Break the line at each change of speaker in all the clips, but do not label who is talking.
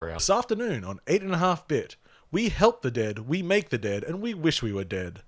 This afternoon on 8.5-bit, we help the dead, we make the dead, and we wish we were dead.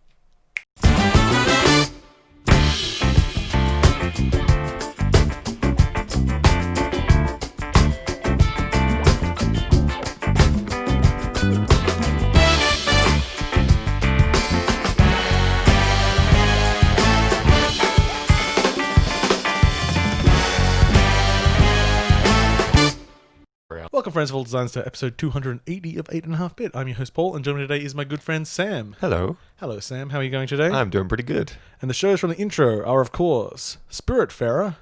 Welcome, friends of all designs, to episode 280 of 8.5-bit. I'm your host, Paul, and joining me today is my good friend, Sam.
Hello.
Hello, Sam. How are you going today?
I'm doing pretty good.
And the shows from the intro are, of course, Spiritfarer,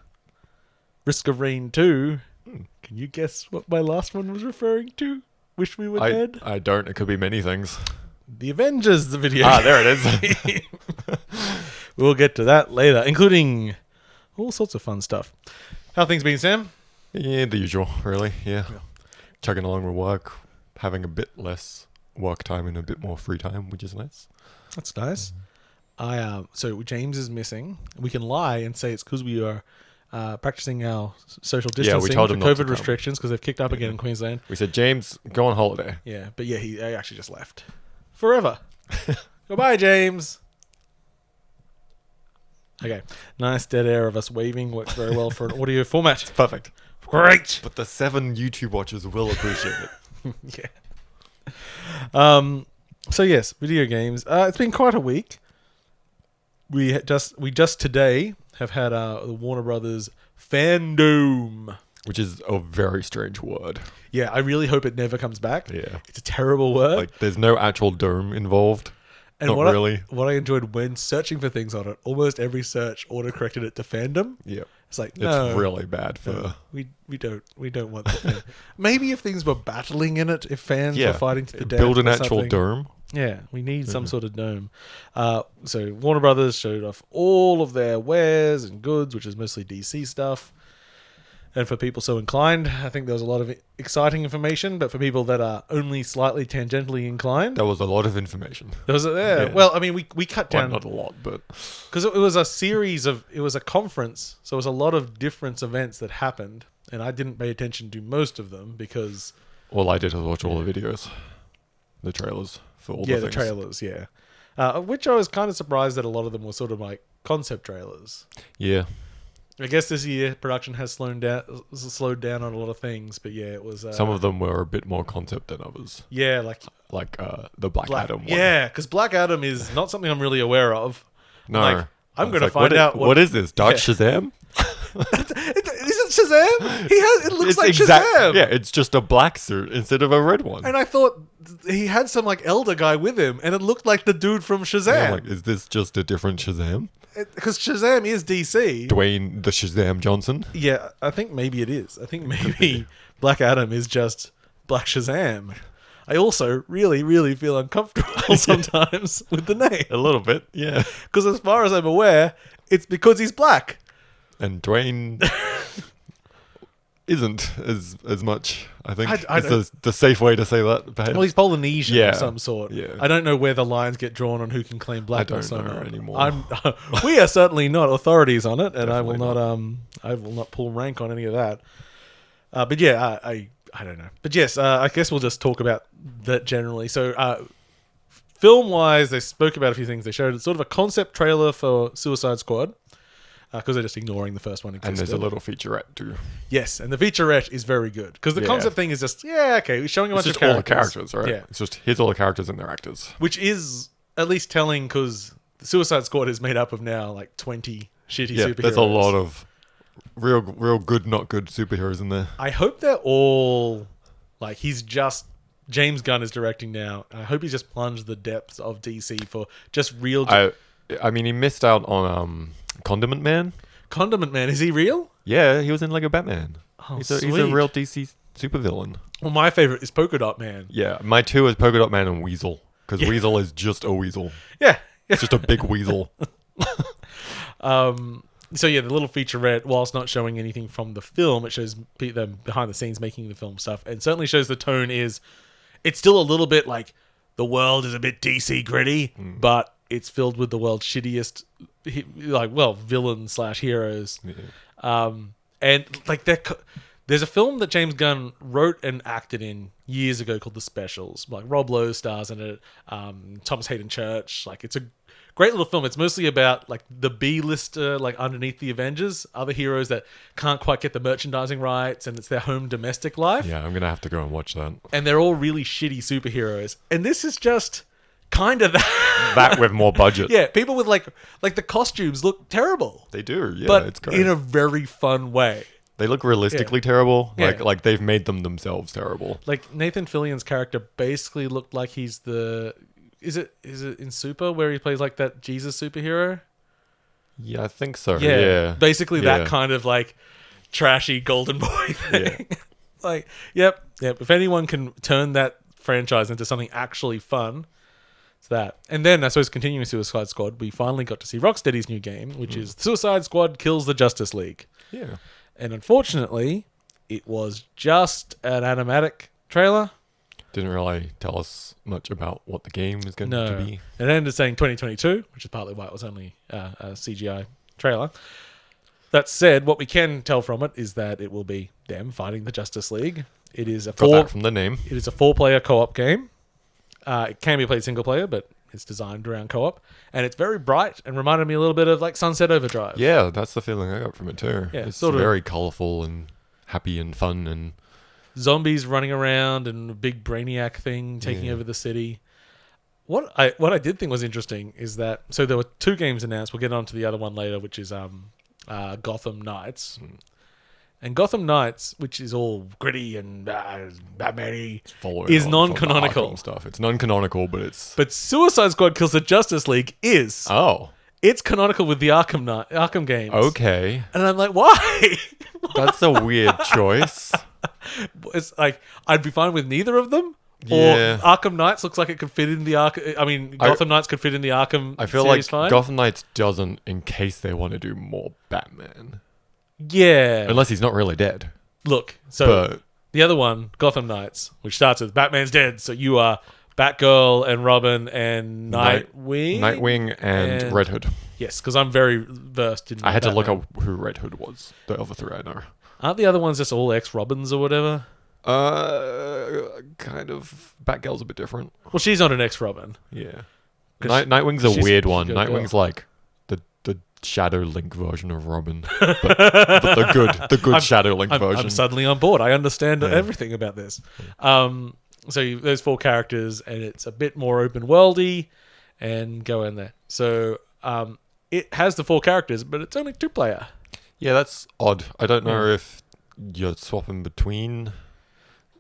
Risk of Rain 2. Can you guess what my last one was referring to? Wish we were dead?
I don't. It could be many things.
The Avengers, the video.
There it is.
We'll get to that later, including all sorts of fun stuff. How things been, Sam?
Yeah, the usual, really. Yeah. Chugging along with work, having a bit less work time and a bit more free time, which is nice.
That's nice. So James is missing. We can lie and say it's because we are practicing our social distancing
told
for
him not to
COVID
come.
restrictions because they've kicked up again in Queensland.
We said, James, go on holiday.
Yeah, but yeah, he actually just left. Forever. Goodbye, James. Okay. Nice dead air of us waving. Works very well for an audio format.
Perfect.
Great.
But the 7 YouTube watchers will appreciate
Yeah.
it.
So yes, video games. It's been quite a week. We just today have had the Warner Brothers fandom.
Which is a very strange word.
Yeah, I really hope it never comes back.
Yeah.
It's a terrible word.
Like, there's no actual dome involved.
And
Not really.
What I enjoyed when searching for things on it, almost every search autocorrected it to fandom.
Yeah.
It's like, no.
It's really bad for...
No, we don't want that. Maybe if things were battling in it, if fans were fighting to the death.
Build an
or
actual
something.
dome.
Yeah, we need some sort of dome. So Warner Brothers showed off all of their wares and goods, which is mostly DC stuff. And for people so inclined, I think there was a lot of exciting information. But for people that are only slightly tangentially inclined,
There was a lot of information.
there was Well, I mean, we cut
Well,
down
not a lot, but...
because it was a series of, it was a conference, so it was a lot of different events that happened, and I didn't pay attention to most of them because
All I did was watch all the videos. The trailers for all the things.
the trailers, which I was kind of surprised that a lot of them were sort of like concept trailers.
Yeah.
I guess this year production has slowed down on a lot of things, but yeah, it was
Some of them were a bit more concept than others.
yeah, like
The Black Adam one.
yeah, because Black Adam is not something I'm really aware of.
No.
Like, I'm going to
It's
find out
what is this? Dark
Yeah.
Shazam?
Is it Shazam? It looks like Shazam.
Yeah, it's just a black suit instead of a red one.
And I thought he had some like elder guy with him, and it looked like the dude from
I'm
Shazam.
like, is this just a different Shazam?
Because Shazam is DC.
Dwayne the Shazam Johnson?
Yeah, I think maybe it is. I think maybe Black Adam is just Black Shazam. I also really, really feel uncomfortable sometimes with the name.
A little bit, yeah.
Because as far as I'm aware, it's because he's black.
And Dwayne isn't as much, I think.
I
Is the safe way to say that, perhaps?
Well, he's Polynesian
Yeah.
of some sort.
Yeah.
I don't know where the lines get drawn on who can claim
I
blackness
don't
or
know
not.
anymore.
We are certainly not authorities on it, and
Definitely
I will not pull rank on any of that. But yeah, I don't know. But yes, I guess we'll just talk about that generally. So, film-wise, they spoke about a few things. They showed sort of a concept trailer for Suicide Squad, because they're just ignoring the first one.
And there's a little featurette too.
Yes, and the featurette is very good. Because the concept thing is just, we're showing a bunch
It's
of
just all the
characters.
characters, right?
Yeah.
It's just, here's all the characters and their actors.
Which is at least telling, because the Suicide Squad is made up of now like 20 shitty
Yeah,
superheroes.
there's a lot of real good, not good superheroes in there.
I hope they're all, like, James Gunn is directing now. I hope he's just plunged the depths of DC for just real...
I mean, he missed out on Condiment Man.
Condiment Man, is he real?
Yeah, he was in Lego Batman.
Oh,
He's a
sweet.
real DC supervillain.
Well, my favorite is Polka Dot Man.
Yeah, my 2 is Polka Dot Man and Weasel. Because Weasel is just a weasel.
Yeah.
It's just a big weasel.
So yeah, the little featurette, whilst not showing anything from the film, it shows them behind the scenes making the film stuff, and certainly shows the tone is, it's still a little bit like, the world is a bit DC gritty, but it's filled with the world's shittiest, villains / heroes.
Yeah.
And like There's a film that James Gunn wrote and acted in years ago called The Specials. Like Rob Lowe stars in it, Thomas Hayden Church. Like it's a great little film. It's mostly about like the B-lister, like underneath the Avengers, other heroes that can't quite get the merchandising rights, and it's their home domestic life.
Yeah, I'm gonna have to go and watch that.
And they're all really shitty superheroes. And this is just kind of that.
That with more budget.
Yeah, people with like the costumes look terrible.
They do. Yeah,
but
it's great.
in a very fun way.
They look realistically terrible.
Yeah.
Like they've made them themselves terrible.
Like Nathan Fillion's character basically looked like he's the... Is it in Super where he plays like that Jesus superhero?
Yeah, I think so. Yeah.
Basically
Yeah.
that kind of like trashy golden boy thing.
Yeah.
Like, yep. If anyone can turn that franchise into something actually fun, it's that. And then I suppose continuing Suicide Squad, we finally got to see Rocksteady's new game, which is Suicide Squad Kills the Justice League.
Yeah.
And unfortunately, it was just an animatic trailer.
Didn't really tell us much about what the game is going
No.
to be.
It ended saying 2022, which is partly why it was only a CGI trailer. That said, what we can tell from it is that it will be them fighting the Justice League. It is a
Got that from the name.
It is a 4-player co-op game. It can be played single player, but it's designed around co-op. And it's very bright and reminded me a little bit of like Sunset Overdrive.
Yeah, that's the feeling I got from it too.
Yeah,
It's
sort of.
very colourful and happy and fun and...
Zombies running around and a big brainiac thing taking over the city. What I did think was interesting is that... So there were 2 games announced. We'll get on to the other one later, which is Gotham Knights. And Gotham Knights, which is all gritty and Batman-y,
following
is
on from the
non-canonical.
Arkham stuff. It's non-canonical, but it's...
But Suicide Squad Kills the Justice League is.
Oh.
It's canonical with the Arkham games.
Okay.
And I'm like, why?
That's a weird choice.
It's like, I'd be fine with neither of them.
Yeah.
Or Arkham Knights looks like it could fit in the Arkham... I mean, Gotham Knights could fit in the Arkham
I feel
series
like
fine.
Gotham Knights doesn't in case they want to do more Batman.
Yeah.
Unless he's not really dead.
Look, so
But
the other one, Gotham Knights, which starts with Batman's dead, so you are Batgirl and Robin and Nightwing.
Nightwing and Red Hood.
Yes, because I'm very versed in
I had to look
Batman.
up who Red Hood was. The other 3 I know.
Aren't the other ones just all ex-Robins or whatever?
Kind of. Batgirl's a bit different.
Well, she's not an ex-Robin.
Yeah.
'Cause
Nightwing's a
she's
weird
a
one.
good
Nightwing's
girl.
like the Shadow Link version of Robin, but the good Shadow Link version.
I'm suddenly on board. I understand
Yeah.
everything about this. There's 4 characters, and it's a bit more open worldy, and go in there. So it has the 4 characters, but it's only 2-player.
Yeah, that's odd. I don't know if you're swapping between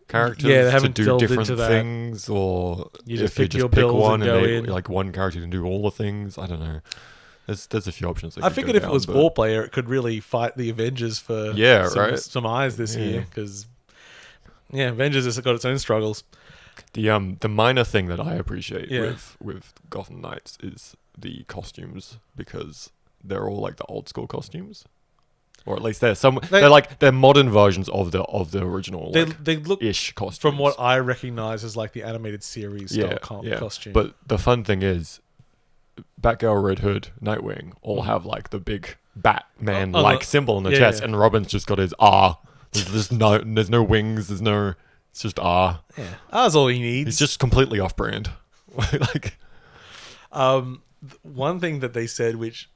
characters
Yeah, they
to
haven't
do
delved
different
into that.
things, or
You just
if you
pick
just
your
pick
builds
one
and
and
go
they,
in.
like one character can do all the things. I don't know. There's a few options. They
I
could
figured
go
if it
down,
was
but-
4-player, it could really fight the Avengers for
right?
some eyes this
Yeah.
year, because Avengers has got its own struggles.
The minor thing that I appreciate
Yeah.
with Gotham Knights is the costumes, because they're all like the old school costumes, or at least they're modern versions of the original.
They look,
ish costumes.
from what I recognize as like the animated series style costume.
But the fun thing is, Batgirl, Red Hood, Nightwing all have like the big Batman like symbol on the chest, and Robin's just got his R. There's no wings. It's just R.
Yeah, that's all he needs.
He's just completely off brand. Like,
one thing that they said, which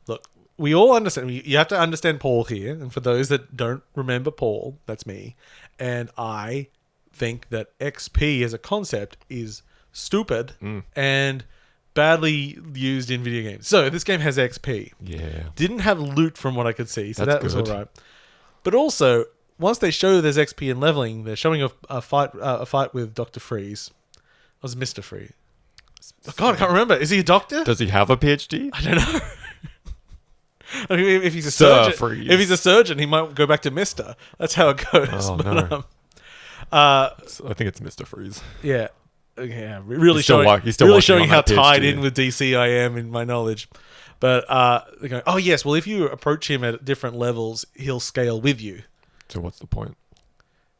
look, we all understand. You have to understand Paul here, and for those that don't remember Paul, that's me. And I think that XP as a concept is stupid and badly used in video games. So this game has XP.
yeah.
Didn't have loot from what I could see, so
That's
that was
good.
all right. But also, once they show there's XP in leveling, they're showing a fight with Dr. Freeze. It was Mr. Freeze. Oh God, I can't remember. Is he a doctor?
Does he have a PhD?
I don't know. I mean, if he's a
Sir
surgeon,
Freeze.
if he's a surgeon, he might go back to Mister. That's how it goes.
Oh,
But,
no.
uh,
I think it's Mr. Freeze.
yeah, really
He's still
showing,
he's still
really
working
showing
on
how
that
tied
PhD.
in with DC I am in my knowledge. But they're going, oh yes, well if you approach him at different levels, he'll scale with you.
So what's the point?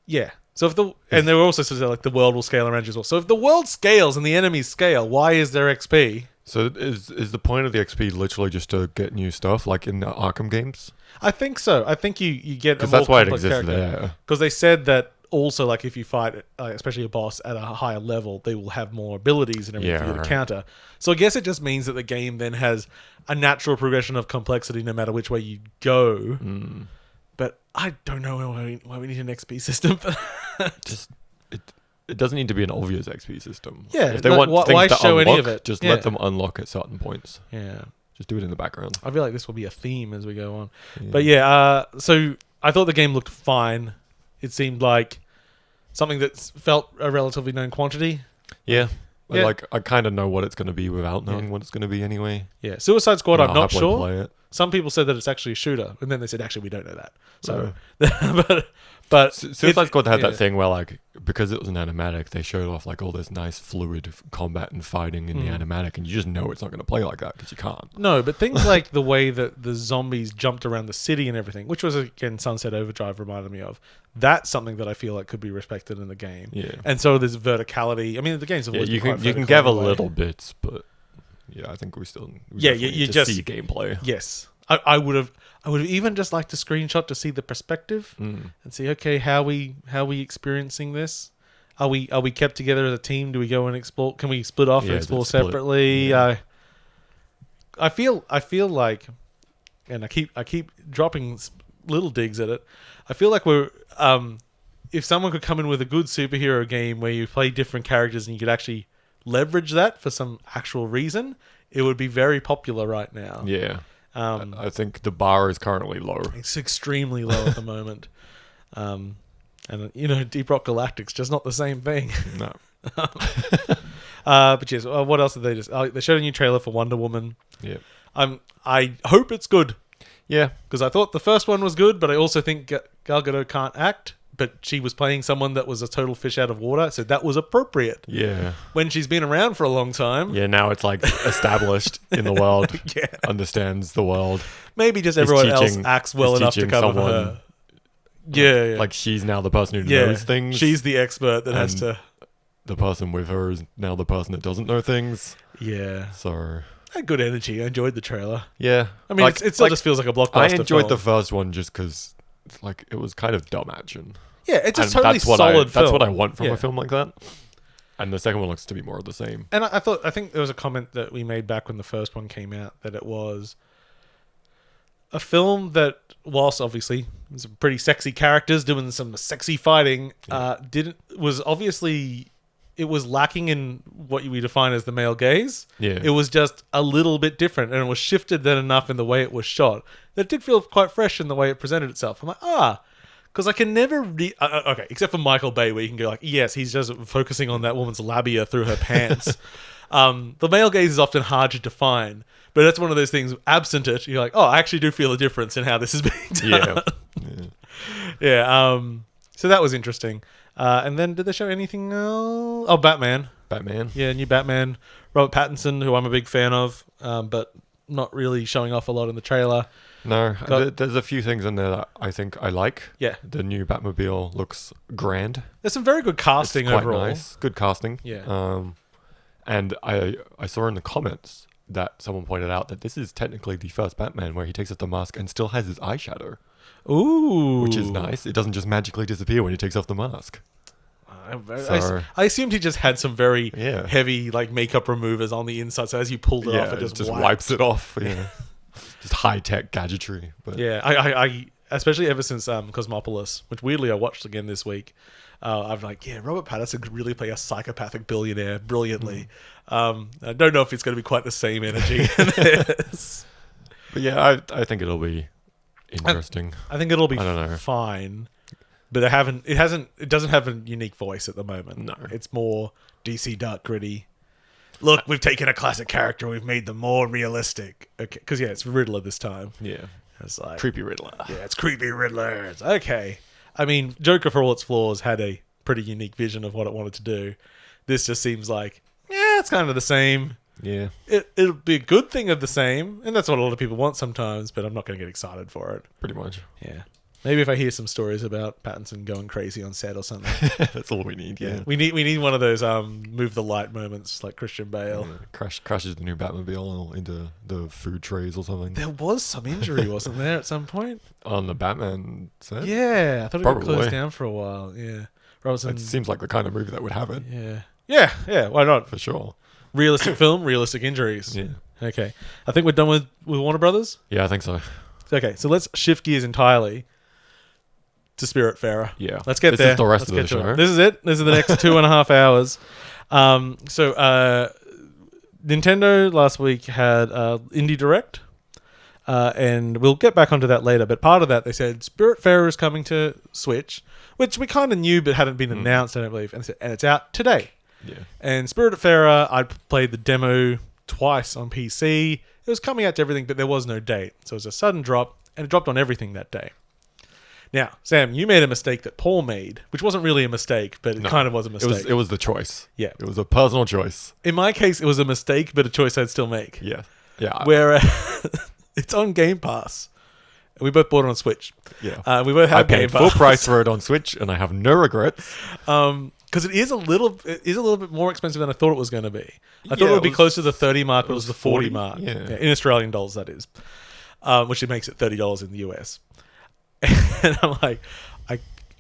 Yeah. So and they were also sort of like the world will scale around you as well. So if the world scales and the enemies scale, why is there XP?
So is the point of the XP literally just to get new stuff, like in the Arkham games?
I think so. I think you get a
Because
more
that's why it
complex
exists
character.
there.
Because they said that also, like if you fight, especially a boss at a higher level, they will have more abilities and everything for you to
right.
counter. So I guess it just means that the game then has a natural progression of complexity no matter which way you go. But I don't know why we need an XP system for that.
Just it doesn't need to be an obvious XP system.
Yeah,
if they
like,
want things
why
to
show
unlock,
any of it?
just
Yeah.
let them unlock at certain points.
Yeah.
Just do it in the background.
I feel like this will be a theme as we go on.
Yeah.
But yeah, so I thought the game looked fine. It seemed like something that felt a relatively known quantity.
Yeah.
Yeah.
Like I kind of know what it's going to be without knowing what it's going to be anyway.
Yeah, Suicide Squad,
And
I'm
I'll
not
happily
sure.
play it.
Some people said that it's actually a shooter, and then they said, actually, we don't know that. So,
Oh.
but
Suicide Squad had
yeah.
that thing where, like, because it was an animatic, they showed off like all this nice fluid combat and fighting in the animatic, and you just know it's not going to play like that because you can't.
No, but things like the way that the zombies jumped around the city and everything, which was again Sunset Overdrive reminded me of. That's something that I feel like could be respected in the game.
Yeah.
And so there's verticality. I mean, the game's
Yeah,
always
you
been
can
quite
give a
vertical anyway.
little bits, but yeah, I think we
Yeah,
definitely
you
need to
just-
see gameplay.
Yes, I would have even just liked a screenshot to see the perspective and see, okay, how we experiencing this? Are we kept together as a team? Do we go and explore? Can we split off and
Yeah,
explore
split.
separately?
Yeah.
I feel like, and I keep dropping little digs at it. I feel like we're if someone could come in with a good superhero game where you play different characters and you could actually leverage that for some actual reason, it would be very popular right now.
Yeah.
Um,
I think the bar is currently low.
It's extremely low at the moment. And, Deep Rock Galactic's just not the same thing.
No.
But yes, what else did they just... they showed a new trailer for Wonder Woman.
Yeah.
I hope it's good,
Yeah.
because I thought the first one was good, but I also think Gal Gadot can't act, but she was playing someone that was a total fish out of water, so that was appropriate.
Yeah.
When she's been around for a long time,
Yeah, now it's like established in the world.
Yeah.
Understands the world.
maybe just
He's
everyone else
teaching-
acts well
he's
enough to
teaching
cover
someone-
her. Yeah.
Like she's now the person who
yeah.
knows things.
She's the expert that has
And-
to...
the person with her is now the person that doesn't know things.
Yeah.
So
Had good energy. I enjoyed the trailer.
yeah,
I mean,
like,
it still just feels like a blockbuster
I enjoyed
film.
the first one just because like it was kind of dumb action.
Yeah, it's a
And
totally
that's what
solid film.
That's what I want from
Yeah.
a film like that. And the second one looks to be more of the same.
And I think there was a comment that we made back when the first one came out that it was a film that, whilst obviously some pretty sexy characters doing some sexy fighting, it was lacking in what we define as the male gaze.
Yeah.
It was just a little bit different, and it was shifted then enough in the way it was shot that it did feel quite fresh in the way it presented itself. I'm like, because I can never okay, except for Michael Bay, where you can go like, yes, he's just focusing on that woman's labia through her pants. The male gaze is often hard to define, but that's one of those things. Absent it, you're like, oh, I actually do feel a difference in how this is being done.
Yeah.
Yeah. So that was interesting. And then did they show anything else? Oh, Batman.
Batman.
Yeah, new Batman. Robert Pattinson, who I'm a big fan of, but not really showing off a lot in the trailer.
No, there's a few things in there that I think I like.
Yeah.
The new Batmobile looks grand.
There's some very good casting
It's quite
overall.
nice. Good casting.
Yeah.
And I saw in the comments that someone pointed out that this is technically the first Batman where he takes off the mask and still has his eyeshadow,
Ooh.
which is nice. It doesn't just magically disappear when he takes off the mask.
I assumed he just had some very
Yeah.
heavy like makeup removers on the inside, so as you pulled it off, it just
wipes it off. Yeah. Just high-tech gadgetry. But
Yeah, I especially ever since Cosmopolis, which weirdly I watched again this week. I'm like, yeah, Robert Pattinson could really play a psychopathic billionaire brilliantly. I don't know if it's going to be quite the same energy in this.
But yeah, I think it'll be interesting.
I think it'll be
I don't know.
fine, but it doesn't have a unique voice at the moment.
No.
It's more DC dark gritty. Look, we've taken a classic character, we've made them more realistic. Okay, because it's Riddler this time.
Yeah.
It's like
Creepy Riddler.
Yeah, it's creepy Riddler. It's okay. I mean, Joker, for all its flaws, had a pretty unique vision of what it wanted to do. This just seems like, yeah, it's kind of the same.
Yeah.
It'll be a good thing of the same, and that's what a lot of people want sometimes, but I'm not going to get excited for it.
Pretty much.
Yeah. Maybe if I hear some stories about Pattinson going crazy on set or something.
That's all we need. Yeah.
We need one of those move the light moments like Christian Bale.
Crashes the new Batmobile into the food trays or something.
There was some injury, wasn't there, at some point?
On the Batman set?
Yeah, I thought it got
Probably.
closed down for a while. Yeah. Robertson.
It seems like the kind of movie that would have it.
Yeah, why not?
For sure.
Realistic film, realistic injuries.
Yeah.
Okay. I think we're done with Warner Brothers.
Yeah, I think so.
Okay, so let's shift gears entirely to Spiritfarer.
Yeah.
Let's get
this
there.
This is the rest
Let's
of the
get to
show.
it. This is it. This is the next 2.5 hours. Nintendo last week had Indie Direct. And we'll get back onto that later. But part of that, they said Spiritfarer is coming to Switch, which we kind of knew but hadn't been announced, I don't believe. And it's out today.
Yeah.
And Spiritfarer, I played the demo twice on PC. It was coming out to everything, but there was no date. So it was a sudden drop, and it dropped on everything that day. Now, Sam, you made a mistake that Paul made, which wasn't really a mistake, but it kind of was a mistake.
It was the choice.
Yeah.
It was a personal choice.
In my case, it was a mistake, but a choice I'd still make.
Yeah. Yeah.
Where it's on Game Pass. We both bought it on Switch.
Yeah.
We both
I
have Game
paid
Pass.
full price for it on Switch, and I have no regrets.
Because it is a little bit more expensive than I thought it was going to be. I thought
Yeah,
it would be
it was-
close to the 30 mark, but it
it
was
was
the 40
40,
mark.
yeah.
In Australian dollars, that is. Which it makes it $30 in the US. And I'm like,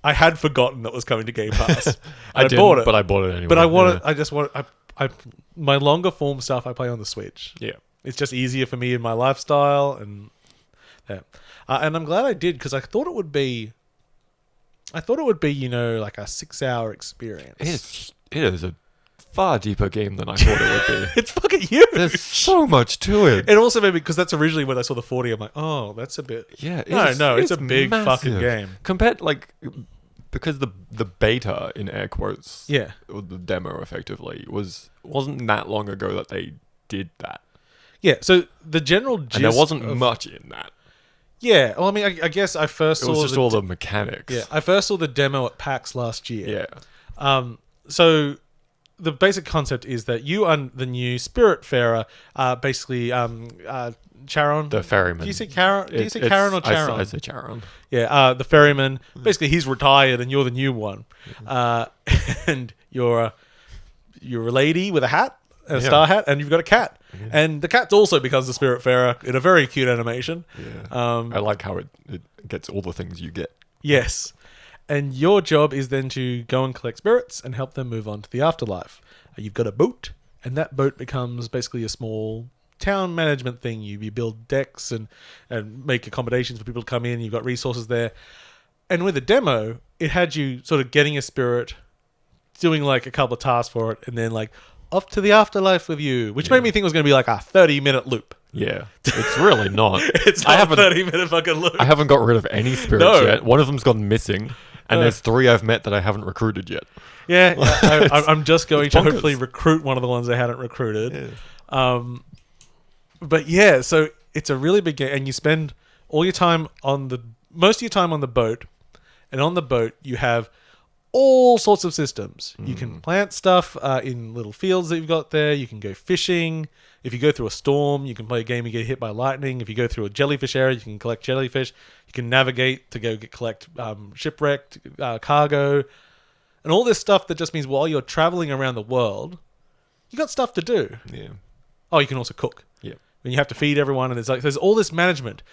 I had forgotten that was coming to Game Pass.
I
didn't, bought it.
but I bought it anyway.
But I want
yeah.
it. I just want it. My longer form stuff I play on the Switch.
Yeah.
It's just easier for me in my lifestyle, and and I'm glad I did, because I thought it would be, like a 6-hour experience.
It is a far deeper game than I thought it would be.
It's fucking huge.
There's so much to it.
It also made me, because that's originally when I saw the 40. I'm like, oh, that's a bit.
Yeah.
It's a big
massive.
fucking game.
Compared, because the beta in air quotes,
Yeah.
or the demo effectively wasn't that long ago that they did that,
Yeah. So the general gist.
and there wasn't much in that.
Yeah. Well, I mean, I guess I first
It
saw
was just all the mechanics.
Yeah. I first saw the demo at PAX last year.
Yeah.
So the basic concept is that you are the new Spiritfarer, basically Charon.
The ferryman.
Do you say Charon? Do you say Charon or Charon?
I say Charon.
Yeah, the ferryman. Basically, he's retired and you're the new one. And you're a lady with a hat, a star hat, and you've got a cat. And the cat also becomes the Spiritfarer in a very cute animation.
Yeah. I like how it gets all the things you get.
Yes. And your job is then to go and collect spirits and help them move on to the afterlife. You've got a boat, and that boat becomes basically a small town management thing. You build decks and make accommodations for people to come in. You've got resources there. And with the demo, it had you sort of getting a spirit, doing like a couple of tasks for it, and then like off to the afterlife with you, which made me think it was going to be like a 30-minute loop.
Yeah. It's really not.
It's not a 30-minute fucking loop.
I haven't got rid of any spirits
No.
yet. One of them's gone missing, and there's 3 I've met that I haven't recruited yet.
Yeah, I'm just going to
bonkers.
hopefully recruit one of the ones I hadn't recruited. Yeah. But yeah, so it's a really big game, and you spend all your time most of your time on the boat, and on the boat you have all sorts of systems. You can plant stuff in little fields that you've got there. You can go fishing. If you go through a storm, you can play a game and get hit by lightning. If you go through a jellyfish area, you can collect jellyfish. You can navigate to go collect shipwrecked cargo. And all this stuff that just means while you're traveling around the world, you got stuff to do.
Yeah.
Oh, you can also cook.
Yeah.
And you have to feed everyone, and there's all this management.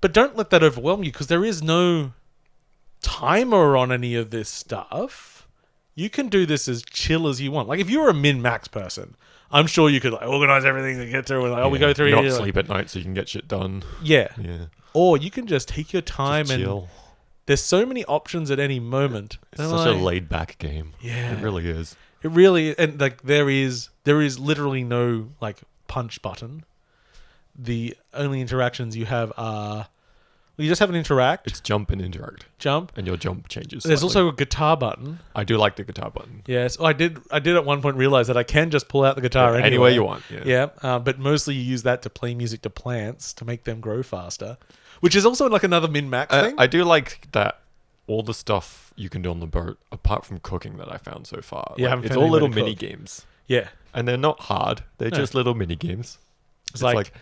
But don't let that overwhelm you, because there is no timer on any of this stuff. You can do this as chill as you want. Like if you were a min-max person, I'm sure you could like organize everything to get through, and we go through
Not
here.
sleep at night so you can get shit done.
Yeah.
Yeah.
Or you can just take your time
Just
and
chill.
there's so many options at any moment.
It's such a laid back game.
Yeah.
It really is.
It really, and like there is literally no like punch button. The only interactions you have are, you just have an interact.
It's jump and interact.
Jump.
And your jump changes.
There's
slightly.
also a guitar button.
I do like the guitar button.
Yes, I did at one point realize that I can just pull out the guitar
Yeah,
anywhere.
any way you want. Yeah.
Yeah, but mostly you use that to play music to plants to make them grow faster, which is also like another min-max thing.
I do like that all the stuff you can do on the boat, apart from cooking that I found so far.
Yeah, I
like,
haven't
it's
found
all
any way
little
to cook.
mini games.
Yeah.
And they're not hard. They're
No.
just little mini games. It's
like
like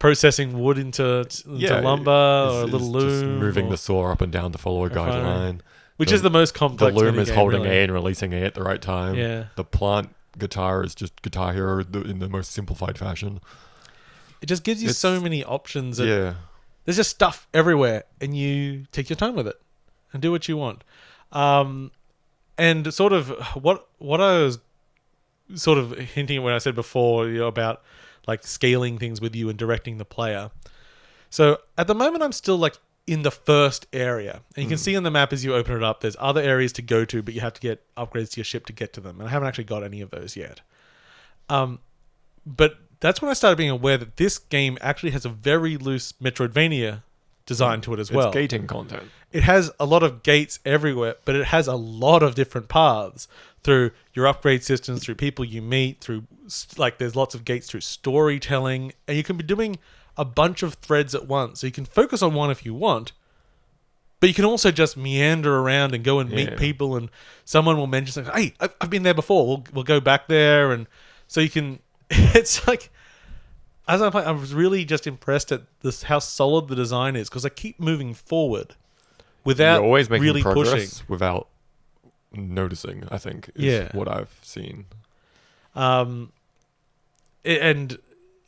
processing wood into lumber or a little loom.
Just moving the saw up and down to follow a guideline.
Which is the most complex.
The loom is holding
really.
A and releasing A at the right time.
Yeah.
The plant guitar is just Guitar Hero in the most simplified fashion.
It just gives you so many options.
Yeah.
There's just stuff everywhere, and you take your time with it and do what you want. And sort of what I was sort of hinting at when I said before, about like scaling things with you and directing the player. So at the moment, I'm still like in the first area, and you can see on the map as you open it up, there's other areas to go to, but you have to get upgrades to your ship to get to them. And I haven't actually got any of those yet. But that's when I started being aware that this game actually has a very loose Metroidvania design to it as well.
It's gating content.
It has a lot of gates everywhere, but it has a lot of different paths through your upgrade systems, through people you meet, through like there's lots of gates through storytelling, and you can be doing a bunch of threads at once. So you can focus on one if you want, but you can also just meander around and go and meet people, and someone will mention something. Hey, I've been there before. We'll go back there, and so you can. It's like, as I'm playing, I was really just impressed at this how solid the design is, because I keep moving forward without
You're always making
really
progress
pushing
without noticing, I think, is what I've seen.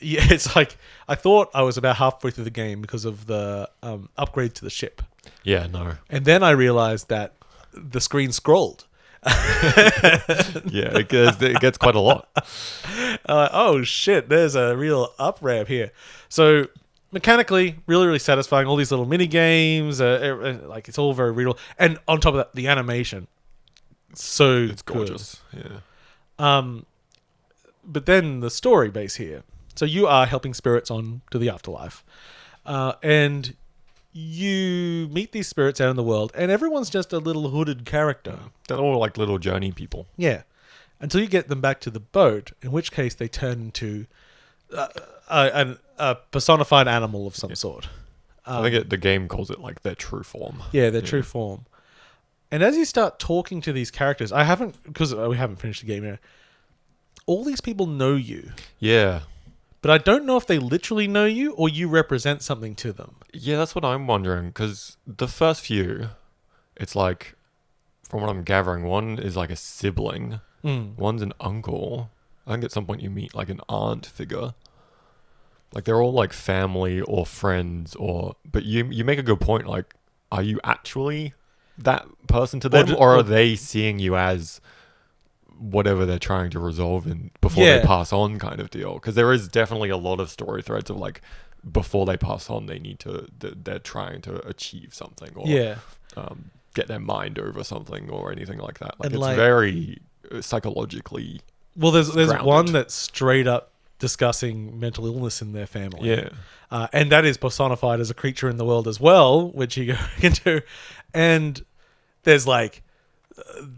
It's like I thought I was about halfway through the game because of the upgrade to the ship.
Yeah, no.
And then I realized that the screen scrolled.
Yeah, it gets quite a lot.
Oh shit, there's a real up ramp here. So mechanically, really, really satisfying. All these little mini games, like it's all very real. And on top of that, the animation, it's
gorgeous. Good. Yeah.
But then the story base here. So you are helping spirits on to the afterlife, and you meet these spirits out in the world, and everyone's just a little hooded character.
They're all like little journey people.
Yeah. Until you get them back to the boat, in which case they turn into a personified animal of some sort.
I think the game calls it like their true form.
Yeah, their true form. And as you start talking to these characters, because we haven't finished the game yet, all these people know you.
Yeah.
But I don't know if they literally know you or you represent something to them.
Yeah, that's what I'm wondering, because the first few, it's like, from what I'm gathering, one is like a sibling, one's an uncle. I think at some point you meet like an aunt figure. Like they're all like family or friends, but you make a good point, like, are you actually that person to them, or are they seeing you as whatever they're trying to resolve before they pass on, kind of deal? Because there is definitely a lot of story threads of like, before they pass on, they're trying to achieve something, or get their mind over something or anything like that. Like, it's very psychologically
there's
grounded.
one that's straight up discussing mental illness in their family.
Yeah.
And that is personified as a creature in the world as well, which you go into. And there's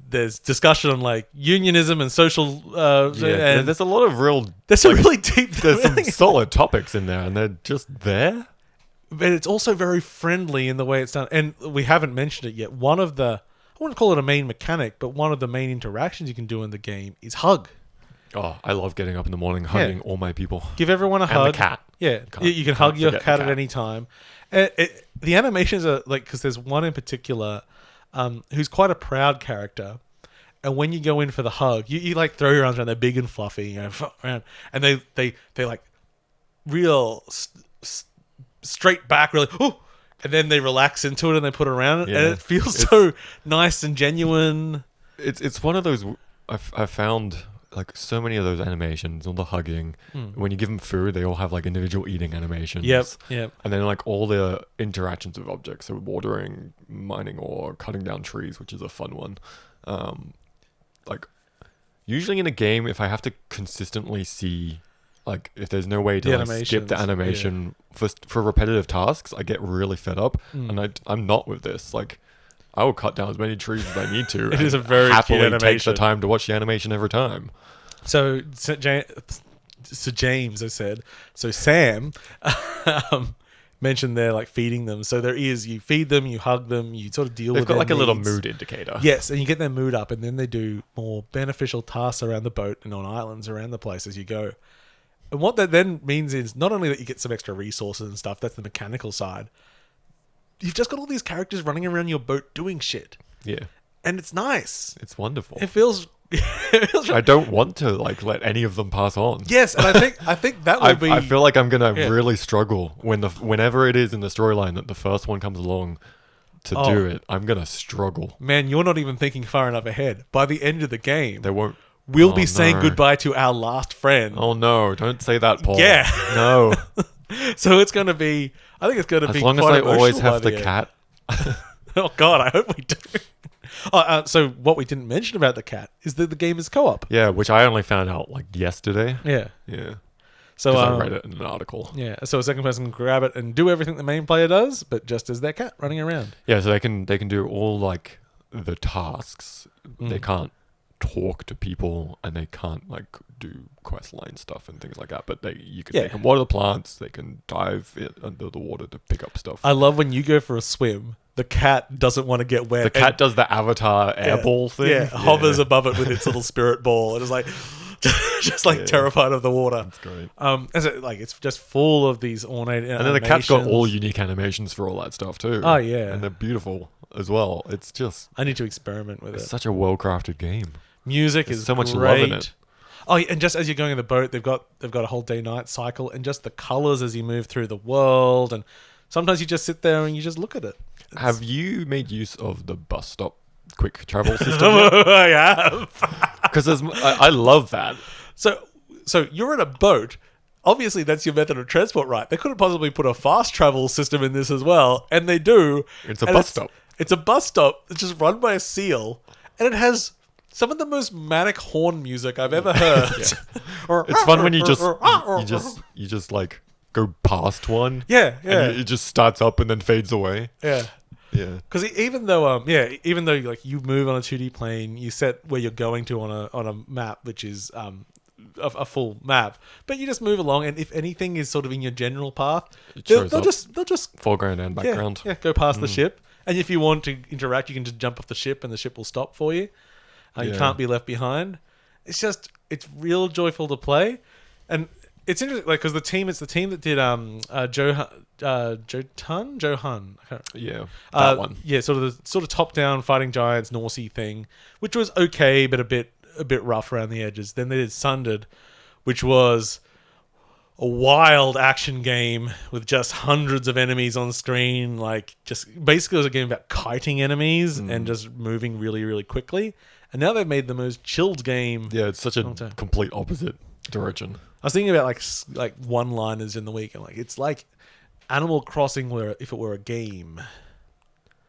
there's discussion on like unionism and social and
there's a lot of
there's some really deep
there's some solid topics in there, and they're just there,
but it's also very friendly in the way it's done. And we haven't mentioned it yet, one of the, I wouldn't call it a main mechanic, but one of the main interactions you can do in the game is hug.
Oh, I love getting up in the morning, hugging all my people.
Give everyone a hug.
And the cat.
Yeah, you can hug your cat at any time. The animations are like, because there's one in particular who's quite a proud character, and when you go in for the hug, you like throw your arms around. They're big and fluffy, around, and they like real straight back, really. Oh, and then they relax into it and they put it around it, and it feels so nice and genuine. It's
one of those I've found. Like, so many of those animations, all the hugging, when you give them food, they all have like individual eating animations.
Yep.
And then like all the interactions with objects, so watering, mining ore, cutting down trees, which is a fun one. Like, usually in a game, if I have to consistently see, like, if there's no way to like, skip the animation for repetitive tasks, I get really fed up. And I'm not with this. Like, I will cut down as many trees as I need to.
It is a very
happily
cute animation.
take the time to watch the animation every time.
So James, I said. So Sam mentioned they're like feeding them. So there is, you feed them, you hug them, you sort of deal with their
They've got like
needs.
a little mood indicator.
Yes, and you get their mood up, and then they do more beneficial tasks around the boat and on islands around the place as you go. And what that then means is not only that you get some extra resources and stuff, that's the mechanical side. You've just got all these characters running around your boat doing shit.
Yeah.
And it's nice.
It's wonderful.
It feels...
I don't want to like let any of them pass on.
Yes, and I think that will be...
I feel like I'm gonna really struggle whenever it is in the storyline that the first one comes along to do it. I'm gonna struggle.
Man, you're not even thinking far enough ahead. By the end of the game,
we'll
be saying goodbye to our last friend.
Oh no! Don't say that, Paul.
Yeah,
no.
So it's gonna be. I think it's gonna be.
As long as I always have the cat.
Oh God, I hope we do. So what we didn't mention about the cat is that the game is co-op.
Yeah, which I only found out like yesterday.
Yeah.
Yeah.
So
I read it in an article.
Yeah. So a second person can grab it and do everything the main player does, but just as their cat running around.
Yeah. So they can do all like the tasks. They can't talk to people and they can't like do quest line stuff and things like that. But you can water the plants. They can dive under the water to pick up stuff.
I love when you go for a swim. The cat doesn't want to get wet.
The cat does the Avatar airball thing.
Yeah, hovers above it with its little spirit ball. It is like, just like terrified of the water.
That's great.
It's just full of these ornate animations.
And then the cat's got all unique animations for all that stuff too.
Oh yeah,
and they're beautiful as well. It's just
I need to experiment with it.
It's such a well-crafted game.
Music is
so much
great.
love in it.
Oh, and just as you're going in the boat, they've got a whole day-night cycle, and just the colors as you move through the world, and sometimes you just sit there and you just look at it.
Have you made use of the bus stop quick travel system?
I have.
Because I love that.
So you're in a boat. Obviously, that's your method of transport, right? They couldn't possibly put a fast travel system in this as well, and they do.
It's a bus stop.
It's a bus stop that's just run by a seal, and it has some of the most manic horn music I've ever heard.
It's fun when you just like go past one.
Yeah.
And it just starts up and then fades away.
Yeah.
Yeah.
Because even though like you move on a 2D plane, you set where you're going to on a map, which is a full map, but you just move along, and if anything is sort of in your general path, they'll just
foreground and background.
Yeah, go past the ship, and if you want to interact, you can just jump off the ship, and the ship will stop for you. You can't be left behind. It's real joyful to play, and it's interesting, like, because it's the team that did Johan.
Yeah, that one.
Yeah, sort of top down fighting giants Narsey thing, which was okay, but a bit rough around the edges. Then they did Sundered, which was a wild action game with just hundreds of enemies on screen. Like, just basically it was a game about kiting enemies and just moving really, really quickly. And now they've made the most chilled game.
Yeah, it's such a complete opposite direction.
I was thinking about like one-liners in the week. I'm like, it's like Animal Crossing if it were a game.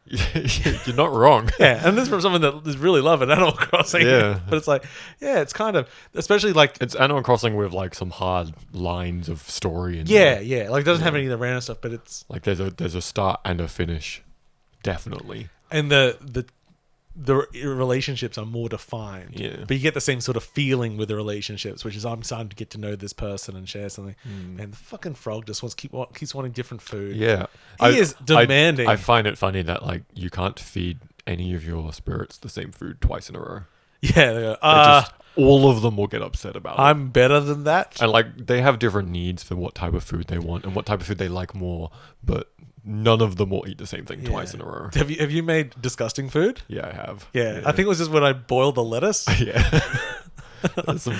You're not wrong.
Yeah, and this is from someone that is really loving Animal Crossing. Yeah. But it's like, yeah, it's kind of, especially like...
It's Animal Crossing with like some hard lines of story. And
yeah. Like it doesn't have any of the random stuff, but it's...
Like there's a start and a finish. Definitely.
And the relationships are more defined.
Yeah.
But you get the same sort of feeling with the relationships, which is I'm starting to get to know this person and share something. Man, the fucking frog just keeps wanting different food.
Yeah.
He is demanding.
I find it funny that like you can't feed any of your spirits the same food twice in a row.
Yeah. They go,
all of them will get upset about it.
I'm better than that.
And like they have different needs for what type of food they want and what type of food they like more, but none of them will eat the same thing twice in a row.
Have you made disgusting food?
Yeah, I have.
Yeah. I think it was just when I boiled the lettuce.
Yeah. There's some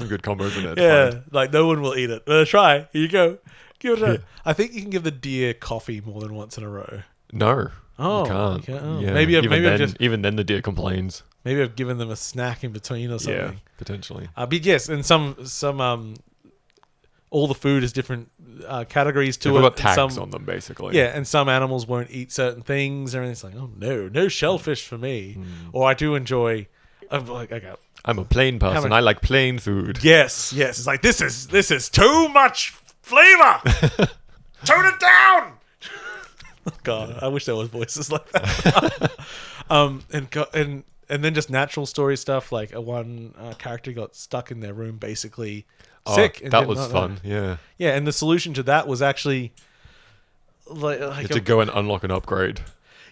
good combos in it.
Yeah, like no one will eat it. Try. Here you go. Give it a try. I think you can give the deer coffee more than once in a row.
No.
Oh,
you can't.
Oh.
Yeah. Even then the deer complains.
Maybe I've given them a snack in between or something.
Yeah, potentially.
But yes, and some all the food is different categories to it.
They've got tags on them, basically.
Yeah, and some animals won't eat certain things. And it's like, oh no shellfish for me. Or I do enjoy.
I'm a plain person. I like plain food.
Yes. It's like this is too much flavor. Tone it down. God, I wish there was voices like that. And then just natural story stuff, like one character got stuck in their room basically sick.
That was fun. Yeah.
Yeah, and the solution to that was actually like
to go and unlock an upgrade.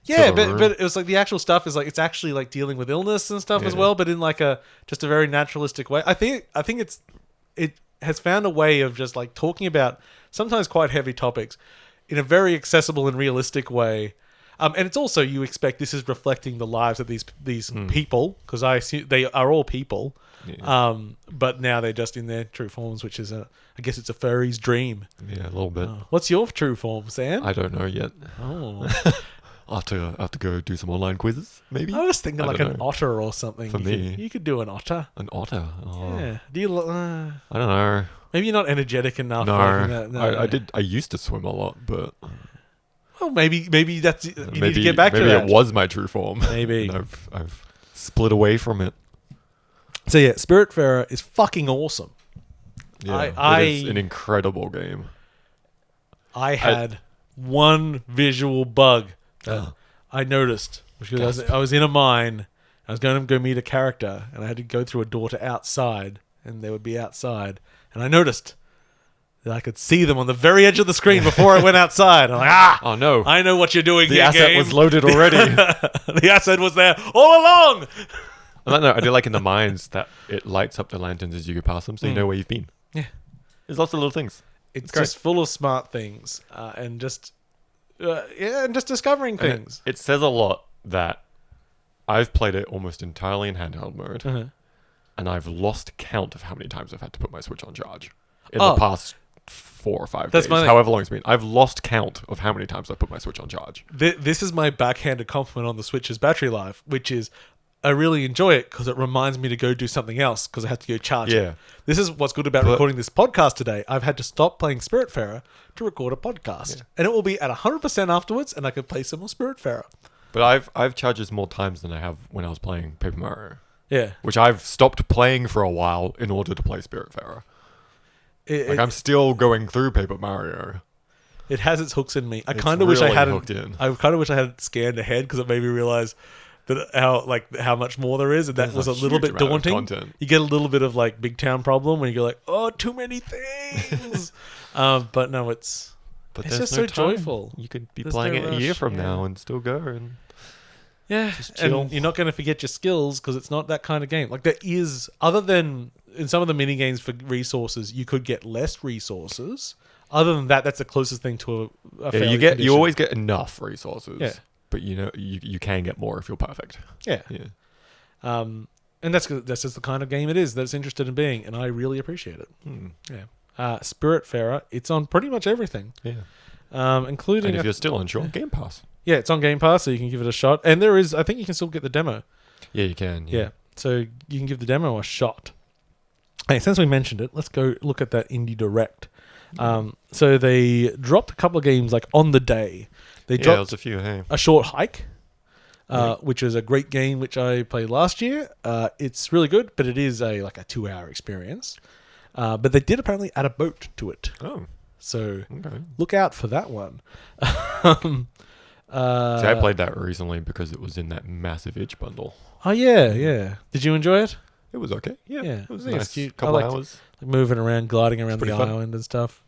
Yeah, but it was like the actual stuff is like it's actually like dealing with illness and stuff as well, but in like just a very naturalistic way. I think has found a way of just like talking about sometimes quite heavy topics in a very accessible and realistic way. And it's also, you expect this is reflecting the lives of these people, because I assume they are all people. Yeah. But now they're just in their true forms, which is I guess it's a furry's dream.
Yeah, a little bit.
What's your true form, Sam?
I don't know yet.
Oh.
I'll have to go do some online quizzes, maybe.
I was thinking like an otter or something.
For me.
You could do an otter.
An otter? Oh.
Yeah. Do you...
I don't know.
Maybe you're not energetic enough.
No. I used to swim a lot, but...
Well, maybe that's... You need to get back to that.
Maybe it was my true form.
Maybe.
And I've split away from it.
So yeah, Spiritfarer is fucking awesome.
Yeah, it is an incredible game.
I had one visual bug that I noticed, because I was in a mine. I was going to go meet a character, and I had to go through a door to outside, and they would be outside. And I noticed that I could see them on the very edge of the screen before I went outside. I'm like,
oh no!
I know what you're doing.
The asset was loaded already.
The asset was there all along.
I do like in the mines that it lights up the lanterns as you go past them, so you know where you've been.
Yeah,
there's lots of little things.
It's just full of smart things, and just discovering things.
It says a lot that I've played it almost entirely in handheld mode, and I've lost count of how many times I've had to put my Switch on charge in the past 4 or 5 days, however long it's been. I've lost count of how many times I've put my Switch on charge.
This is my backhanded compliment on the Switch's battery life, which is I really enjoy it because it reminds me to go do something else because I have to go charge it. This is what's good about recording this podcast today. I've had to stop playing Spiritfarer to record a podcast. And it will be at 100% afterwards, and I can play some more Spiritfarer. But
I've charged this more times than I have when I was playing Paper Mario.
Yeah.
Which I've stopped playing for a while in order to play Spiritfarer. I'm still going through Paper Mario.
It has its hooks in me. I kind of wish I hadn't. I kind of wish I had scanned ahead because it made me realize that how much more there is, and that was a little bit daunting. You get a little bit of like big town problem when you go like, oh, too many things. But no, it's just so joyful.
You could be playing it a year from now and still go and just chill. And you're not going to forget your skills because it's not that kind of game. Like there is, other than in some of the mini games for resources, you could get less resources. Other than that, that's the closest thing to a failure. You always get enough resources. Yeah. But you can get more if you're perfect. Yeah. And that's just the kind of game it is that's interested in being, and I really appreciate it. Yeah. Spiritfarer, it's on pretty much everything. Yeah. Including. And if you're still unsure, Game Pass. Yeah, it's on Game Pass, so you can give it a shot. And I think you can still get the demo. Yeah, you can. Yeah. So you can give the demo a shot. Hey, since we mentioned it, let's go look at that Indie Direct. So they dropped a couple of games like on the day. They dropped a Short Hike, which is a great game which I played last year. It's really good, but it is a 2-hour experience. But they did apparently add a boat to it. Oh, so look out for that one. See, I played that recently because it was in that massive itch bundle. Oh yeah. Did you enjoy it? It was okay. Yeah. It was nice. Cute. Couple hours. Like moving around, gliding around the island and stuff.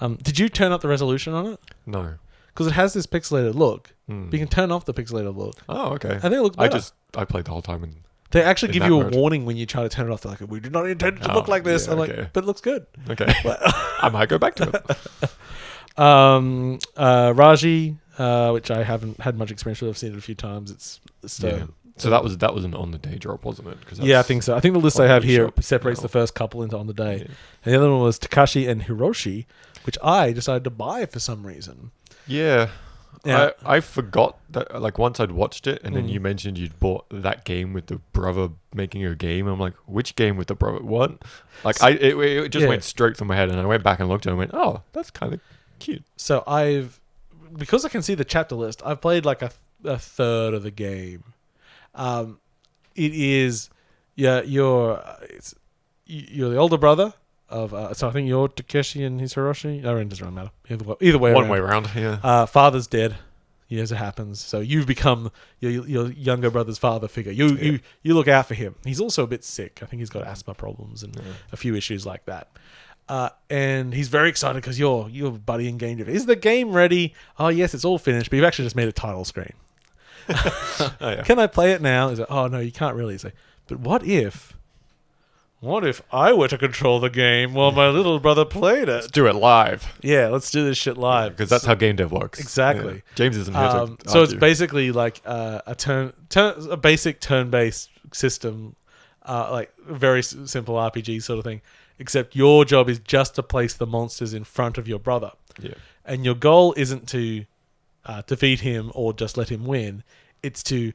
Did you turn up the resolution on it? No. Because it has this pixelated look. But you can turn off the pixelated look. Oh, okay. I think it looks better. I played the whole time. They actually give you a warning when you try to turn it off. They're like, we do not intend it to look like this. I'm like, but it looks good. Okay. I might go back to it. Raji, which I haven't had much experience with. I've seen it a few times. So that was an on the day drop, wasn't it? I think so. I think the list I have here separates the first couple into on the day. Yeah. And the other one was Takeshi and Hiroshi, which I decided to buy for some reason. Yeah. I forgot that, once I'd watched it, and then you mentioned you'd bought that game with the brother making a game. I'm like, which game with the brother? What? It just went straight from my head, and I went back and looked at it and went, oh, that's kind of cute. So because I can see the chapter list, I've played a third of the game. It is, you're the older brother of, so I think you're Takeshi and he's Hiroshi. It doesn't matter. Either way around. One way around, yeah. Father's dead, as it happens. So you've become your younger brother's father figure. You look out for him. He's also a bit sick. I think he's got asthma problems and a few issues like that. And he's very excited because you're buddy in game. Is the game ready? Oh yes, it's all finished, but you've actually just made a title screen. Can I play it now? He's like, oh no, you can't really. He's like, but what if
what if I were to control the game while my little brother played it?
Let's do it live.
Yeah, let's do this shit live.
Because that's how game dev works.
Exactly.
Yeah. James isn't here to
so it's
argue.
basically like a basic turn-based system, like a very simple RPG sort of thing. Except your job is just to place the monsters in front of your brother.
Yeah.
And your goal isn't to defeat him or just let him win. It's to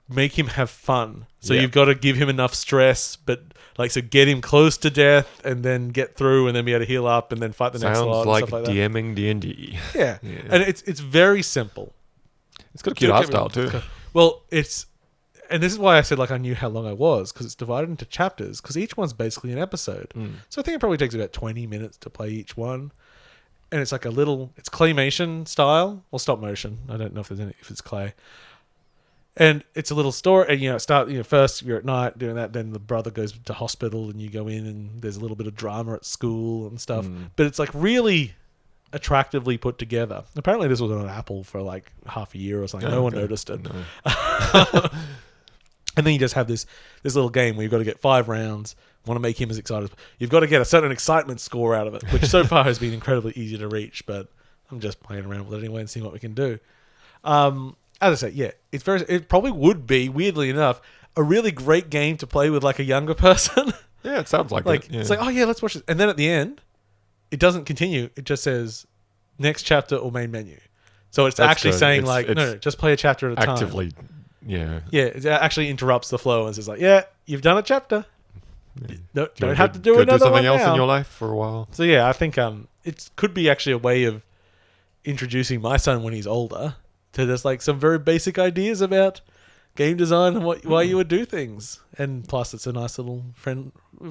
make him have fun. So you've got to give him enough stress, but so get him close to death and then get through and then be able to heal up and then fight the next lot.
Sounds like
and stuff like
DMing D&D.
that. Yeah. And it's very simple.
It's got a cute art style too.
Well, and this is why I said I knew how long I was, because it's divided into chapters, because each one's basically an episode. So I think it probably takes about 20 minutes to play each one. And it's like it's claymation style or stop motion. I don't know if it's clay. And it's a little story, and first you're at night doing that, then the brother goes to hospital and you go in and there's a little bit of drama at school and stuff. But it's really attractively put together. Apparently this was on Apple for half a year or something. No one noticed it. No. And then you just have this little game where you've got to get 5 rounds. Want to make him as excited. You've got to get a certain excitement score out of it, which so far has been incredibly easy to reach, but I'm just playing around with it anyway and seeing what we can do. As I say, it probably would be, weirdly enough, a really great game to play with a younger person.
Yeah, it sounds like it. Yeah.
It's oh yeah, let's watch it. And then at the end, it doesn't continue. It just says next chapter or main menu. So it's
That's
actually
good.
saying
It's
no, just play a chapter at a time.
Actively, yeah.
Yeah, it actually interrupts the flow and says you've done a chapter. No, don't have to
go
do another
something
one
else
now.
in your life for a while.
So yeah, I think it could be actually a way of introducing my son when he's older to just some very basic ideas about game design and why you would do things. And plus, it's a nice little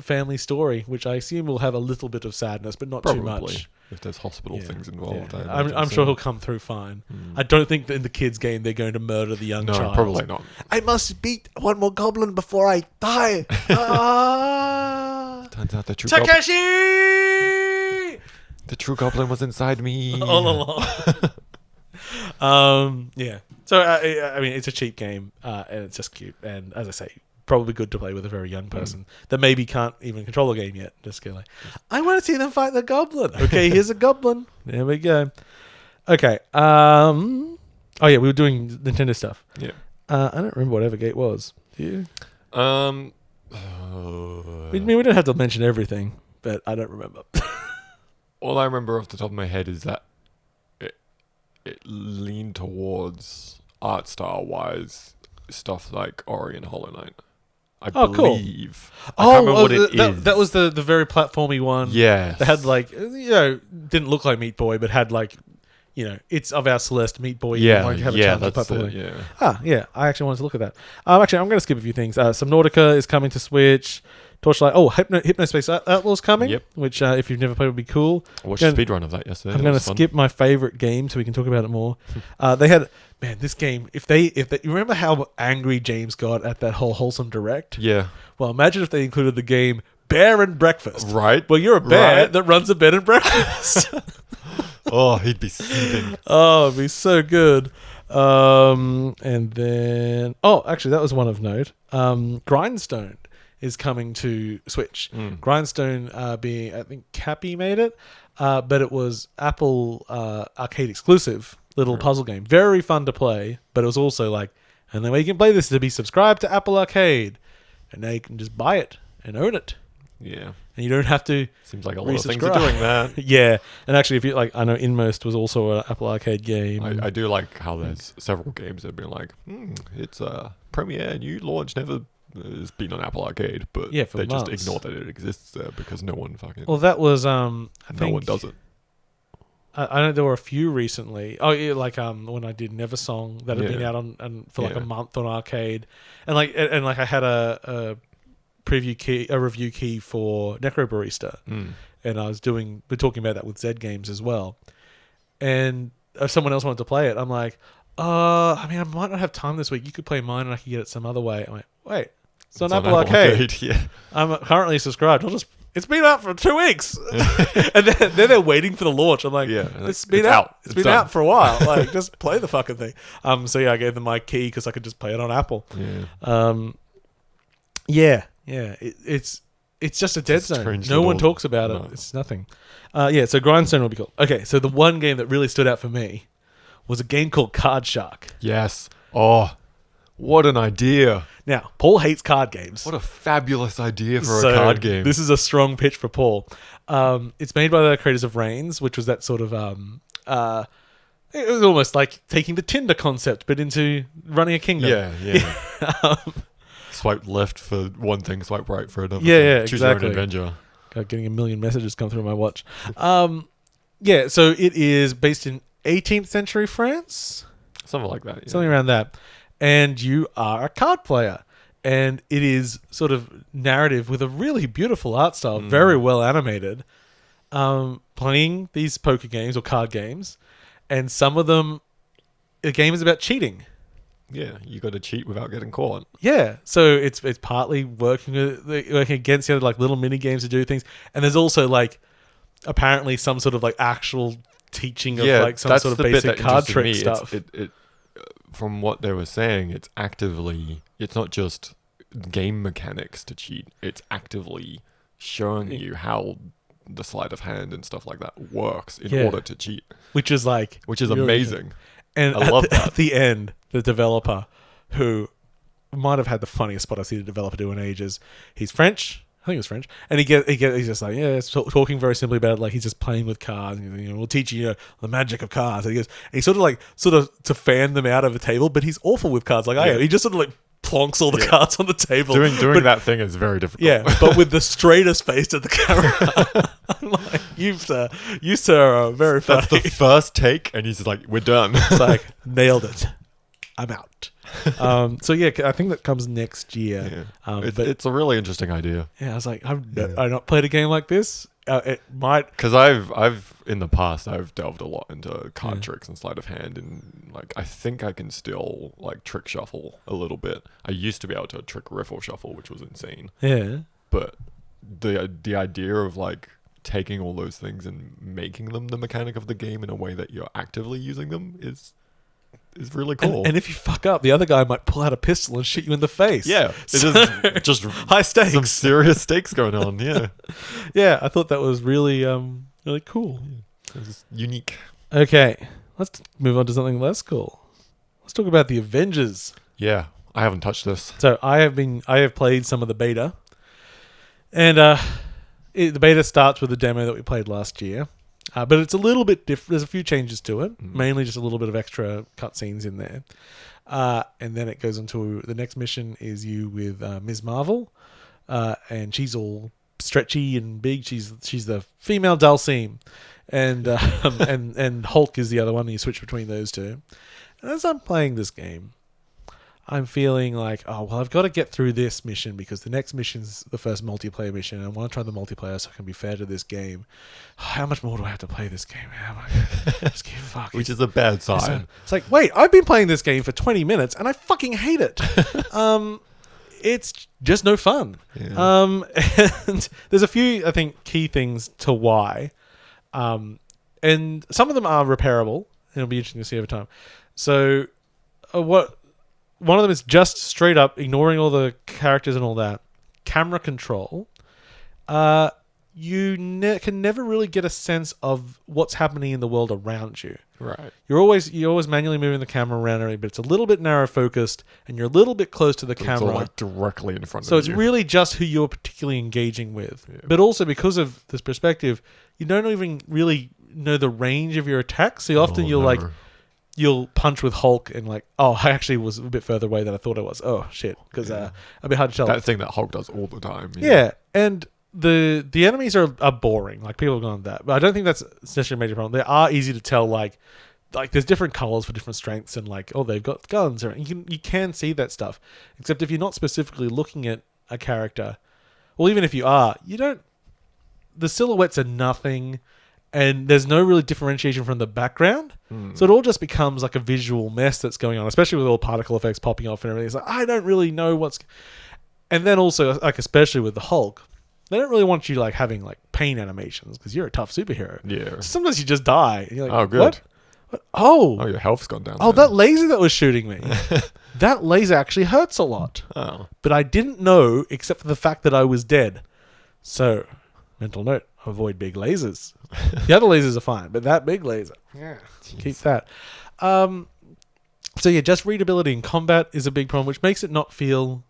family story, which I assume will have a little bit of sadness, but not too much.
If there's hospital things involved.
Yeah. I'm sure he'll come through fine. I don't think that in the kids' game they're going to murder the young child.
No, probably not.
I must beat one more goblin before I die.
Turns out the true
Takeshi!
the true goblin was inside me.
All along. Yeah. So, I mean, it's a cheap game, and it's just cute. And as I say, probably good to play with a very young person that maybe can't even control a game yet. Just go I want to see them fight the goblin. Okay, here's a goblin. There we go. Okay. Oh, yeah, we were doing Nintendo stuff.
Yeah.
I don't remember what Evergate was. Do you?
I
We don't have to mention everything, but I don't remember.
all I remember off the top of my head is that it leaned towards art style wise stuff like Ori and Hollow Knight. I believe. I can't remember what it is.
That was the very platformy one.
Yes.
That had didn't look like Meat Boy, but had it's of our Celeste Meat Boy.
Yeah, that's it. Yeah.
Yeah. I actually wanted to look at that. Actually, I'm going to skip a few things. Subnautica is coming to Switch. Torchlight. Oh, Hypnospace Outlaw's coming.
Yep.
Which, if you've never played, would be cool.
I watched a speedrun of that yesterday.
I'm going to skip my favorite game so we can talk about it more. They had this game. If they you remember how angry James got at that whole Wholesome Direct?
Yeah.
Well, imagine if they included the game Bear and Breakfast.
Right.
Well, you're a bear that runs a bed and breakfast.
Oh, he'd be seething.
Oh, it'd be so good. And then actually that was one of note. Grindstone is coming to Switch. Grindstone being, I think Cappy made it, but it was Apple Arcade exclusive little puzzle game. Very fun to play, but it was also and then you can play this to be subscribed to Apple Arcade, and now you can just buy it and own it.
Yeah.
And you don't have to.
Seems like a lot of things are doing that.
Yeah. And actually, if you I know Inmost was also an Apple Arcade game.
I do like how there's several games that have been it's a premiere new launch, never has been on Apple Arcade, but
they
just ignore that it exists there because no one fucking.
Well, that was
no one does it.
I know there were a few recently. Oh, yeah, when I did Neversong that had been out on for a month on arcade, and I had a review key for Necrobarista, and we're talking about that with Z Games as well. And if someone else wanted to play it, I'm like, I mean, I might not have time this week. You could play mine, and I could get it some other way. I'm like, wait, it's on Apple Arcade.
Yeah.
I'm currently subscribed. It's been out for 2 weeks, and then they're waiting for the launch. I'm like, it's been out. It's been out for a while. Just play the fucking thing. So I gave them my key because I could just play it on Apple.
Yeah.
Yeah. It's It's just a dead zone.
strange
No one
little-
talks about it.
no.
It's nothing. Yeah, so Grindstone will be cool. Okay, so the one game that really stood out for me was a game called Card Shark.
Yes. Oh, what an idea.
Now, Paul hates card games.
What a fabulous idea for
So,
a card game.
This is a strong pitch for Paul. It's made by the creators of Reigns, which was that sort of... it was almost like taking the Tinder concept, but into running a kingdom.
yeah. Swipe left for one thing, swipe right for another.
Yeah,
thing. Choose
exactly.
your own adventure.
Getting a million messages come through my watch. Yeah, so it is based in 18th century France,
Something like that. Yeah.
something around that. And you are a card player. And it is sort of narrative with a really beautiful art style, very well animated. Playing these poker games or card games. And some of them, the game is about cheating.
Yeah, you got to cheat without getting caught.
Yeah, so it's partly working against the other like little mini games to do things, and there's also like apparently some sort of like actual teaching of like some sort of basic card trick stuff.
It from what they were saying, it's not just game mechanics to cheat. It's actively showing you how the sleight of hand and stuff like that works in order to cheat,
which is really
amazing.
And
I love that.
At the end, the developer, who might have had the funniest spot I've seen a developer do in ages, he's French. I think it was French, and he's just like, it's talking very simply about it, like he's just playing with cards. And, we'll teach you the magic of cards. And he goes, and he sort of to fan them out of the table, but he's awful with cards. Like I am. He just sort of like plonks all the cards on the table.
Doing that thing is very difficult.
Yeah, but with the straightest face to the camera. I'm like, you sir are very funny.
That's the first take, and he's just like, we're done.
It's like, nailed it. I'm out. So yeah, I think that comes next year.
It's a really interesting idea.
Yeah, I was like, I've not played a game like this. It might,
because I've in the past I've delved a lot into card tricks and sleight of hand, and like I think I can still like trick shuffle a little bit. I used to be able to trick riffle shuffle, which was insane.
Yeah,
but the idea of like taking all those things and making them the mechanic of the game in a way that you're actively using them is really cool.
And if you fuck up, the other guy might pull out a pistol and shoot you in the face.
Yeah, it is just
high stakes.
Some serious stakes going on. Yeah,
yeah. I thought that was really really cool.
It was unique.
Okay, let's move on to something less cool. Let's talk about the Avengers.
Yeah, I haven't touched this.
So I have played some of the beta, and the beta starts with the demo that we played last year. But it's a little bit different. There's a few changes to it, mainly just a little bit of extra cutscenes in there. And then it goes into the next mission is you with Ms. Marvel, and she's all stretchy and big. She's the female Dulcine, and and Hulk is the other one. And you switch between those two. And as I'm playing this game, I'm feeling like, I've got to get through this mission because the next mission's the first multiplayer mission, and I want to try the multiplayer so I can be fair to this game. How much more do I have to play this game? Just keep fucking.
Which is a bad sign.
It's like, wait, I've been playing this game for 20 minutes and I fucking hate it. It's just no fun. Yeah. And there's a few, I think, key things to why. And some of them are repairable. It'll be interesting to see over time. So, one of them is just straight up ignoring all the characters and all that. Camera control. You can never really get a sense of what's happening in the world around you.
Right.
You're always manually moving the camera around, but it's a little bit narrow focused, and you're a little bit close to the camera. It's all
like directly in front of you.
So it's really just who you're particularly engaging with. Yeah. But also because of this perspective, you don't even really know the range of your attacks. So often you'll punch with Hulk and like, I actually was a bit further away than I thought I was. Oh shit, because a bit hard to tell.
That thing that Hulk does all the time.
Yeah, and the enemies are boring. Like people have gone that, but I don't think that's necessarily a major problem. They are easy to tell. Like there's different colors for different strengths, and like they've got guns, or you can see that stuff. Except if you're not specifically looking at a character, well, even if you are, you don't. The silhouettes are nothing. And there's no really differentiation from the background. So it all just becomes like a visual mess that's going on, especially with all particle effects popping off and everything. It's like, I don't really know what's... And then also, like especially with the Hulk, they don't really want you like having like pain animations because you're a tough superhero.
Yeah.
So sometimes you just die. You're like,
oh, good.
What? Oh,
your health's gone down.
Oh, that laser that was shooting me. That laser actually hurts a lot.
Oh.
But I didn't know except for the fact that I was dead. So, mental note: avoid big lasers. The other lasers are fine, but that big laser, keep that. So yeah, just readability in combat is a big problem, which makes it not feel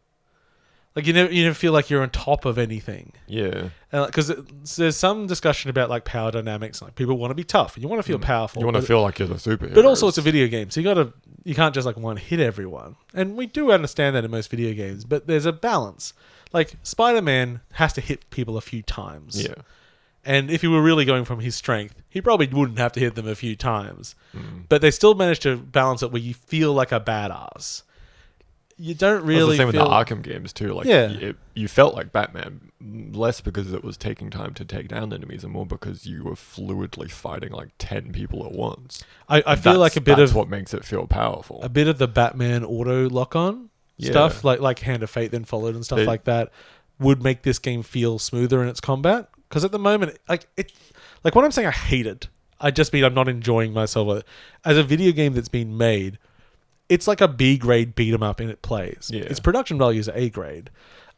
like you never feel like you're on top of anything.
Yeah.
Because there's some discussion about like power dynamics. Like people want to be tough, and you want to feel powerful.
You want to feel like you're the superhero.
But also, it's a video game, so you can't just like one hit everyone. And we do understand that in most video games, but there's a balance. Like Spider-Man has to hit people a few times.
Yeah.
And if he were really going from his strength, he probably wouldn't have to hit them a few times. But they still managed to balance it where you feel like a badass. You don't really
feel... the same
feel...
with the Arkham games too. Like, you felt like Batman, less because it was taking time to take down enemies and more because you were fluidly fighting like 10 people at once.
I feel like that's
what makes it feel powerful.
A bit of the Batman auto lock-on stuff, like Hand of Fate then followed and stuff like that, would make this game feel smoother in its combat. Because at the moment, like when I'm saying I hate it, I just mean I'm not enjoying myself with it. As a video game that's been made, it's like a B grade beat 'em up and it plays.
Yeah.
Its production values are A grade,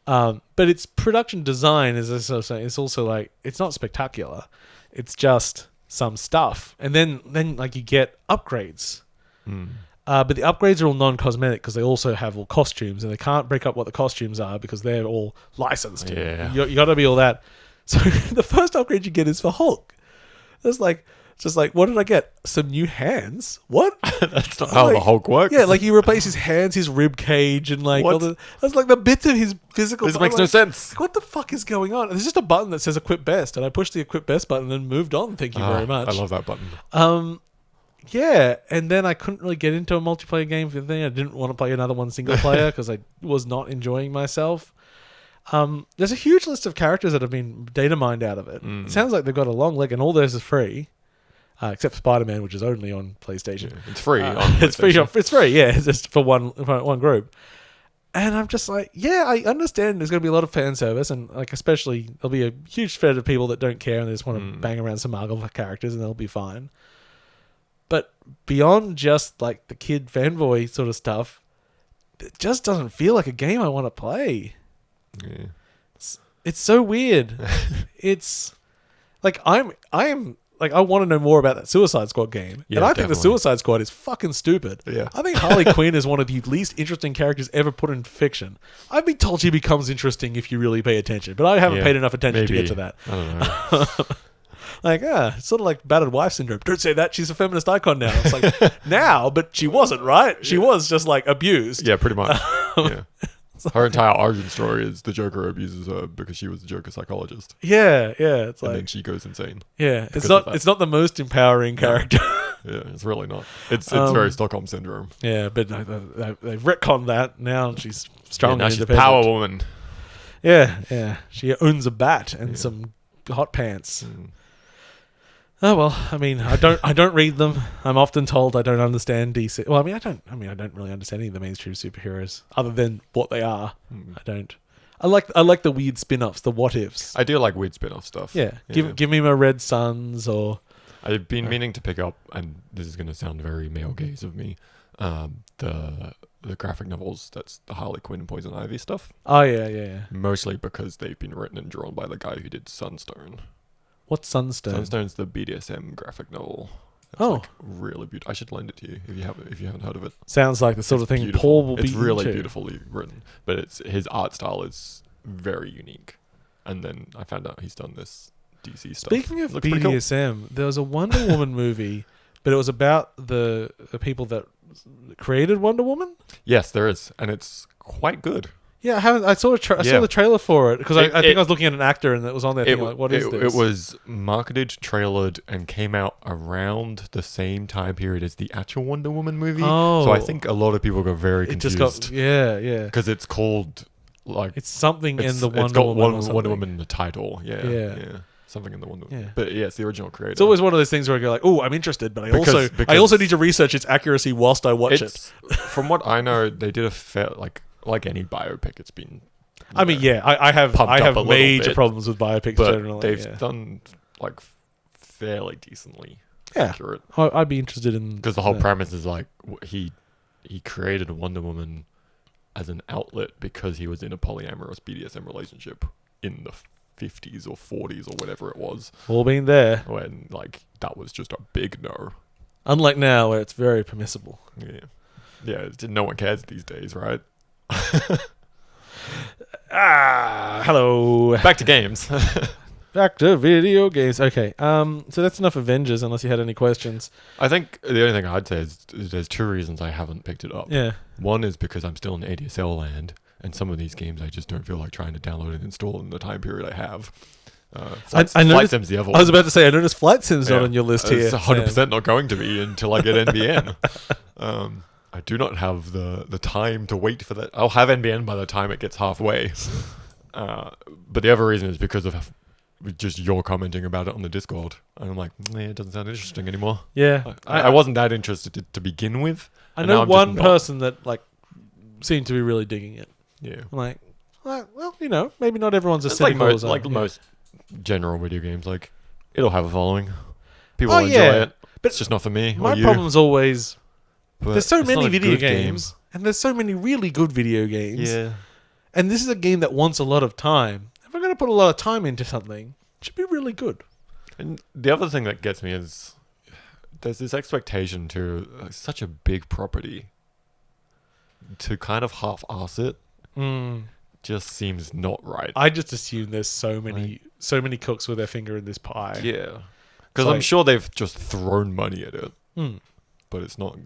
but its production design, as I was saying, it's also like it's not spectacular. It's just some stuff, and then like you get upgrades. But the upgrades are all non-cosmetic because they also have all costumes, and they can't break up what the costumes are because they're all licensed.
Yeah.
You got to be all that. So the first upgrade you get is for Hulk. It's just like, what did I get? Some new hands? What?
That's not how the Hulk works.
Yeah, like you replace his hands, his rib cage, and like all that's like the bits of his physical.
This makes no sense.
What the fuck is going on? There's just a button that says Equip Best, and I pushed the Equip Best button and moved on. Thank you very much.
I love that button.
Yeah, and then I couldn't really get into a multiplayer game for the thing. I didn't want to play another one single player because I was not enjoying myself. There's a huge list of characters that have been data mined out of it. It sounds like they've got a long leg, and all theirs is free, except for Spider-Man, which is only on PlayStation.
Yeah, it's free.
It's free. It's free. Yeah, it's just for one group. And I'm just like, yeah, I understand. There's going to be a lot of fan service, and like especially there'll be a huge thread of people that don't care and they just want to bang around some Marvel characters, and they'll be fine. But beyond just like the kid fanboy sort of stuff, it just doesn't feel like a game I want to play.
Yeah.
It's so weird. It's like I want to know more about that Suicide Squad game.
Yeah,
and I think
definitely.
the Suicide Squad is fucking stupid.
Yeah.
I think Harley Quinn is one of the least interesting characters ever put in fiction. I've been told she becomes interesting if you really pay attention, but I haven't paid enough attention to get to that.
I don't know.
Like, it's sort of like battered wife syndrome. Don't say that. She's a feminist icon now. It's like, now, but she wasn't, right? She was just like abused.
Yeah, pretty much. Yeah. Her entire origin story is the Joker abuses her because she was the Joker psychologist.
Yeah. It's
And
like,
then she goes insane.
yeah, it's not the most empowering character.
Yeah, it's really not. It's very Stockholm syndrome.
Yeah, but they've retconned that. Now she's strong
Now
and
she's a
independent.
power woman.
Yeah. She owns a bat and some hot pants. Oh well, I mean, I don't read them. I'm often told I don't understand DC. Well, I don't really understand any of the mainstream superheroes other than what they are. I don't. I like the weird spin-offs, the what ifs.
I do like weird spin-off stuff.
Yeah. Give me my Red Suns or.
I've been meaning to pick up, and this is going to sound very male gaze of me, the graphic novels. That's the Harley Quinn and Poison Ivy stuff.
Oh yeah.
Mostly because they've been written and drawn by the guy who did Sunstone.
What's Sunstone?
Sunstone's the BDSM graphic novel. It's like really beautiful. I should lend it to you if you haven't heard of it.
Sounds like the sort of thing
beautiful.
Paul will be
It's really
into.
beautifully written, but his art style is very unique. And then I found out he's done this DC stuff.
Speaking of
Looks pretty cool.
BDSM, there was a Wonder Woman movie, but it was about the people that created Wonder Woman.
Yes, there is, and it's quite good.
Yeah, I saw the trailer for it because I think I was looking at an actor and it was on there. Thinking, like, what is this?
It was marketed, trailered, and came out around the same time period as the actual Wonder Woman movie.
Oh.
So I think a lot of people got very confused.
It just got yeah.
Because it's called like
it's something in the Wonder
it's got
Woman.
Wonder Woman in the title. Yeah. Something in the Wonder Woman.
Yeah.
But yeah, it's the original creator.
It's always one of those things where I go like, oh, I'm interested, but I
Because
also need to research its accuracy whilst I watch it.
From what I know, they did a fair like any biopic. It's been.
I mean, yeah, I have major problems with biopics
but
generally.
They've done like fairly decently
Yeah.
accurate.
I'd be interested in
Because the whole premise is like he created a Wonder Woman as an outlet because he was in a polyamorous BDSM relationship in the 50s or 40s or whatever it was.
All been there.
When, like, that was just a big no.
Unlike now, where it's very permissible.
Yeah. Yeah, no one cares these days, right?
Hello.
Back to games.
Back to video games. Okay, so that's enough Avengers, unless you had any questions.
I think the only thing I'd say is there's two reasons I haven't picked it up.
Yeah.
One is because I'm still in ADSL land, and some of these games I just don't feel like trying to download and install in the time period I have.
I noticed,
Flight Sim's the other one.
I was about to say, I noticed Flight Sim's not on your list here.
It's 100% not going to be until I get NBN. I do not have the time to wait for that. I'll have NBN by the time it gets halfway. But the other reason is because of just you're commenting about it on the Discord. And I'm like, it doesn't sound interesting anymore.
Yeah.
I wasn't that interested to begin with.
I know one person that like seemed to be really digging it.
Yeah.
I'm like, well, you know, maybe not everyone's as
It's like
cynical as I
like
am.
most general video games. Like, it'll have a following. People
Oh,
will enjoy
yeah.
it.
But
it's just not for me.
My
or you.
problem's always
But
there's so
it's not
many
a
video
good
games, and there's so many really good video games.
Yeah.
And this is a game that wants a lot of time. If we're going to put a lot of time into something, it should be really good.
And the other thing that gets me is there's this expectation to such a big property to kind of half-ass it. Just seems not right.
I just assume there's so many cooks with their finger in this pie.
Yeah. Because I'm sure they've just thrown money at it.
Mm.
But it's not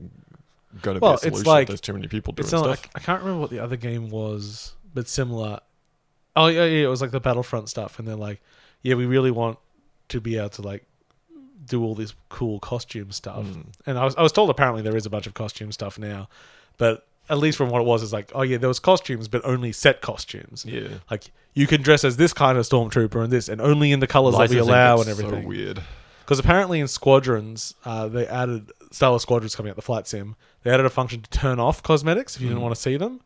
going to be a solution.
It's like,
there's too many people doing
it's not
stuff.
like, I can't remember what the other game was, but similar. Oh, yeah, it was like the Battlefront stuff. And they're like, yeah, we really want to be able to like do all this cool costume stuff. And I was told apparently there is a bunch of costume stuff now. But at least from what it was, it's like, oh yeah, there was costumes, but only set costumes.
Yeah.
Like, you can dress as this kind of stormtrooper and this, and only in the colors that we allow and everything.
So weird.
Because apparently in Squadrons, they added Star Wars Squadrons coming out, the flight sim. They added a function to turn off cosmetics if you didn't want to see them.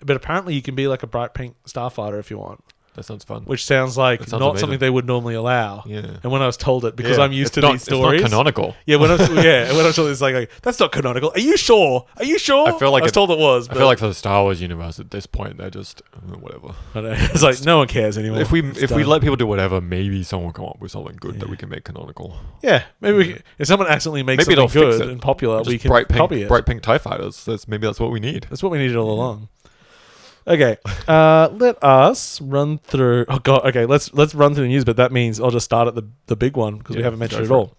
But apparently you can be like a bright pink starfighter if you want.
That sounds fun.
Which sounds like not
amazing.
something they would normally allow.
Yeah.
And when I was told it, because I'm used to these stories.
It's not canonical.
Yeah, when I was told it's like, that's not canonical. Are you sure? Are you sure?
I feel like
I was told it was.
I feel like for the Star Wars universe at this point, they're just whatever.
It's like no one cares anymore.
If we let people do whatever, maybe someone will come up with something good that we can make canonical.
Yeah, maybe if someone accidentally makes
Maybe
something
it'll fix
good
it.
and popular,
Just
we can copy it.
Bright pink TIE fighters. That's what we need.
That's what we needed all along. Okay, let us run through. Oh god, okay, let's run through the news. But that means I'll just start at the big one because we haven't mentioned it at all.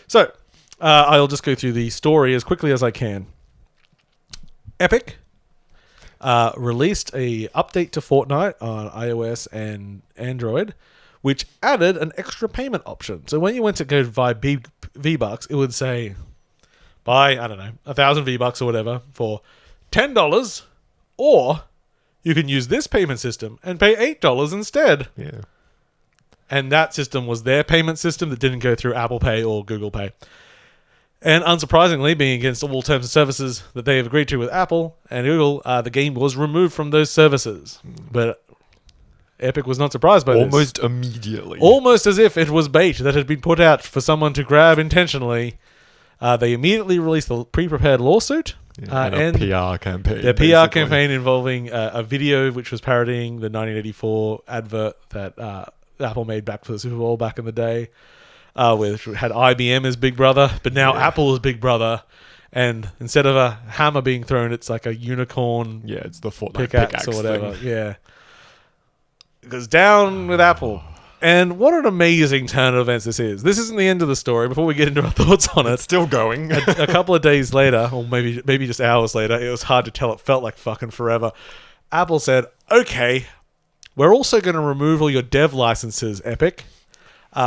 So I'll just go through the story as quickly as I can. Epic released a update to Fortnite on iOS and Android, which added an extra payment option. So when you went to go buy V-Bucks, it would say buy, I don't know, 1,000 V-Bucks or whatever for $10, or you can use this payment system and pay $8 instead.
Yeah.
And that system was their payment system that didn't go through Apple Pay or Google Pay. And unsurprisingly, being against all terms and services that they have agreed to with Apple and Google, the game was removed from those services. But Epic was not surprised by this.
Almost immediately.
Almost as if it was bait that had been put out for someone to grab intentionally. They immediately released a pre-prepared lawsuit.
And a PR campaign.
Their PR campaign involving a video which was parodying the 1984 advert that Apple made back for the Super Bowl back in the day, which had IBM as Big Brother, but now Apple is Big Brother. And instead of a hammer being thrown, it's like a unicorn
it's the Fortnite
pickaxe or whatever.
thing.
Yeah. It goes down with Apple. And what an amazing turn of events this is. This isn't the end of the story. Before we get into our thoughts on it,
It's still going.
a couple of days later, or maybe just hours later, it was hard to tell. It felt like fucking forever. Apple said, okay, we're also going to remove all your dev licenses, Epic,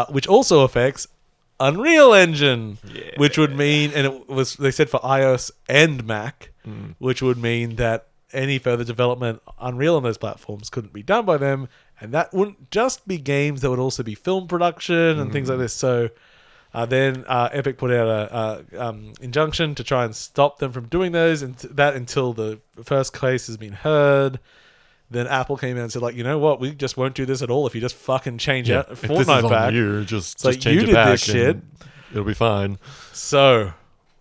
which also affects Unreal Engine, which would mean, and they said for iOS and Mac, which would mean that any further development Unreal on those platforms couldn't be done by them. And that wouldn't just be games, that would also be film production and things like this. So then Epic put out an injunction to try and stop them from doing those, and that until the first case has been heard. Then Apple came out and said, like, you know what, we just won't do this at all if you just fucking change out
if
Fortnite
this is
back.
on you, just
like,
change
you
it
did
back
this shit.
It'll be fine.
So,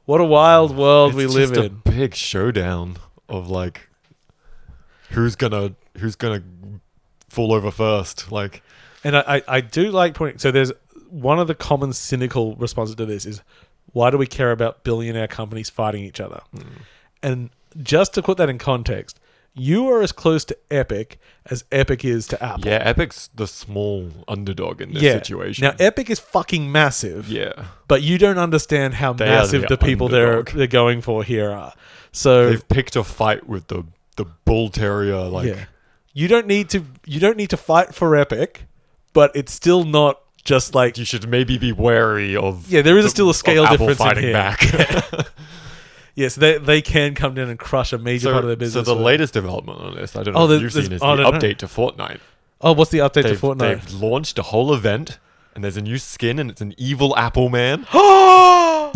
what a wild world we live
It's just
in.
a big showdown of like who's gonna fall over first. Like,
and I do like pointing. So there's one of the common cynical responses to this is, why do we care about billionaire companies fighting each other? And just to put that in context, you are as close to Epic as Epic is to Apple.
yeah, Epic's the small underdog in this situation.
Now, Epic is fucking massive.
Yeah.
But you don't understand how
They
massive
are
the people they're going for here are. So
they've picked a fight with the bull terrier. Like,
yeah. You don't need to fight for Epic, but it's still not just like
you should maybe be wary of.
Yeah, there is still a scale
Apple
difference
fighting
in here.
back.
Yes, they can come down and crush a major part of their business.
So the latest development on this, I don't know if you've seen, is the update to Fortnite.
Oh, what's the update to Fortnite?
They've launched a whole event, and there's a new skin, and it's an evil Apple man.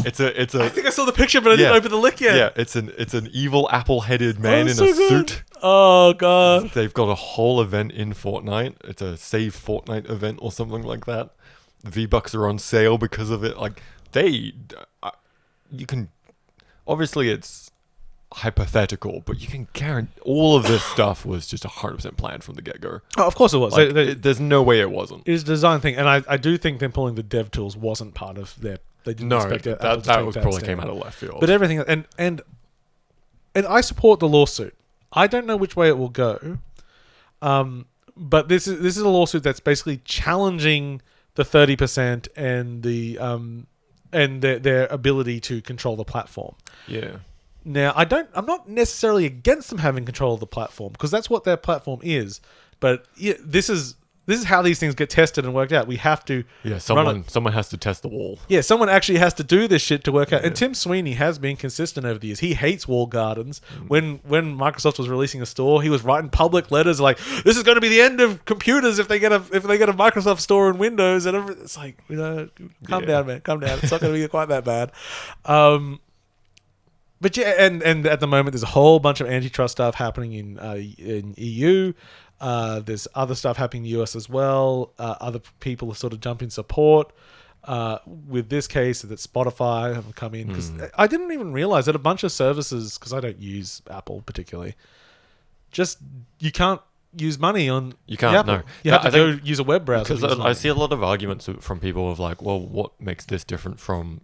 It's a.
I think I saw the picture, but I didn't open the link yet.
Yeah, it's an evil apple-headed man in
so
a
good.
suit.
Oh god!
They've got a whole event in Fortnite. It's a Save Fortnite event or something like that. The V-Bucks are on sale because of it. Like you can. Obviously, it's hypothetical, but you can guarantee all of this stuff was just 100% planned from the get-go.
Oh, of course it was.
Like, there's no way it wasn't.
It is a design thing, and I do think them pulling the dev tools wasn't part of their. They didn't expect Apple to
that
take
was
that
probably
stand.
came out of left field.
But everything and I support the lawsuit. I don't know which way it will go, but this is a lawsuit that's basically challenging the 30% and the and their ability to control the platform.
Yeah.
Now, I'm not necessarily against them having control of the platform because that's what their platform is. But this is how these things get tested and worked out. We have to
someone has to test the wall.
Yeah, someone actually has to do this shit to work out. And Tim Sweeney has been consistent over the years. He hates walled gardens. When Microsoft was releasing a store, he was writing public letters like, "This is going to be the end of computers if they get a Microsoft store in Windows." And it's like, calm down, man, calm down. It's not going to be quite that bad. But yeah, and at the moment there's a whole bunch of antitrust stuff happening in EU. There's other stuff happening in the US as well. Other people have sort of jumped in support. With this case, that Spotify have come in because I didn't even realize that a bunch of services, because I don't use Apple particularly, just you can't use money on Apple.
No.
You have to go use a web browser.
Because I see a lot of arguments from people of like, well, what makes this different from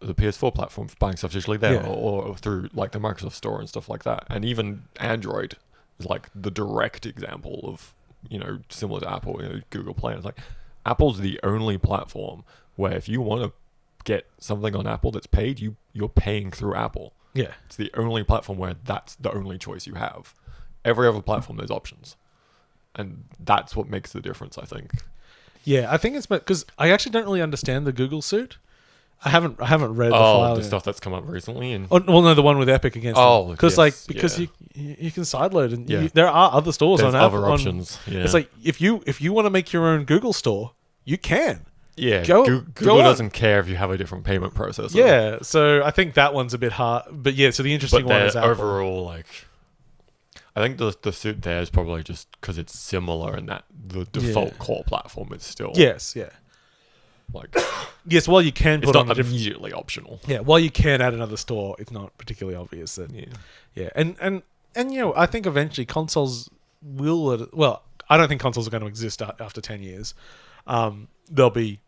the PS4 platform for buying stuff digitally there, or through like the Microsoft Store and stuff like that, and even Android is like the direct example of similar to Apple, Google Play. It's like Apple's the only platform where if you want to get something on Apple that's paid, you're paying through Apple.
Yeah,
it's the only platform where that's the only choice you have. Every other platform there's options, and that's what makes the difference, I think.
Yeah, I think it's because I actually don't really understand the Google suit. I haven't read the file.
The stuff that's come up recently, and
the one with Epic against them. Because
yeah.
you can sideload and there are other stores
there's
on
other
Apple.
options. Yeah.
It's like if you want to make your own Google store, you can.
Yeah,
Google
doesn't care if you have a different payment processor.
Yeah, so I think that one's a bit hard. But yeah, so the interesting one is Apple.
Overall, like, I think the suit there is probably just because it's similar in that the default core platform is still like
yes. While you can
it's
put
not
on
immediately optional.
Yeah, while you can add another store, it's not particularly obvious that. Yeah, and I think eventually consoles will. Well, I don't think consoles are going to exist after 10 years. There'll be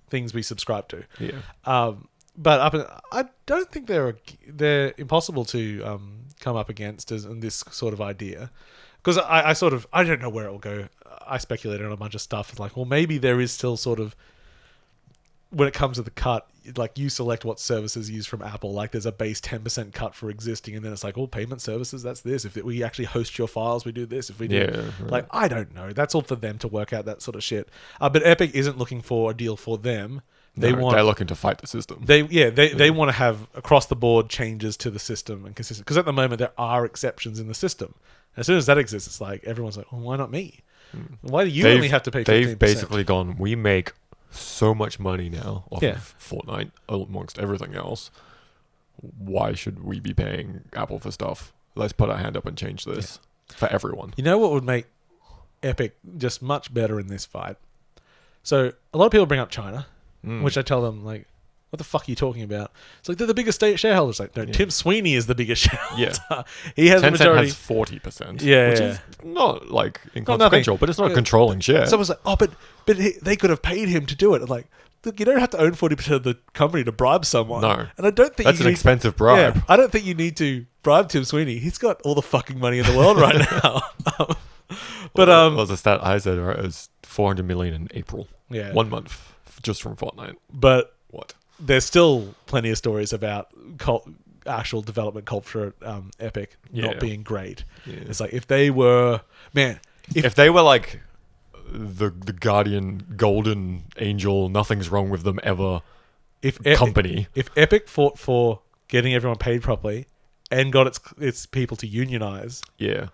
things we subscribe to.
Yeah.
But I don't think they're impossible to come up against in this sort of idea, because I don't know where it will go. I speculated on a bunch of stuff. It's like, well, maybe there is still sort of, when it comes to the cut, like you select what services used from Apple. Like there's a base 10% cut for existing, and then it's like, oh, payment services, that's this. If we actually host your files, we do this. If we do, like, I don't know. That's all for them to work out that sort of shit. But Epic isn't looking for a deal for them.
They're looking to fight the system.
They want to have across the board changes to the system and consistent. Because at the moment there are exceptions in the system. As soon as that exists, it's like everyone's like, well, why not me? Why do you only have to pay 15%?
They've basically gone, we make so much money now off of Fortnite amongst everything else. Why should we be paying Apple for stuff? Let's put our hand up and change this for everyone. You
know what would make Epic just much better in this fight? So a lot of people bring up China, which I tell them, like, What the fuck are you talking about? It's like, they're the biggest shareholder. It's like, no, Tim Sweeney is the biggest shareholder.
Yeah.
He has the
Tencent
majority.
has 40%.
Yeah,
which
yeah.
is not like inconsequential, but it's not a controlling share.
Someone's like, oh, but they could have paid him to do it. I'm like, look, you don't have to own 40% of the company to bribe someone.
No.
And I don't think
That's an expensive bribe.
Yeah, I don't think you need to bribe Tim Sweeney. He's got all the fucking money in the world right now. But
what was the stat I said? Right, it was 400 million in April.
Yeah.
1 month just from Fortnite.
But
What?
there's still plenty of stories about actual development culture at Epic not being great.
Yeah.
It's like, if they were, man,
If they were like the guardian golden angel, nothing's wrong with them ever company.
If Epic fought for getting everyone paid properly and got its people to unionize,
Yeah.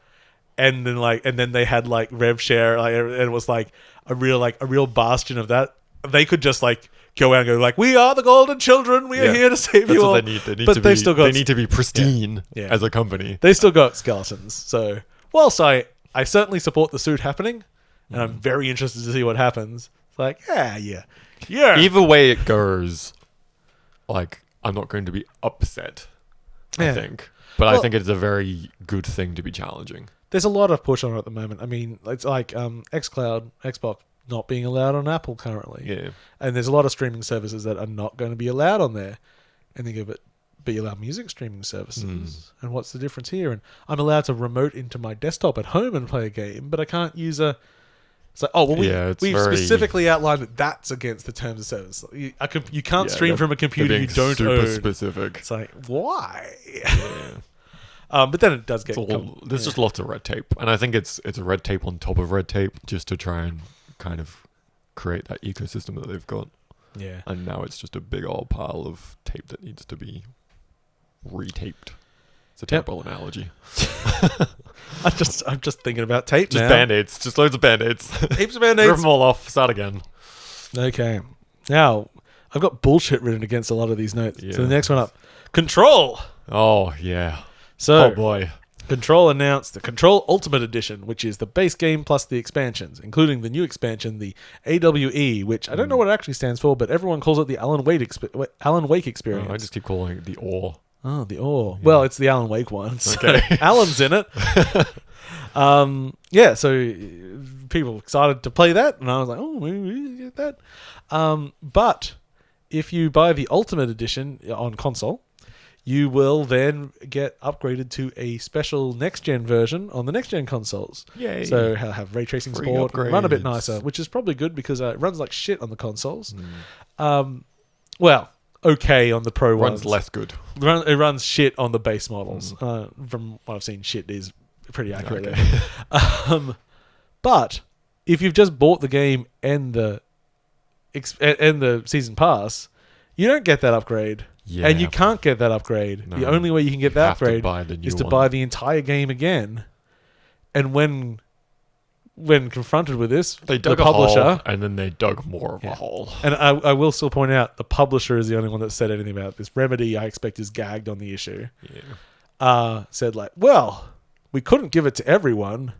and then they had like rev share, like, and it was like a real bastion of that, they could just like go out and go like, we are the golden children, we are here to save you all.
That's what they need.
But they've still got,
they need to be pristine
Yeah.
as a company.
they still got skeletons. So whilst I certainly support the suit happening, and I'm very interested to see what happens. It's like, yeah.
Either way it goes, like, I'm not going to be upset, I think. But I think it's a very good thing to be challenging.
There's a lot of push on it at the moment. I mean, it's like xCloud, Xbox not being allowed on Apple currently.
Yeah.
And there's a lot of streaming services that are not going to be allowed on there. And they go, but you allow music streaming services. And what's the difference here? And I'm allowed to remote into my desktop at home and play a game, but I can't use a... It's like, oh, well, we've specifically outlined that that's against the terms of service. You can't stream from a computer you don't
super
own.
specific.
It's like, why?
Yeah.
But then it does get...
There's just lots of red tape. And I think it's a red tape on top of red tape just to try and kind of create that ecosystem that they've got.
Yeah.
And now it's just a big old pile of tape that needs to be retaped. It's a terrible analogy.
I'm just thinking about tape
just
now.
Band-Aids. Just loads of Band-Aids.
Heaps of Band-Aids.
Rip them all off. Start again.
Okay. Now, I've got bullshit written against a lot of these notes.
Yeah.
So the next one up. Control!
Oh, yeah.
So,
Oh, boy.
Control announced the Control Ultimate Edition, which is the base game plus the expansions, including the new expansion, the AWE, which I don't know what it actually stands for, but everyone calls it the Alan Wake experience.
Oh, I just keep calling it the Ore.
Oh, the Ore. Yeah. Well, it's the Alan Wake one. So
Okay.
Alan's in it. So people excited to play that, and I was like, oh, we get that. But if you buy the Ultimate Edition on console, you will then get upgraded to a special next-gen version on the next-gen consoles.
Yay.
So it'll have ray tracing
Free
support, and run a bit
upgrades.
nicer, which is probably good because it runs like shit on the consoles. Well, okay on the Pro ones.
Runs less good.
It runs shit on the base models. From what I've seen, shit is pretty accurate.
Okay.
But if you've just bought the game and the season pass, you don't get that upgrade.
Yeah.
And you can't get that upgrade.
No.
The only way you can get that
have to
upgrade
buy the new
is to
one.
buy the entire game again. And when confronted with this,
They dug
the publisher,
a hole, and then they dug more of a hole.
and I will still point out, the publisher is the only one that said anything about this. Remedy, I expect, is gagged on the issue.
Yeah.
Said like, well, we couldn't give it to everyone,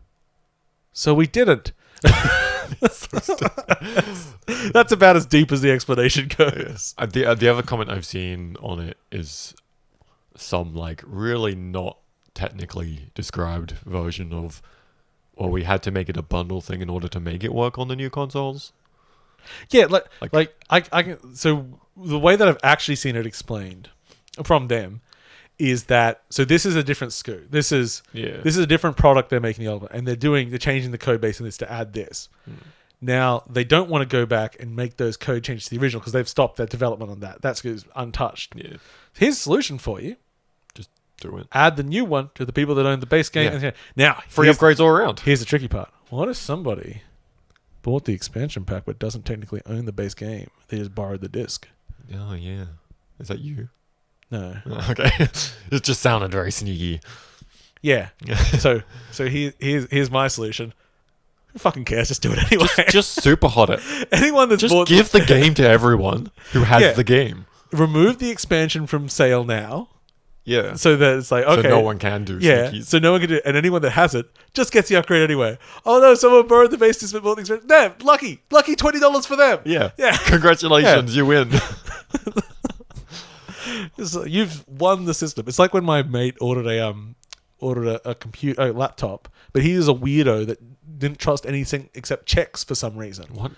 so we didn't. That's about as deep as the explanation goes.
The other comment I've seen on it is some like really not technically described version of, or we had to make it a bundle thing in order to make it work on the new consoles.
Yeah, like I can. So the way that I've actually seen it explained from them is that, so this is a different SKU. This is a different product they're making the Ultimate, and they're changing the code base on this to add this. Now they don't want to go back and make those code changes to the original because they've stopped their development on that. That SKU is untouched.
Yeah.
Here's a solution for you.
Just do it.
Add the new one to the people that own the base game.
Yeah.
Now,
Free upgrades all around.
Here's the tricky part. What if somebody bought the expansion pack but doesn't technically own the base game? They just borrowed the disc.
Oh yeah. Is that you?
No.
Okay. It just sounded very sneaky.
Yeah. so here's my solution. Who fucking cares? Just do it anyway.
Just super hot it.
Anyone that's
Just
bought
give the game to everyone who has the game.
remove the expansion from sale now.
Yeah.
So that it's like, okay.
So no one can do sneakies.
So no one can do it. And anyone that has it just gets the upgrade anyway. Oh no, someone borrowed the base disc but bought the expansion. Damn, lucky $20 for them.
Yeah.
Yeah.
Congratulations, you win.
You've won the system. It's like when my mate ordered a laptop, but he is a weirdo that didn't trust anything except checks for some reason.
What?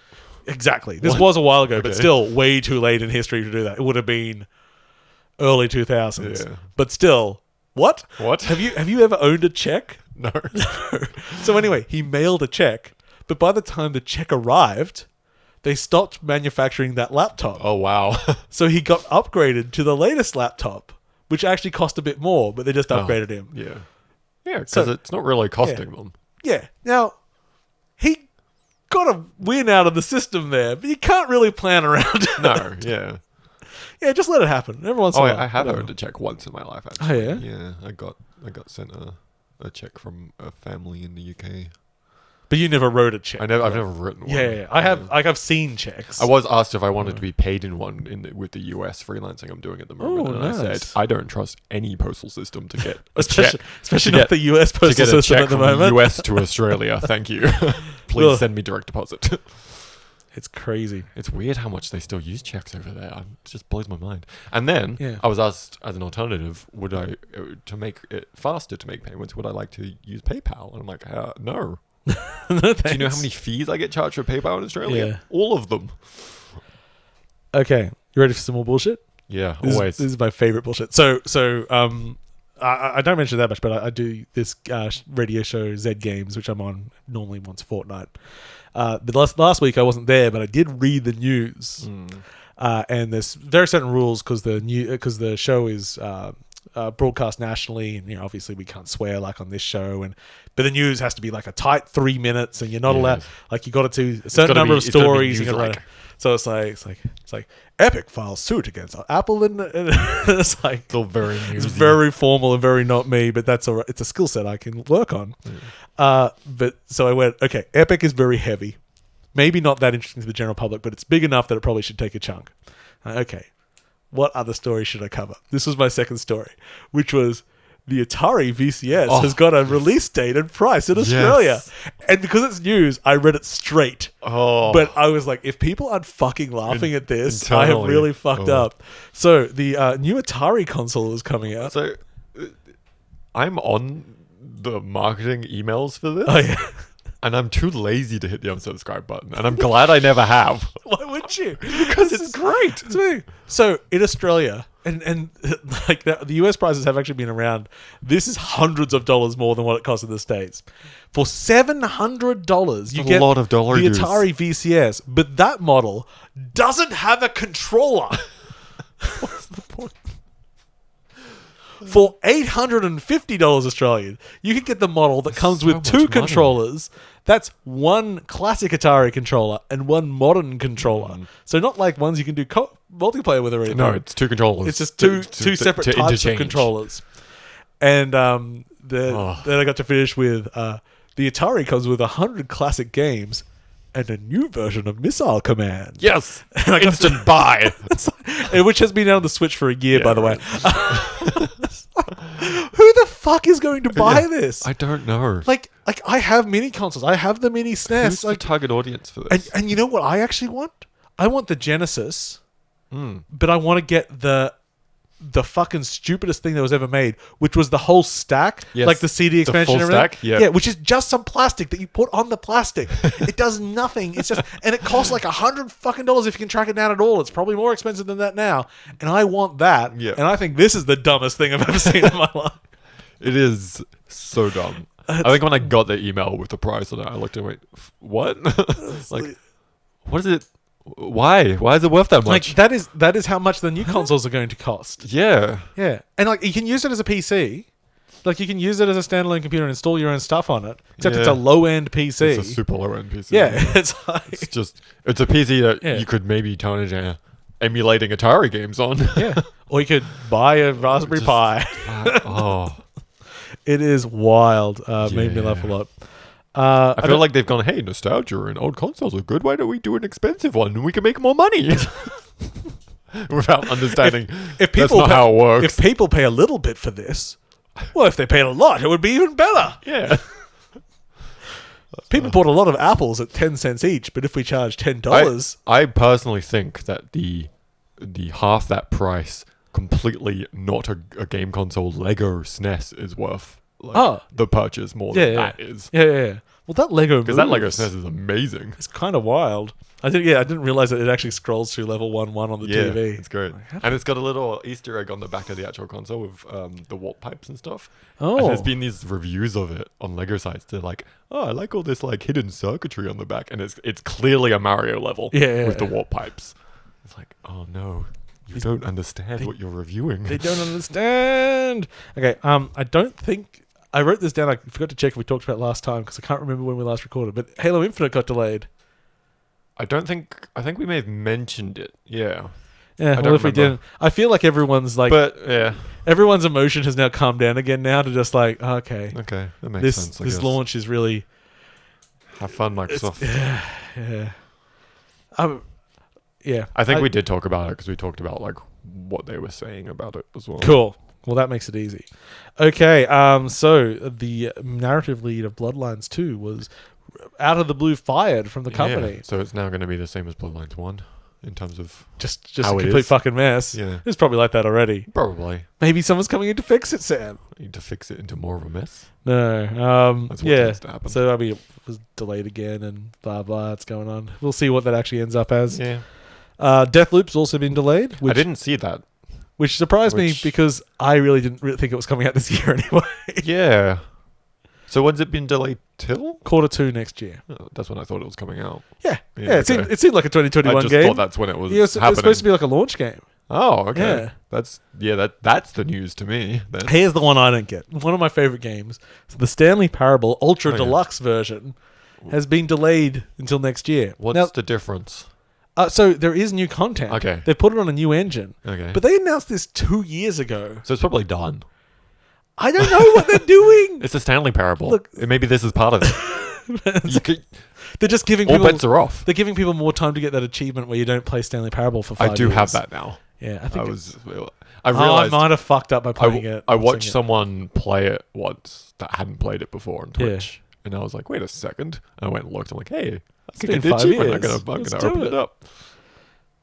Exactly. This
What?
was a while ago, but
Okay.
still way too late in history to do that. It would have been early 2000s.
Yeah.
But still, what?
What?
Have you ever owned a check?
No.
So anyway, he mailed a check, but by the time the check arrived, they stopped manufacturing that laptop.
Oh, wow.
So he got upgraded to the latest laptop, which actually cost a bit more, but they just upgraded him.
Yeah. Yeah, because
So-
it's not really costing them.
Yeah. Now, he got a win out of the system there, but you can't really plan around it.
No, yeah.
Yeah, just let it happen. Every once in
Oh,
a while.
I have
Whatever.
owned a check once in my life, actually.
yeah?
Yeah, I got sent a check from a family in the UK.
But you never wrote a check.
I've never written one.
Yeah. I have. Like, I've seen checks.
I was asked if I wanted to be paid in one with the US freelancing I'm doing at the moment,
Oh,
and I
nice.
said I don't trust any postal system to get a
especially
check,
especially
to
not
get-
the US
to
postal
get a
system
check
at the
from the
moment.
US to Australia. Thank you. Please
Ugh.
send me direct deposit.
It's crazy.
It's weird how much they still use checks over there. It just blows my mind. And then
Yeah.
I was asked as an alternative, would I to make it faster to make payments? Would I like to use PayPal? And I'm like, no.
No,
Do you know how many fees I get charged for PayPal in Australia?
Yeah.
All of them.
Okay, you ready for some more bullshit?
Yeah,
This
always.
This is my favorite bullshit. So I don't mention that much, but I do this radio show Z Games, which I'm on normally once a fortnight. But last week I wasn't there, but I did read the news, and there's very certain rules because the show is broadcast nationally, and obviously we can't swear like on this show, but the news has to be like a tight 3 minutes, and you're not allowed, like, you got to do a certain number of stories. So it's like Epic files suit against Apple, and it's like
It's all very newsy.
it's very formal and very not me, but that's all right. It's a skill set I can work on. But so I went, okay, Epic is very heavy. Maybe not that interesting to the general public, but it's big enough that it probably should take a chunk. Okay, what other story should I cover? This was my second story, which was the Atari VCS has got a release date and price in Australia. And because it's news, I read it straight.
Oh.
But I was like, if people aren't fucking laughing at this, I have
internally.
really fucked up. So the new Atari console is coming out.
So I'm on the marketing emails for this.
Oh, yeah.
And I'm too lazy to hit the unsubscribe button. And I'm glad I never have.
Why would you?
Because it's great.
It's me. So in Australia, and like the US prices have actually been around. This is hundreds of dollars more than what it costs in the States. For $700, you
a
get
lot of dollar
the
dues.
Atari VCS, but that model doesn't have a controller.
What's the point?
For $850 Australian, you can get the model that comes
so
with
much
two
money.
controllers. That's one classic Atari controller and one modern controller. So not like ones you can do multiplayer with or anything.
No, it's two controllers.
It's just two separate
to
types of
interchange.
controllers. And then I got to finish with the Atari comes with 100 classic games and a new version of Missile Command.
Yes.
And I got
Instant buy.
which has been on the Switch for a year,
Yeah,
by the way.
right.
Who the fuck is going to buy this?
I don't know.
Like I have mini consoles. I have the mini
Who's
SNES.
the
Like,
target audience for this?
and you know what I actually want? I want the Genesis,
Hmm.
but I want to get the fucking stupidest thing that was ever made, which was the whole stack,
Yes.
like the CD
The
expansion
full
and everything.
stack? Yeah.
Yeah, which is just some plastic that you put on the plastic. It does nothing. It's just, and it costs like $100 fucking if you can track it down at all. It's probably more expensive than that now, and I want that.
Yeah.
And I think this is the dumbest thing I've ever seen in my life.
It is so dumb. I think when I got the email with the price on it, I looked and went, what? like, what is it? Why? Why is it worth that much?
Like that is how much the new consoles are going to cost.
Yeah.
Yeah, and like you can use it as a PC. Like you can use it as a standalone computer and install your own stuff on it. Except it's
Yeah.
a low-end PC.
It's a super low end PC.
Yeah, it's like
It's a PC that
Yeah.
you could maybe turn into emulating Atari games on.
yeah. Or you could buy a Raspberry Pi.
Oh.
It is wild. Made me laugh a
Yeah.
lot.
I feel like they've gone, hey, nostalgia and old consoles are good. Why don't we do an expensive one and we can make more money? Without understanding
if
that's
people
not how it works.
If people pay a little bit for this, well, if they paid a lot, it would be even better.
Yeah.
People bought a lot of apples at 10 cents each, but if we charge $10,
I personally think that the half that price completely not a game console Lego SNES is worth the purchase more than that is.
Yeah. Well, that Lego
because that Lego SNES is amazing.
It's kind of wild. I didn't realize that it actually scrolls through level 1 on the TV.
It's great. And it's got a little Easter egg on the back of the actual console with the warp pipes and stuff.
Oh.
And there's been these reviews of it on Lego sites. They're like, oh, I like all this like hidden circuitry on the back. And it's clearly a Mario level with the warp pipes. It's like, oh no, you don't understand what you're reviewing.
They don't understand. Okay, I don't think... I wrote this down. I forgot to check if we talked about it last time because I can't remember when we last recorded. But Halo Infinite got delayed.
I think we may have mentioned it. Yeah.
Yeah, well, if we didn't, I feel like everyone's like, everyone's emotion has now calmed down again now to just like, okay, that makes sense. This launch is really
have fun, Microsoft.
Yeah.
I think we did talk about it because we talked about like what they were saying about it as well.
Cool. Well, that makes it easy. Okay, so the narrative lead of Bloodlines 2 was out of the blue fired from the company.
Yeah, so it's now going to be the same as Bloodlines 1 in terms of
just a complete fucking mess.
Yeah.
It's probably like that already.
Probably.
Maybe someone's coming in to fix it, Sam.
Need to fix it into more of a mess?
No.
That's what tends to happen.
So, I mean, it was delayed again and blah, blah, it's going on. We'll see what that actually ends up as.
Yeah.
Deathloop's also been delayed.
I didn't see that.
Which surprised me because I really didn't think it was coming out this year anyway.
Yeah. So when's it been delayed till?
Q2 next year.
Oh, that's when I thought it was coming out.
Yeah. It seemed like a 2021 game.
I just thought that's when it was happening.
It was supposed to be like a launch game.
Oh, okay. That's the news to me. Then.
Here's the one I don't get. One of my favorite games. So the Stanley Parable Ultra Deluxe version has been delayed until next year.
What's the difference?
So there is new content.
Okay.
They put it on a new engine.
Okay.
But they announced this 2 years ago.
So it's probably done.
I don't know what they're doing.
It's a Stanley Parable. Look, maybe this is part of it.
They're just giving people...
All bets are off.
They're giving people more time to get that achievement where you don't play Stanley Parable for 5 years.
I do have that now.
Yeah, I think
I realized...
I might have fucked up by playing it.
I watched someone play it once that hadn't played it before on Twitch. Yeah. And I was like, wait a second. And I went and looked. I'm like, hey,
it's been 5 years.
I'm going to open it up.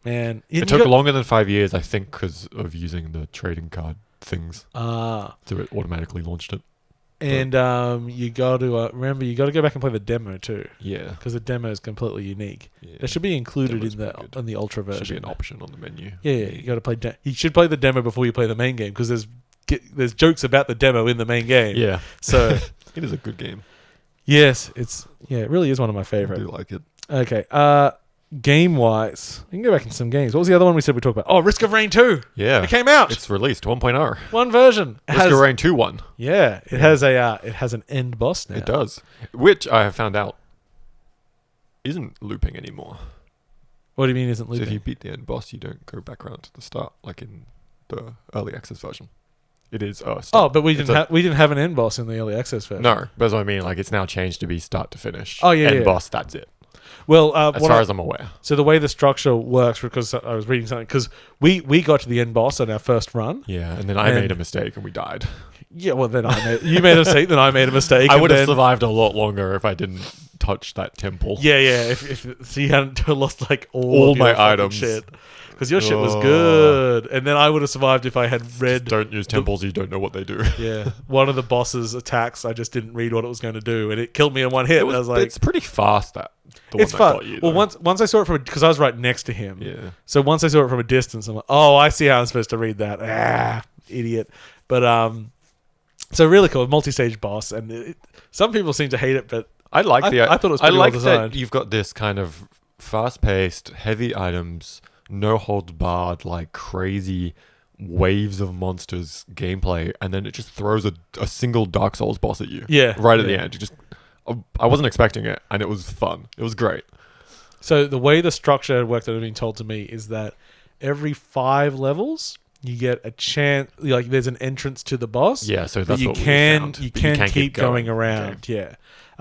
Man,
it took longer than 5 years, I think, because of using the trading card things. So it automatically launched it.
And you got to remember, you got to go back and play the demo too.
Yeah,
because the demo is completely unique. Yeah. That should be included in the Ultra version.
Should be an option on the menu.
Yeah. You got to play. You should play the demo before you play the main game because there's jokes about the demo in the main game.
Yeah,
so
it is a good game.
Yes, it really is one of my favorite.
I do like it.
Okay. Game wise, you can go back into some games. What was the other one we said we talked about? Oh, Risk of Rain 2.
Yeah.
It came out.
It's released 1.0.
One version.
Risk of Rain 2 1.
Yeah. It has an end boss now.
It does. Which I have found out isn't looping anymore.
What do you mean isn't looping?
So if you beat the end boss, you don't go back around to the start like in the early access version. It is start.
Oh, but we didn't have an end boss in the early access version.
No, but that's what I mean. Like it's now changed to be start to finish.
Oh yeah,
end boss. That's it.
Well,
as far as I'm aware.
So the way the structure works, because I was reading something, because we got to the end boss on our first run.
Yeah, and then I made a mistake and we died.
Yeah, well then you made a mistake, then I made a mistake.
I would have survived a lot longer if I didn't touch that temple.
Yeah. If you hadn't lost like all
my items.
Shit. Because your shit was good. And then I would have survived if I had read...
Just don't use temples, you don't know what they do.
Yeah. One of the boss's attacks, I just didn't read what it was going to do. And it killed me in one hit. I was like...
It's pretty fast, that.
It's fun. Well, once I saw it because I was right next to him.
Yeah.
So once I saw it from a distance, I'm like, oh, I see how I'm supposed to read that. Idiot. But, so really cool. Multi-stage boss. And some people seem to hate it, but... I thought it was pretty well designed.
That you've got this kind of fast-paced, heavy items... no holds barred, like crazy waves of monsters gameplay, and then it just throws a single Dark Souls boss at you.
Yeah,
right at the end. I wasn't expecting it, and it was fun. It was great.
So the way the structure worked that had been told to me is that every 5 levels you get a chance. Like there's an entrance to the boss.
Yeah, so that's what
we found. You can keep going around. Okay. Yeah.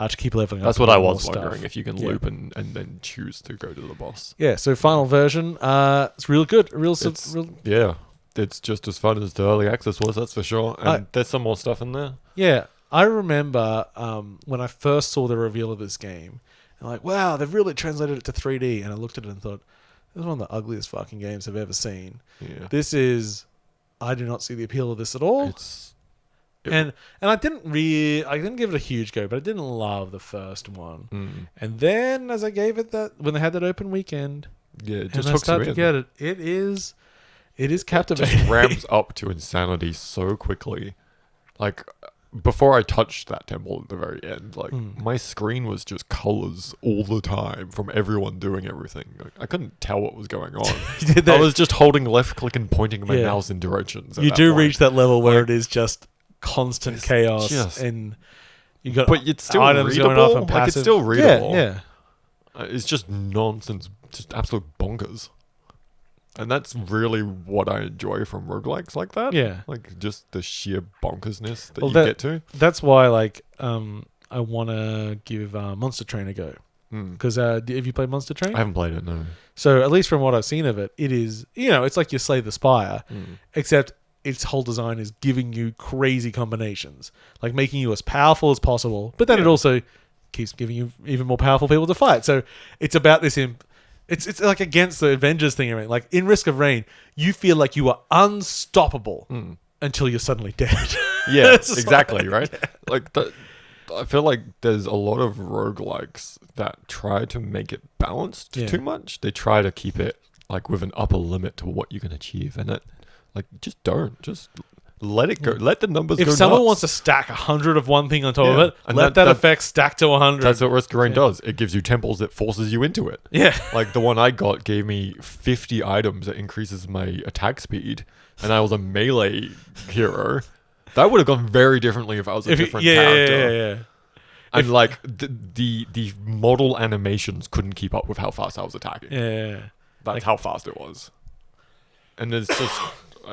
To keep leveling up.
That's what I was wondering, if you can loop and then choose to go to the boss.
Yeah, so final version, it's real good.
Yeah, it's just as fun as the early access was, that's for sure. And there's some more stuff in there.
Yeah, I remember when I first saw the reveal of this game, and like, wow, they've really translated it to 3D. And I looked at it and thought, this is one of the ugliest fucking games I've ever seen.
Yeah.
This is I do not see the appeal of this at all. And I didn't give it a huge go, but I didn't love the first one. And then as I gave it when they had that open weekend,
it
and
just
I
hooks you
started to
in.
get it. It is captivating.
It just ramps up to insanity so quickly. Like, before I touched that temple at the very end, like, my screen was just colors all the time from everyone doing everything. Like, I couldn't tell what was going on. I was just holding left click and pointing my mouse in directions.
You do reach that level where it is just constant chaos, and you got
but it's still
items
readable.
going off and passive.
Like, it's still readable.
Yeah.
It's just nonsense, just absolute bonkers. And that's really what I enjoy from roguelikes like that.
Yeah.
Like, just the sheer bonkersness that you get to.
That's why, like, I want to give Monster Train a go. Because have you played Monster Train?
I haven't played it, no.
So, at least from what I've seen of it, it is, it's like you Slay the Spire, except its whole design is giving you crazy combinations, like making you as powerful as possible, but then it also keeps giving you even more powerful people to fight. So, it's about this... It's like against the Avengers thing. Like in Risk of Rain, you feel like you are unstoppable until you're suddenly dead.
Yeah, exactly, right? Yeah. Like, I feel like there's a lot of roguelikes that try to make it balanced too much. They try to keep it like with an upper limit to what you can achieve, and just don't. Just let it go. Let the numbers go.
If someone
nuts.
wants to stack 100 of one thing on top of it, and let that effect stack to 100.
That's what Risk of Rain does. It gives you temples that forces you into it.
Yeah.
Like the one I got gave me 50 items that increases my attack speed, and I was a melee hero. That would have gone very differently if I was a different character.
Yeah.
And like the model animations couldn't keep up with how fast I was attacking.
Yeah.
That's how fast it was. And there's just...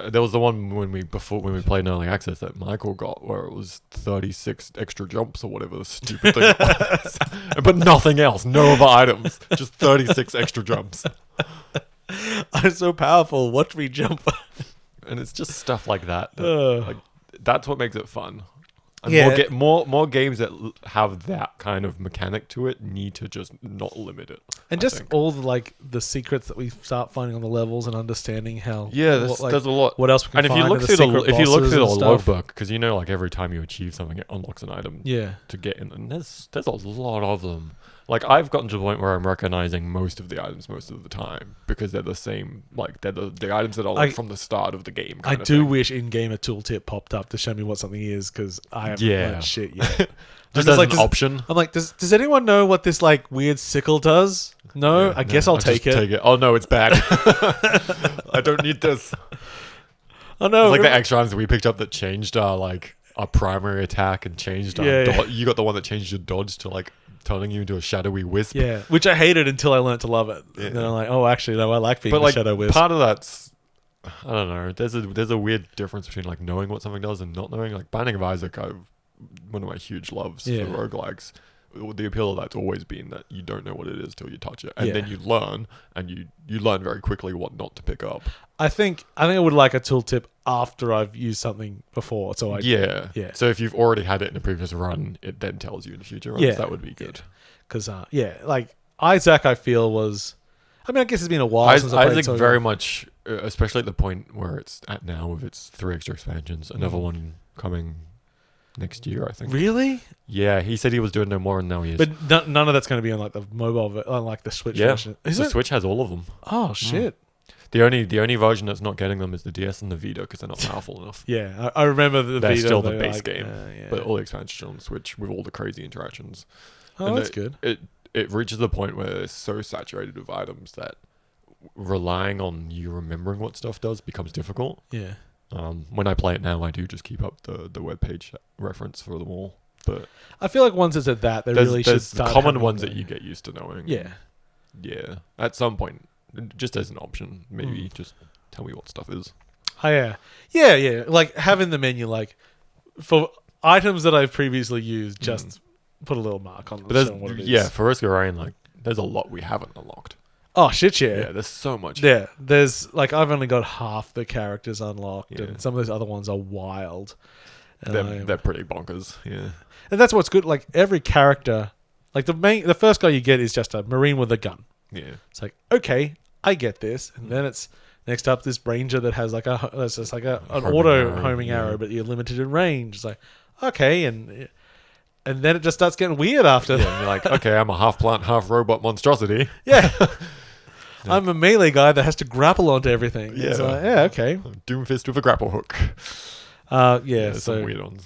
there was the one when we played in Early Access that Michael got where it was 36 extra jumps or whatever the stupid thing was. But nothing else. No other items. Just 36 extra jumps.
I'm so powerful. Watch me jump.
And it's just stuff like that. Like, that's what makes it fun. And more games that have that kind of mechanic to it need to just not limit it.
And just all the secrets that we start finding on the levels and understanding how
there's a lot.
What else we can
and
find?
If you look through the logbook, because like every time you achieve something, it unlocks an item. To get in, and there's a lot of them. Like, I've gotten to the point where I'm recognizing most of the items most of the time because they're the same. Like, they're the items that are from the start of the game.
I do wish in-game a tooltip popped up to show me what something is, because I haven't learned shit yet.
Just as an option.
I'm like, does anyone know what this weird sickle does? No? I guess I'll take it.
Oh no, it's bad. I don't need this.
Oh no.
It's like the extra items that we picked up that changed our primary attack and changed our dodge. You got the one that changed your dodge to turning you into a shadowy wisp.
Yeah, which I hated until I learned to love it. Yeah. And then I'm like, oh, actually, no, I like being a shadow wisp.
Part of that's, I don't know. There's a weird difference between knowing what something does and not knowing. Like Binding of Isaac, one of my huge loves for roguelikes. The appeal of that's always been that you don't know what it is till you touch it, and then you learn, and you learn very quickly what not to pick up.
I think I would like a tooltip after I've used something before. So
So if you've already had it in a previous run, it then tells you in future runs. That would be good.
Because Isaac, I feel was. I mean, I guess it's been a while since I played
Isaac very much, especially at the point where it's at now with its 3 extra expansions. Another one coming next year, I think.
Really?
Yeah, he said he was doing no more, and now he is.
But none of that's going to be on the mobile, on the Switch version.
The Switch has all of them.
Oh shit!
The only version that's not getting them is the DS and the Vita because they're not powerful enough.
Yeah, I remember the
they're
Vita.
Still the base game, but all the expansions are on the Switch with all the crazy interactions.
Oh, and that's good.
It reaches the point where it's so saturated with items that relying on you remembering what stuff does becomes difficult.
Yeah.
When I play it now, I do just keep up the webpage reference for them all. But
I feel like once it's at that, they really should start
the common ones that you get used to knowing.
Yeah.
Yeah. At some point, just as an option, maybe just tell me what stuff is.
Oh, yeah. Yeah. Like having the menu, for items that I've previously used, just put a little mark on them.
But
what it is.
for Risk of Rain, there's a lot we haven't unlocked.
Oh shit!
Yeah, there's so much.
Yeah, there's I've only got half the characters unlocked, and some of those other ones are wild.
They're pretty bonkers. Yeah,
and that's what's good. Every character, the first guy you get is just a Marine with a gun.
Yeah,
it's okay, I get this, and then it's Next up, this ranger that has like that's just like an
Homing
auto
arrow,
homing
yeah.
arrow, but you're limited in range. It's like, okay, and then it just starts getting weird after.
Yeah, and you're like, okay, I'm a half plant, half robot monstrosity.
Yeah. I'm a melee guy that has to grapple onto everything.
Yeah.
It's like, yeah, okay.
Doomfist with a grapple hook.
Yeah,
some
so
weird ones.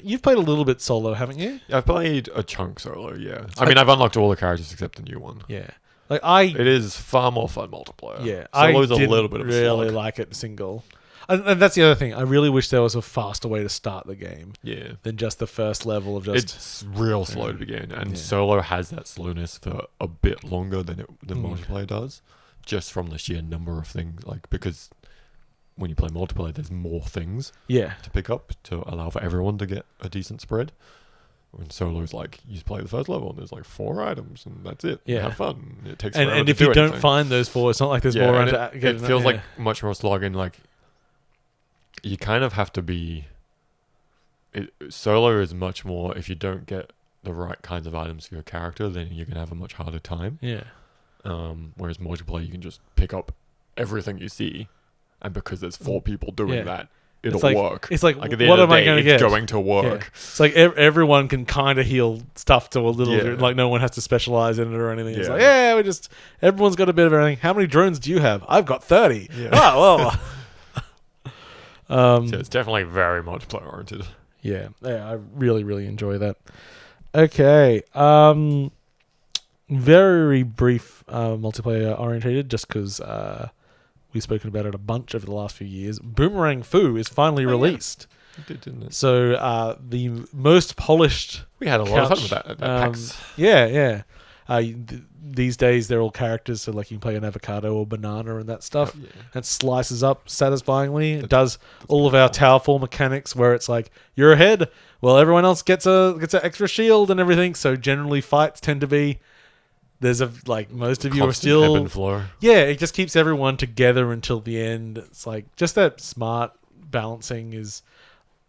you've played a little bit solo, haven't you?
I've played a chunk solo, yeah. I mean, I've unlocked all the characters except the new one.
Yeah.
It is far more fun multiplayer.
Yeah,
Solo's
I
a
didn't
little bit of a
really
slog.
like it single, and that's the other thing. I really wish there was a faster way to start the game
Yeah.
than just the first level of just.
It's real slow to begin, and
Yeah.
solo has that slowness for a bit longer than multiplayer does, just from the sheer number of things. Like, because when you play multiplayer, there's more things
Yeah,
to pick up to allow for everyone to get a decent spread. When solo is like, you play the first level and there's like 4 items and that's it.
Yeah.
Have fun. It takes
and
forever to
if you
do
don't
anything.
find those 4, it's not like there's
Yeah,
more
and
around to get.
it feels like much more slogging. Like, you kind of have to be. Solo is much more. If you don't get the right kinds of items for your character, then you're gonna have a much harder time.
Yeah,
Whereas multiplayer, you can just pick up everything you see, and because there's 4 people doing
Yeah.
that, it'll
It's like-
work.
it's like,
at the
what
end of
am
the
I
day,
gonna
it's
get?
going to
Yeah.
work.
It's like everyone can kind of heal stuff to a little.
Yeah.
Like no one has to specialize in it or anything. It's
Yeah.
like everyone's got a bit of everything. How many drones do you have? I've got 30.
Yeah.
Oh well.
So it's definitely very multiplayer oriented.
Yeah, I really, really enjoy that. Okay. Very brief multiplayer orientated, just because we've spoken about it a bunch over the last few years. Boomerang Fu is finally released.
It did, didn't it?
So the most polished.
We had a lot of fun
couch,
with that at PAX.
Yeah. These days they're all characters, so like you can play an avocado or banana and that stuff.
Yeah.
And slices up satisfyingly. It does all of our Towerfall mechanics where it's like you're ahead, well everyone else gets an extra shield and everything. So generally fights tend to be most of you are
Constant
still
ebb and flow.
Yeah, it just keeps everyone together until the end. It's like just that smart balancing is.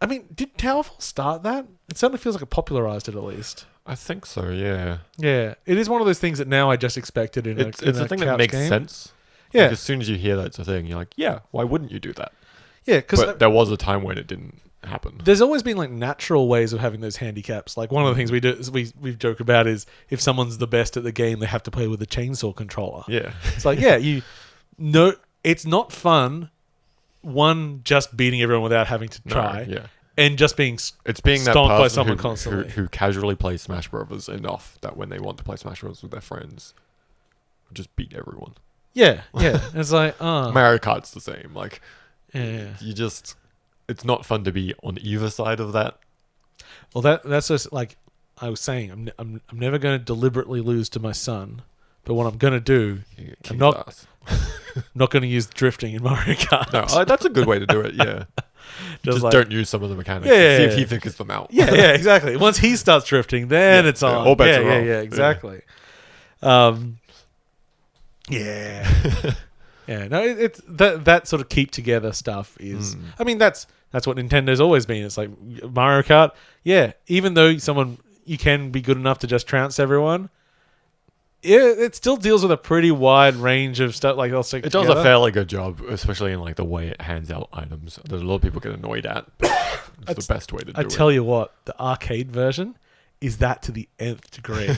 I mean, did Towerfall start that? It certainly feels like it popularized it at least.
I think so, yeah.
Yeah, it is one of those things that now I just expected in
It's
a
a thing that
couch
makes
game.
sense.
Yeah,
Like, as soon as you hear that's a thing, you're like, yeah, why wouldn't you do that?
yeah, because
But there was a time when it didn't happen.
there's always been like natural ways of having those handicaps. Like one of the things we do, we joke about is if someone's the best at the game, they have to play with a chainsaw controller.
Yeah.
It's like it's not fun. One, just beating everyone without having to try,
No, yeah.
and just being
It's being that
stomped by
person
someone
who,
constantly.
who casually plays Smash Brothers enough that when they want to play Smash Brothers with their friends, just beat everyone.
Yeah. It's like,
Mario Kart's the same. Like,
yeah.
it's not fun to be on either side of that.
Well, that's just like I was saying. I'm never going to deliberately lose to my son, but what I'm going to do,
You get
I'm
kicked
not-
ass.
I'm not going to use drifting in Mario Kart.
No, that's a good way to do it, yeah. just
like-
don't use some of the mechanics.
Yeah,
and see
yeah,
if he
yeah.
figures them out.
Yeah, exactly. Once he starts drifting, then
Yeah,
it's
yeah,
on.
all bets are
yeah,
off.
yeah, exactly. Yeah. Yeah. No, it's that sort of keep together stuff is. I mean, that's what Nintendo's always been. It's like Mario Kart. Yeah, even though you can be good enough to just trounce everyone. Yeah, it still deals with a pretty wide range of stuff. Like they'll stick
It does
together.
a fairly good job, especially in like the way it hands out items. That a lot of people get annoyed at. But it's the best way to do
I
it.
tell you what, the arcade version is that to the nth degree.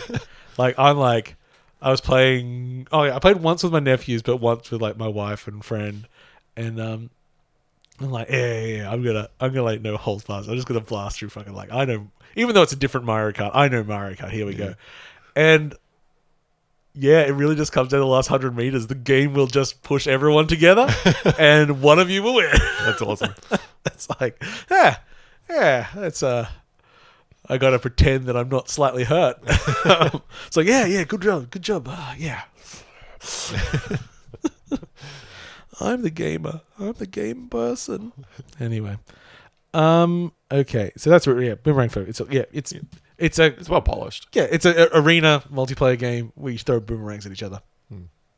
I was playing. Oh yeah, I played once with my nephews, but once with like my wife and friend, and I'm like, yeah. I'm gonna like no holds barred. I'm just gonna blast through fucking like I know. Even though it's a different Mario Kart, I know Mario Kart. Here we go, and. Yeah, it really just comes down to the last 100 meters. The game will just push everyone together, and one of you will win.
That's awesome.
It's like, yeah, it's I gotta pretend that I'm not slightly hurt. It's like, yeah, good job. Yeah. I'm the gamer. I'm the game person. Anyway, okay, so that's what. Yeah, Boomerang Fu. It's
well polished.
yeah, it's an arena multiplayer game where you throw boomerangs at each other.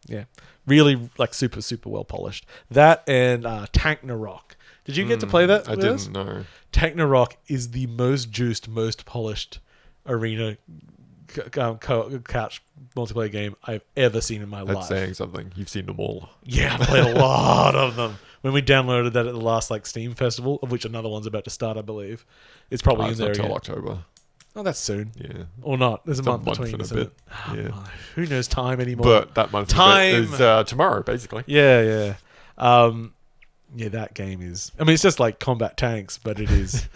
Yeah, really like super well polished. That and Tanknarok. Did you get to play that?
I
with us?
didn't know.
Tanknarok is the most juiced, most polished arena couch multiplayer game I've ever seen in my
That's
life.
saying something. You've seen them all.
Yeah, I played a lot of them. When we downloaded that at the last Steam festival, of which another one's about to start, I believe. It's probably in there
until
again.
October.
Oh, that's soon.
Yeah.
Or not. There's a month
and
between.
a bit. Yeah.
Oh, who knows time anymore?
But that month is tomorrow, basically.
Yeah. Yeah, that game is... I mean, it's just like combat tanks, but it is...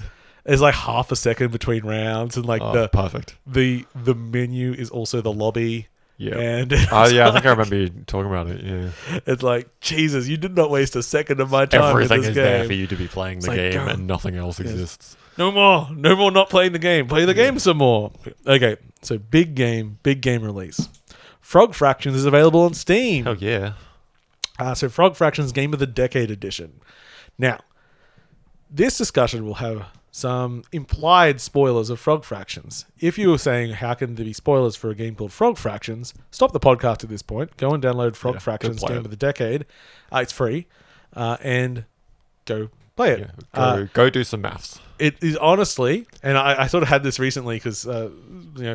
There's like half a second between rounds, and
perfect.
The menu is also the lobby.
Yeah.
And
I think I remember you talking about it. Yeah.
it's like, Jesus, you did not waste a second of my time.
Everything
in this
is
game.
there for you to be playing the
It's
game,
like,
and nothing else exists.
No more not playing the game. Play the game some more. Okay, so big game release. Frog Fractions is available on Steam.
Oh yeah.
So Frog Fractions Game of the Decade Edition. Now, this discussion will have some implied spoilers of Frog Fractions. If you were saying, how can there be spoilers for a game called Frog Fractions, stop the podcast at this point. Go and download Frog Fractions Game of the Decade. It's free. And go play it.
Yeah, go do some maths.
It is honestly, and I sort of had this recently because, a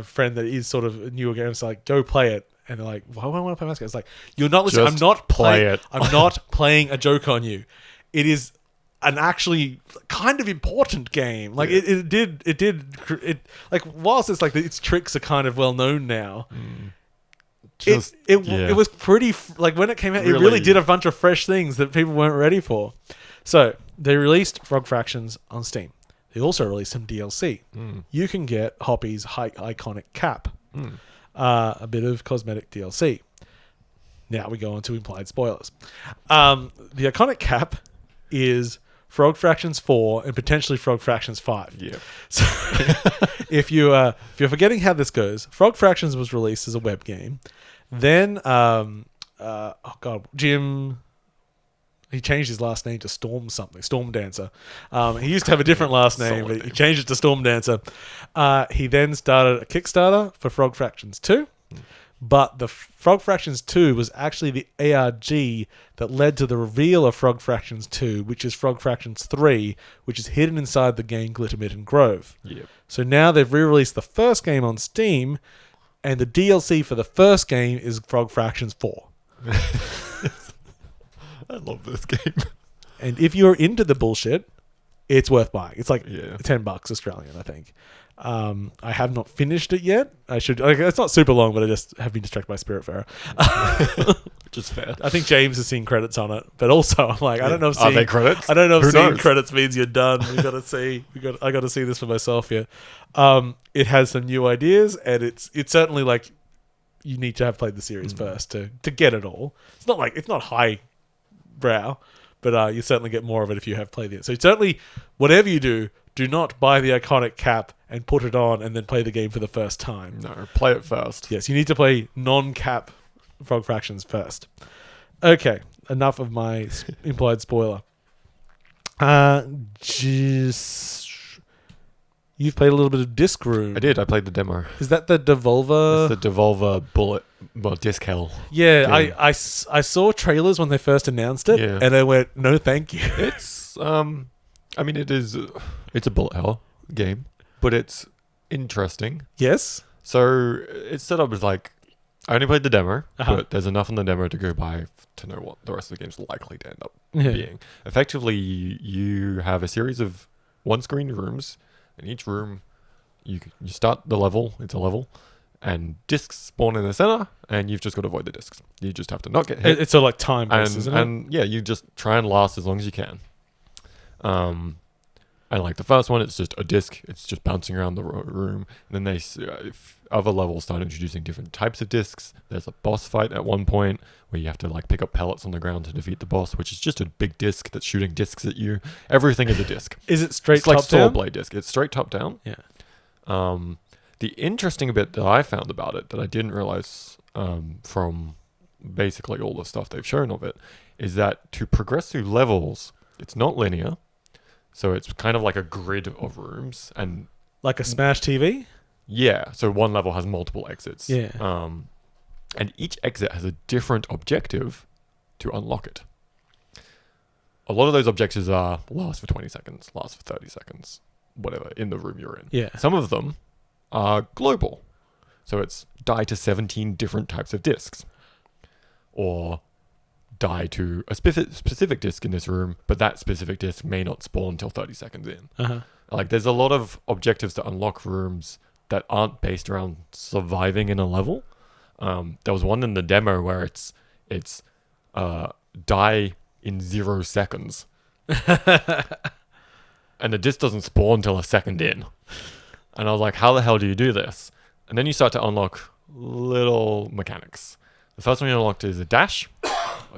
friend that is sort of new again, it's like, go play it. And they're like, why would I want to play Mass? It's like, you're not listening.
Just
I'm not
play it.
I'm not playing a joke on you. It is an actually kind of important game. Like it did like, whilst it's like its tricks are kind of well known now. It was pretty like when it came out, it really did a bunch of fresh things that people weren't ready for. So they released Frog Fractions on Steam. They also released some DLC. You can get Hoppy's iconic cap, a bit of cosmetic DLC. Now we go on to implied spoilers. The iconic cap is Frog Fractions 4 and potentially Frog Fractions 5.
Yeah.
So if you're forgetting how this goes, Frog Fractions was released as a web game. Then, Jim, he changed his last name to Storm Dancer. He used to have a different last name, but he changed it to Storm Dancer. He then started a Kickstarter for Frog Fractions 2. But the Frog Fractions 2 was actually the ARG that led to the reveal of Frog Fractions 2, which is Frog Fractions 3, which is hidden inside the game Glittermitten Grove.
Yep.
So now they've re-released the first game on Steam, and the DLC for the first game is Frog Fractions 4.
I love this game.
And if you're into the bullshit, it's worth buying. It's like $10 Australian, I think. I have not finished it yet. I should. It's not super long, but I just have been distracted by Spiritfarer.
Which is fair.
I think James has seen credits on it, but also I'm like, I don't know if
are they credits?
I don't know if
Who
seeing
knows?
credits means you're done. We got to see. I got to see this for myself here. It has some new ideas, and it's certainly like you need to have played the series first to get it all. It's not like it's not high brow, but you certainly get more of it if you have played it. So certainly, whatever you do not buy the iconic cap and put it on and then play the game for the first time.
No, play it first.
Yes, you need to play non-cap Frog Fractions first. Okay, enough of my implied spoiler. You've played a little bit of Disc Room.
I did. I played the demo.
Is that the Devolver?
It's the Devolver Disc Hell.
Yeah,
game.
I saw trailers when they first announced it, and I went, no, thank you.
It's I mean, it's a bullet hell game, but it's interesting.
Yes.
So it's set up as like, I only played the demo, but there's enough in the demo to go by to know what the rest of the game's likely to end up being. Effectively, you have a series of one-screen rooms. In each room, you start the level. It's a level. And discs spawn in the center, and you've just got to avoid the discs. You just have to not get hit.
It's sort of like time-based, isn't it?
And yeah, you just try and last as long as you can. And like the first one, it's just a disc. It's just bouncing around the room. And then other levels start introducing different types of discs. There's a boss fight at one point where you have to like pick up pellets on the ground to defeat the boss, which is just a big disc that's shooting discs at you. Everything is a disc.
Is it straight
top down? It's like
top-down?
Saw Blade disc. It's straight top down.
Yeah.
The interesting bit that I found about it that I didn't realize from basically all the stuff they've shown of it is that to progress through levels, it's not linear. So it's kind of like a grid of rooms. And
like a Smash TV?
Yeah. So one level has multiple exits.
Yeah.
And each exit has a different objective to unlock it. A lot of those objectives are last for 20 seconds, last for 30 seconds, whatever, in the room you're in.
Yeah.
Some of them are global, So it's die to 17 different types of discs. Or die to a specific disc in this room, but that specific disc may not spawn until 30 seconds in.
Uh-huh.
Like, there's a lot of objectives to unlock rooms that aren't based around surviving in a level. There was one in the demo where it's die in 0 seconds. And the disc doesn't spawn until a second in. And I was like, how the hell do you do this? And then you start to unlock little mechanics. The first one you unlocked is a dash.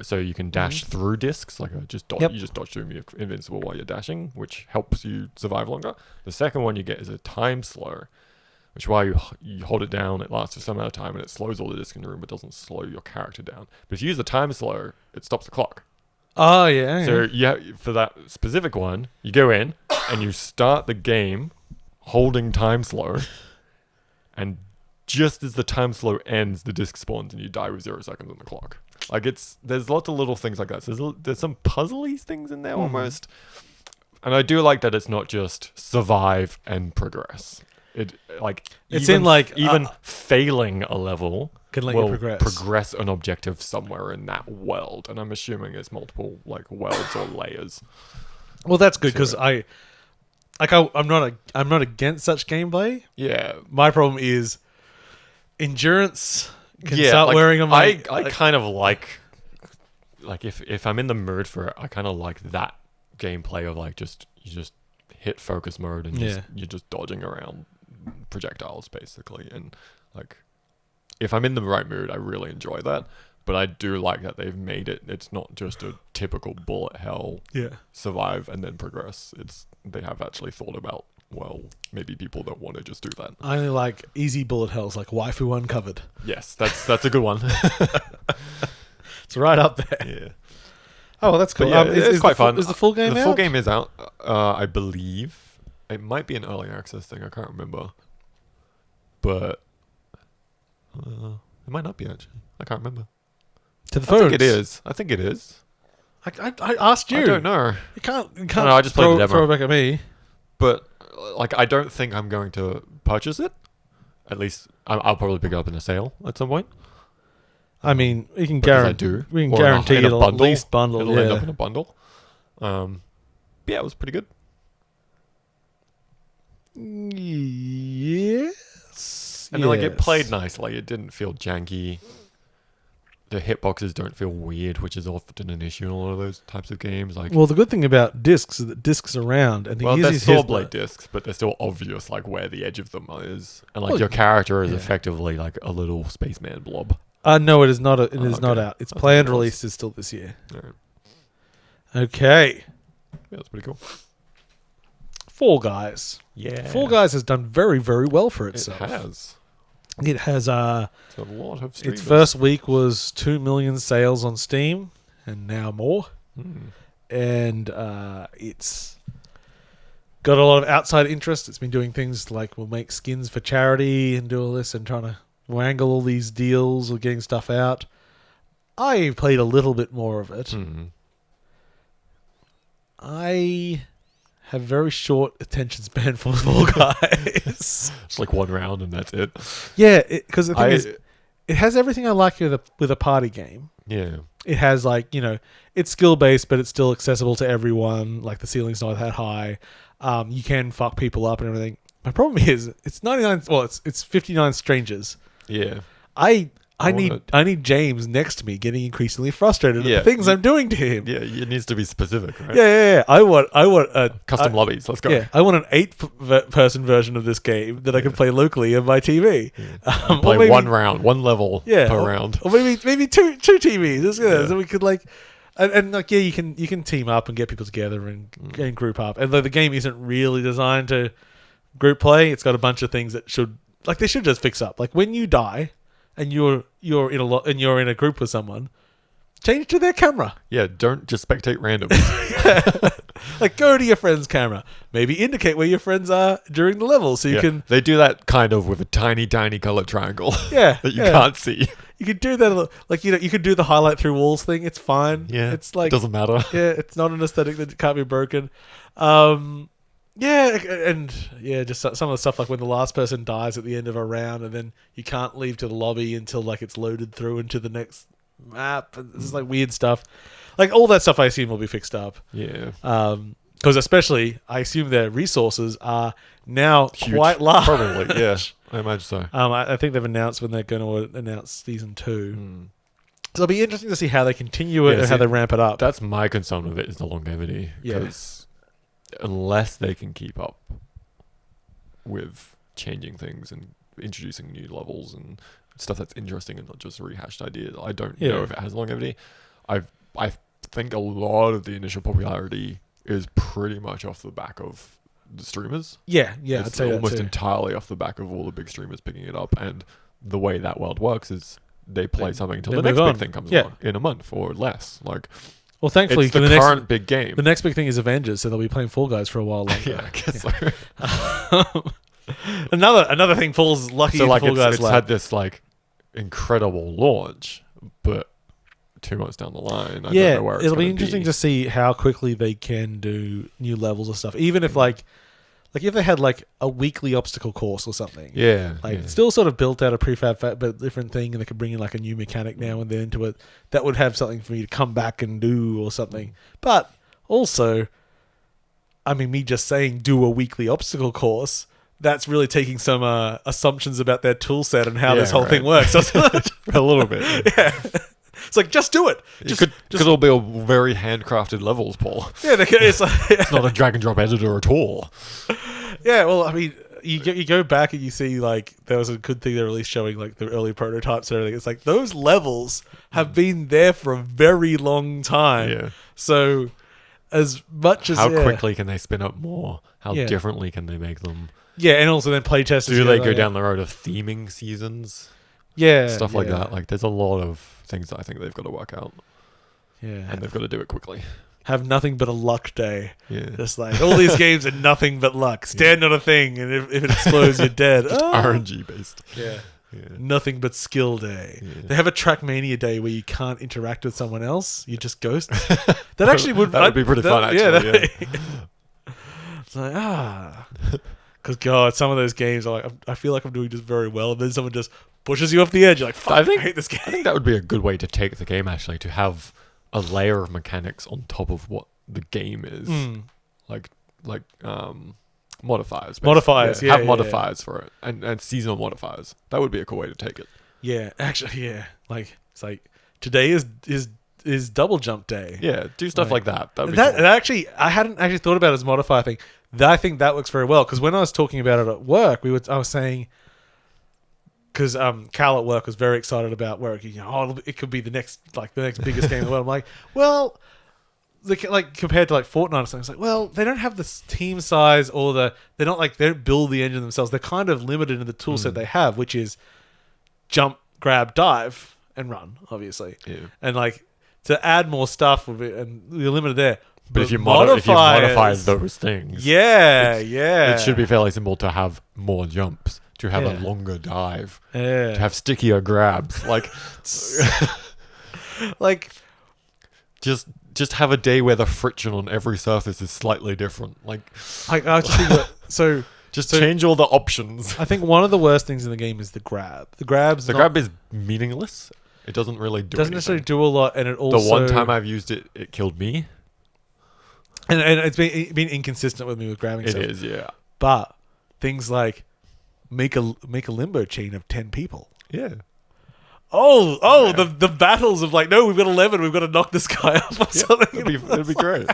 So you can dash through discs, like you just dodge through them, you're invincible while you're dashing, which helps you survive longer. The second one you get is a time slow, which while you hold it down, it lasts for some amount of time and it slows all the discs in the room, but doesn't slow your character down. But if you use the time slow, it stops the clock.
Oh, yeah.
So for that specific one, you go in and you start the game holding time slow, and just as the time slow ends, the disc spawns and you die with 0 seconds on the clock. Like, there's lots of little things like that. So there's some puzzly things in there almost. And I do like that it's not just survive and progress. Even failing a level
can let
will
you
progress an objective somewhere in that world. And I'm assuming it's multiple like worlds or layers.
Well, that's good because I'm not against such gameplay.
Yeah.
My problem is endurance can start wearing on my...
I kind of like if I'm in the mood for it, I kind of like that gameplay of like you just hit focus mode and you're just dodging around projectiles basically. And like if I'm in the right mood, I really enjoy that. But I do like that they've made it's not just a typical bullet hell survive and then progress. They have actually thought about, well, maybe people don't want to just do that.
I only like easy bullet hells, like Waifu Uncovered.
Yes, that's a good one.
It's right up there.
Yeah.
Oh, well, that's cool.
Yeah, it's quite fun.
Is the full game out?
The full game is out, I believe. It might be an early access thing. I can't remember. But it might not be, actually. I can't remember.
To the phones?
I think it is.
I asked you.
I don't know.
You can't
No, I just played the demo.
Throw it back at me.
But like, I don't think I'm going to purchase it. At least I'll probably pick it up in a sale at some point.
I mean, we can guarantee it'll at least bundle.
It'll end up in a bundle. Yeah, it was pretty good.
Yes.
And then, like, it played nicely. It didn't feel janky. The hitboxes don't feel weird, which is often an issue in a lot of those types of games. Like,
well, the good thing about discs is that discs are round, and
they're saw blade discs, but they're still obvious, like where the edge of them is, and like your character is effectively like a little spaceman blob.
No, it is not. It is not out. Its planned release is still this year.
Right.
Okay.
Yeah, that's pretty cool.
Fall Guys.
Yeah.
Fall Guys has done very, very well for itself.
It has.
It has.
It's a lot of streamers.
Its first week was 2 million sales on Steam, and now more. And it's got a lot of outside interest. It's been doing things like we'll make skins for charity and do all this and trying to wangle all these deals or getting stuff out. I played a little bit more of it. I have very short attention span for Fall Guys.
It's like one round and that's it.
Yeah, because the thing is, it has everything I like with a party game.
Yeah.
It has, like, you know, it's skill-based, but it's still accessible to everyone. Like, the ceiling's not that high. You can fuck people up and everything. My problem is, it's 99... Well, it's 59 strangers.
Yeah.
I need James next to me getting increasingly frustrated at the things I'm doing to him.
Yeah, it needs to be specific, right?
Yeah. I want a...
Custom lobbies, let's go.
Yeah, I want an 8-person version of this game that I can play locally on my TV.
Yeah. Play maybe, one round, one level per round.
Or maybe two TVs. So we could, like... And like, yeah, you can team up and get people together and group up. And though the game isn't really designed to group play, it's got a bunch of things that should... Like, they should just fix up. Like, when you die... and you're in a group with someone, change to their camera.
Yeah, don't just spectate random.
Like, go to your friend's camera. Maybe indicate where your friends are during the level so you can...
They do that kind of with a tiny, tiny colored triangle.
Yeah.
that you can't see.
You could do that, like, you know, you could do the highlight through walls thing. It's fine.
Yeah.
It's like...
Doesn't matter.
Yeah, it's not an aesthetic that can't be broken. Yeah, and just some of the stuff like when the last person dies at the end of a round, and then you can't leave to the lobby until like it's loaded through into the next map. And this is like weird stuff, like all that stuff. I assume will be fixed up.
Yeah.
Because especially I assume their resources are now
Huge.
quite large.
Probably, yeah. I imagine so.
I think they've announced when they're going to announce season 2. So it'll be interesting to see how they continue it and how they ramp it up.
That's my concern with it, is the longevity. Because unless they can keep up with changing things and introducing new levels and stuff that's interesting and not just rehashed ideas, I don't know if it has longevity. I think a lot of the initial popularity is pretty much off the back of the streamers.
Yeah,
it's
I'd say
almost
that too.
entirely off the back of all the big streamers picking it up. And the way that world works is they play something until the next big thing comes along in a month or less. Like,
well, thankfully,
it's the current big game.
The next big thing is Avengers, so they'll be playing Fall Guys for a while longer.
Yeah, I guess so.
Another thing Paul's lucky in
like
Fall Guys
it's
lab.
had this like incredible launch, but 2 months down the line, I don't know where it's
it'll be
gonna
interesting to see how quickly they can do new levels of stuff. Even if like if they had like a weekly obstacle course or something. Still sort of built out a prefab but different thing, and they could bring in like a new mechanic now and then into it that would have something for me to come back and do or something. But also, I mean, me just saying do a weekly obstacle course, that's really taking some assumptions about their tool set and how this whole thing works.
A little bit.
Yeah. It's like, just do it.
It could all be a very handcrafted levels, Paul.
Yeah, it's
not a drag and drop editor at all.
Yeah, well, I mean, you go back and you see like there was a good thing they released showing like the early prototypes and everything. It's like those levels have been there for a very long time.
Yeah.
So as much as
how quickly can they spin up more? How
Yeah.
differently can they make them?
Yeah, and also then play testers.
Do they go down the road of theming seasons?
Yeah,
Stuff like that. Like, there's a lot of things that I think they've got to work out.
Yeah,
And they've got to do it quickly.
have nothing but a luck day.
Yeah.
Just like all these games are nothing but luck. Stand on a thing, and if it explodes, you're dead.
Just RNG based.
Yeah.
Yeah.
Nothing but skill day.
Yeah.
They have a Trackmania day where you can't interact with someone else. You just ghost. That actually would
be pretty fun. Actually, yeah.
It's like because God, some of those games are like I feel like I'm doing just very well, and then someone just pushes you off the edge. You're like, fuck, I hate this game.
I think that would be a good way to take the game, actually, to have a layer of mechanics on top of what the game is. Like modifiers. Basically.
Modifiers,
have modifiers for it, and seasonal modifiers. That would be a cool way to take it.
Yeah, actually, yeah. Like it's like today is double jump day.
Yeah, do stuff like that. That'd be
That
cool.
actually, I hadn't actually thought about it as a modifier thing. I think that works very well because when I was talking about it at work, I was saying because Cal at work was very excited about work. It could be the next biggest game in the world. I'm like, well, like compared to like Fortnite or something, it's like, well, they don't have the team size or they don't build the engine themselves. They're kind of limited in the tool set they have, which is jump, grab, dive, and run, obviously.
Yeah.
And like to add more stuff would be, and you're limited there.
But if you modify those things, it should be fairly simple to have more jumps, to have a longer dive, to have stickier grabs,
like
just have a day where the friction on every surface is slightly different. I
just think that,
just change all the options.
I think one of the worst things in the game is the grab. The grab
is meaningless. It doesn't really do.
Doesn't necessarily do a lot, and it also
the one time I've used it, it killed me.
And it's been inconsistent with me with grabbing.
It is, yeah.
But things like make a limbo chain of 10 people.
Yeah.
The battles of like, no, we've got 11, we've got to knock this guy up or something.
It'd be great.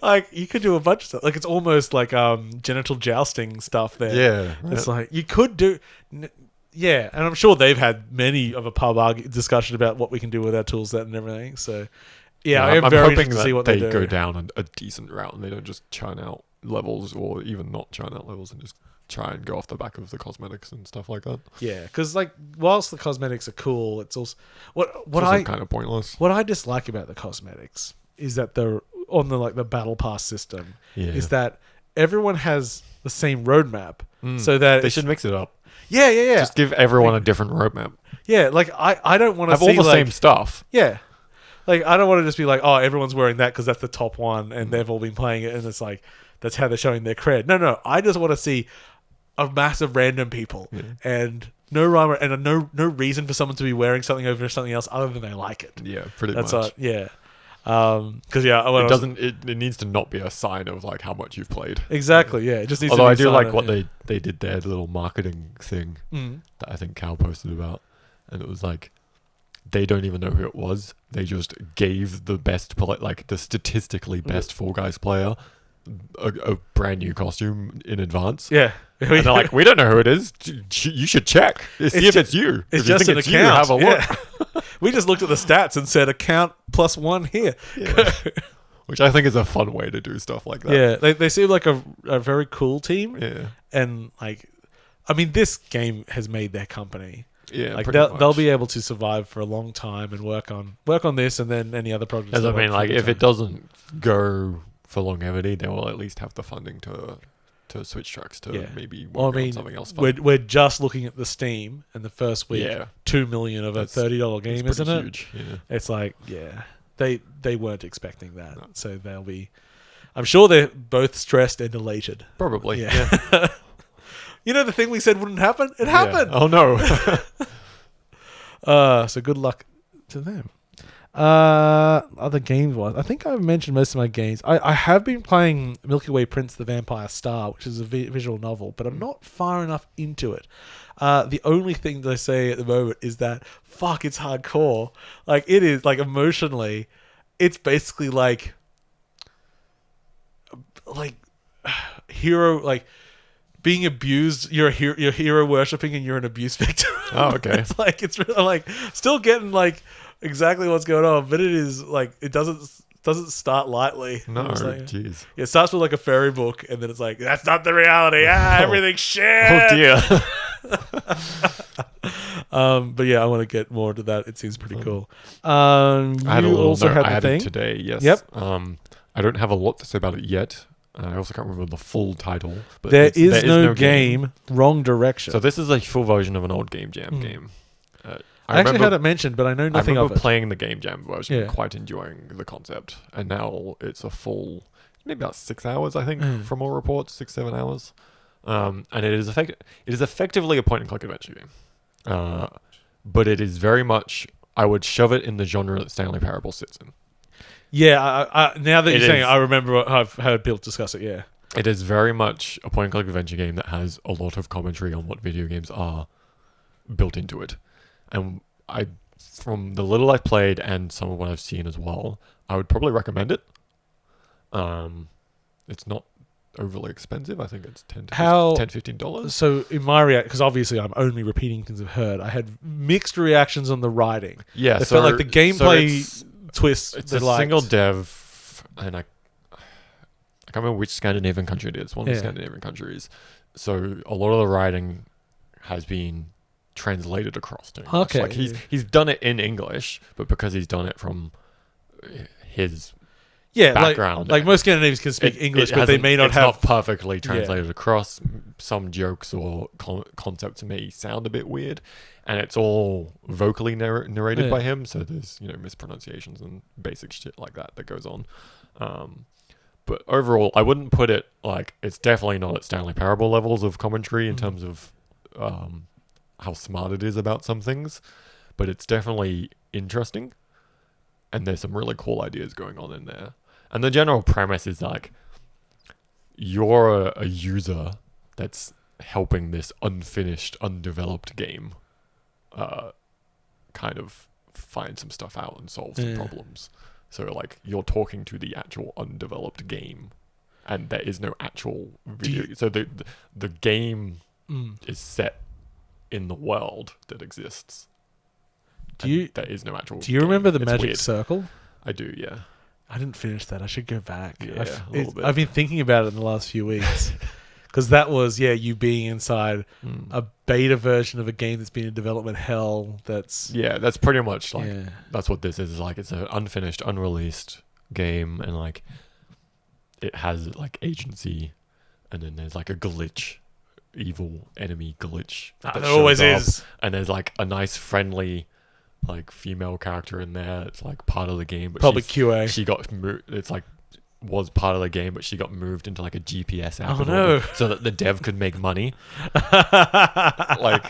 Like you could do a bunch of stuff. Like it's almost like genital jousting stuff there.
Yeah.
It's like you could do. Yeah, and I'm sure they've had many of a pub discussion about what we can do with our tool set and everything. So. Yeah, I'm very
hoping
interested to see what they
go down a decent route and they don't just churn out levels or even not churn out levels and just try and go off the back of the cosmetics and stuff like that.
Yeah, because like whilst the cosmetics are cool, it's also
kind of pointless.
What I dislike about the cosmetics is that they're on the battle pass system.
Yeah.
Is that everyone has the same roadmap, so that
they should mix it up.
Yeah.
Just give everyone a different roadmap.
Yeah, like I don't want to
have all the same stuff.
Yeah. Like, I don't want to just be like, oh, everyone's wearing that because that's the top one and they've all been playing it. And it's like, that's how they're showing their cred. No, I just want to see a mass of random people and no rhyme and no reason for someone to be wearing something over something else other than they like it.
Yeah, pretty
That's
much.
Yeah. Because
it doesn't. It needs to not be a sign of like how much you've played.
Exactly. Yeah. It just needs.
Although
to be
I do like what
yeah.
they did their little marketing thing that I think Cal posted about, and it was like they don't even know who it was. They just gave the best, like the statistically best Fall Guys player, a brand new costume in advance.
Yeah.
And they're like, we don't know who it is. You should check. See if it's you.
It's
If you
just
think
an
it's you,
account.
have a look.
We just looked at the stats and said account +1 here.
Yeah. Which I think is a fun way to do stuff like that.
Yeah, they seem like a very cool team.
Yeah.
And like, I mean, this game has made their company.
Yeah,
like
pretty much.
they'll be able to survive for a long time and work on this and then any other projects.
As I mean, like if it doesn't go for longevity, they will at least have the funding to switch tracks to maybe work on something else fun.
We're just looking at the Steam and the first week, $2 million of a $30 game, isn't it?
Huge, yeah.
It's like, they weren't expecting that, so they'll be. I'm sure they're both stressed and elated.
Probably,
yeah. You know the thing we said wouldn't happen? It happened.
Oh no.
So good luck to them. Other games wise, I think I've mentioned most of my games. I have been playing Milky Way Prince the Vampire Star, which is a visual novel, but I'm not far enough into it. The only thing that I say at the moment is that fuck, it's hardcore. Like it is, like emotionally, it's basically like hero, like being abused. You're hero worshipping, and you're an abuse victim.
Oh, okay.
It's like it's really like still getting like exactly what's going on, but it is like it doesn't start lightly.
No,
jeez. It starts with like a fairy book, and then it's like that's not the reality. Everything's shit.
Oh dear.
But yeah, I want to get more into that. It seems pretty cool.
I had a little
also
note
had
I
the
added
thing
today. Yes.
Yep.
I don't have a lot to say about it yet. I also can't remember the full title. But
there is no game. Wrong direction.
So this is a full version of an old Game Jam game.
I actually had it mentioned, but I know nothing of it.
I remember playing the Game Jam version and quite enjoying the concept. And now it's a full, maybe about 6 hours, I think, from all reports, 6-7 hours. And it is effectively a point-and-click adventure game. But it is very much, I would shove it in the genre that Stanley Parable sits in.
Yeah, now that you're saying it, I remember I've heard people discuss it, yeah.
It is very much a point-and-click adventure game that has a lot of commentary on what video games are built into it. And from the little I've played and some of what I've seen as well, I would probably recommend it. It's not overly expensive. I think it's $15.
So in my reaction, because obviously I'm only repeating things I've heard, I had mixed reactions on the writing.
Yeah,
it felt like the gameplay twist.
It's a single dev, and I can't remember which Scandinavian country it is. One of the Scandinavian countries. So a lot of the writing has been translated across to English.
Okay.
Like he's done it in English, but because he's done it from his background,
like most Scandinavians can speak English, but they may not have
not perfectly translated across. Some jokes or concepts may sound a bit weird, and it's all vocally narrated by him. So there's mispronunciations and basic shit like that goes on. But overall, I wouldn't put it like it's definitely not at Stanley Parable levels of commentary in terms of how smart it is about some things, but it's definitely interesting, and there's some really cool ideas going on in there. And the general premise is like you're a user that's helping this unfinished, undeveloped game kind of find some stuff out and solve some problems. So like you're talking to the actual undeveloped game, and there is no actual video. So the game is set in the world that exists. There is no actual.
Do you remember the Magic
weird.
Circle?
I do, yeah.
I didn't finish that. I should go back.
Yeah, a little bit.
I've been thinking about it in the last few weeks. Because that was, you being inside a beta version of a game that's been in development hell. That's
pretty much like, that's what this is. Like, it's an unfinished, unreleased game, and like, it has like agency, and then there's like a glitch, evil enemy glitch.
There always is.
And there's like a nice, friendly, like female character in there. It's like part of the game. But
probably QA.
She got, it's like was part of the game, but she got moved into like a GPS app so that the dev could make money. Like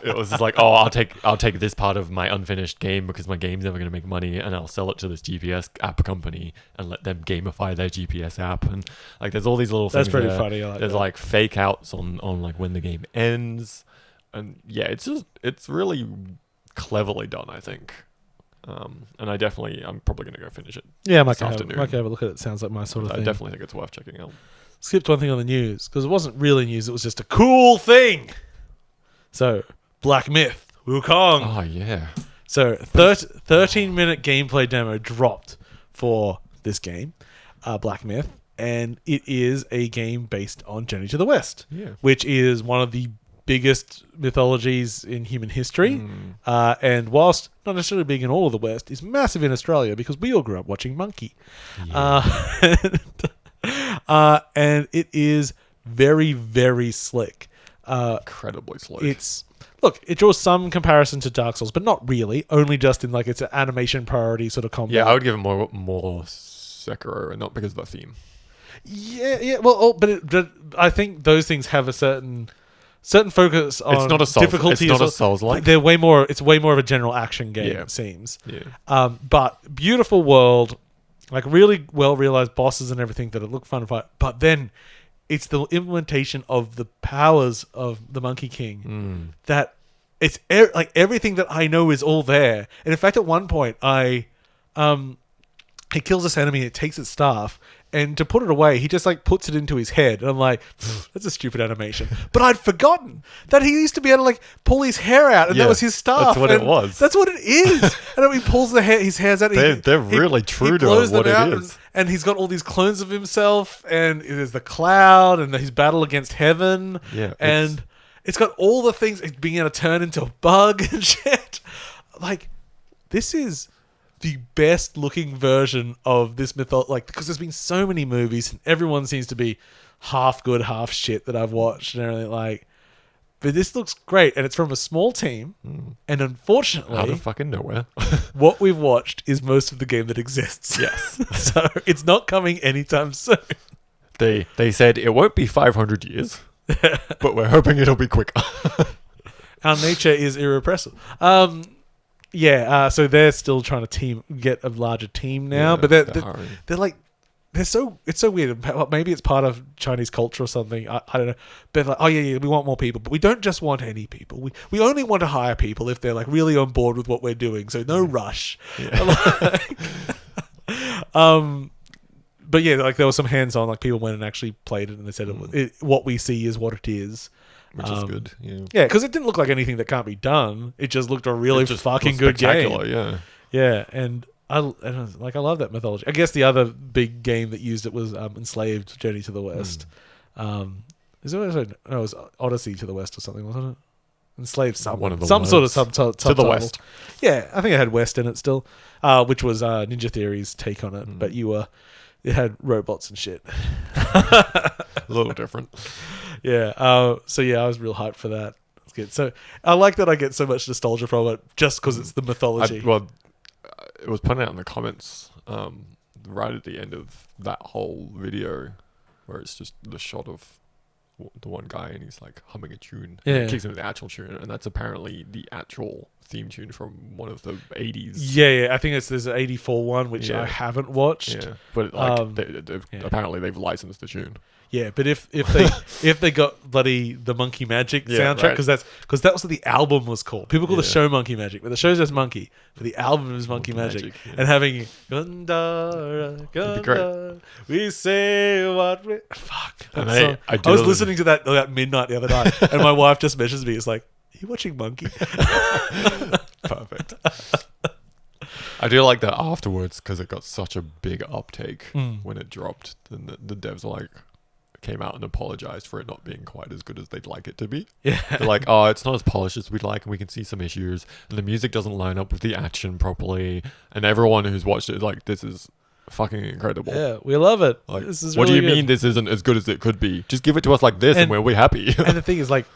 it was just like, oh, I'll take this part of my unfinished game because my game's never going to make money, and I'll sell it to this GPS app company and let them gamify their GPS app. And like there's all these little things.
That's pretty funny.
There's like fake outs on like when the game ends, and yeah, it's really cleverly done, I think. And I'm probably going to go finish it.
Yeah, I might have a look at it. Sounds like my sort of thing.
I definitely think it's worth checking out.
Skipped one thing on the news because it wasn't really news. It was just a cool thing. So, Black Myth, Wukong.
Oh, yeah.
So, 13-minute gameplay demo dropped for this game, Black Myth, and it is a game based on Journey to the West, which is one of the biggest mythologies in human history, and whilst not necessarily big in all of the West, is massive in Australia because we all grew up watching Monkey. And it is very, very slick.
Incredibly slick.
It draws some comparison to Dark Souls, but not really. Only just in like it's an animation priority sort of combat.
Yeah, I would give it more Sekiro, and not because of the theme.
Yeah. Well, but I think those things have a certain focus on
it's not a Souls,
difficulty.
It's not a Souls-like.
They're way more. It's way more of a general action game. It seems.
Yeah.
But beautiful world, like really well realized bosses and everything that look fun to fight. But then, it's the implementation of the powers of the Monkey King that it's like everything that I know is all there. And in fact, at one point, he kills this enemy. It takes its staff. And to put it away, he just like puts it into his head. And I'm like, that's a stupid animation. But I'd forgotten that he used to be able to like pull his hair out, and that was his staff.
That's what it was.
That's what it is. And then he pulls his hairs out.
They're really true to what it is.
And he's got all these clones of himself, and there's the cloud, and his battle against heaven.
Yeah,
and it's got all the things, being able to turn into a bug and shit. Like, this is the best looking version of this mythology, like, because there's been so many movies and everyone seems to be half good, half shit that I've watched and everything, like, but this looks great, and it's from a small team, and unfortunately,
out of fucking nowhere,
what we've watched is most of the game that exists.
Yes.
So it's not coming anytime soon.
They said it won't be 500 years, but we're hoping it'll be quicker.
Our nature is irrepressible. So they're still trying to get a larger team now, but they're like, it's so weird. Maybe it's part of Chinese culture or something. I don't know. But like, we want more people, but we don't just want any people. We only want to hire people if they're like really on board with what we're doing. So no rush. Yeah. But yeah, like there was some hands-on. Like people went and actually played it, and they said what we see is what it is.
Which is good.
Yeah, because it didn't look like anything that can't be done. It just looked a really fucking good game. Yeah, and I love that mythology. I guess the other big game that used it was Enslaved: Journey to the West. It was Odyssey to the West or something, wasn't it? Enslaved some sort of subtitle.
To the West.
Yeah, I think it had West in it still, which was Ninja Theory's take on it. But it had robots and shit.
A little different.
Yeah. So yeah, I was real hyped for that. It's good. So I like that I get so much nostalgia from it just because it's the mythology.
It was pointed out in the comments right at the end of that whole video where it's just the shot of the one guy and he's like humming a tune. Yeah. And it kicks into the actual tune, and that's apparently the actual theme tune from one of the 80s. Yeah.
I think there's an 84 one, which I haven't watched.
Yeah. But apparently they've licensed the tune.
Yeah, but if they got bloody the Monkey Magic soundtrack, because that was what the album was called. People call the show Monkey Magic, but the show's just Monkey. But the album is Monkey Magic. And having Gundara, we say what we fuck. I was listening to that at midnight the other night, and my wife just messages me. It's like, are you watching Monkey?
Perfect. I do like that afterwards because it got such a big uptake when it dropped. And the devs came out and apologized for it not being quite as good as they'd like it to be. Yeah. They're like, oh, it's not as polished as we'd like, and we can see some issues, and the music doesn't line up with the action properly, and everyone who's watched it is like, this is fucking incredible.
Yeah, we love it.
Like,
this is
what
really
do you mean this isn't as good as it could be? Just give it to us like this and we'll be happy.
And the thing is, like,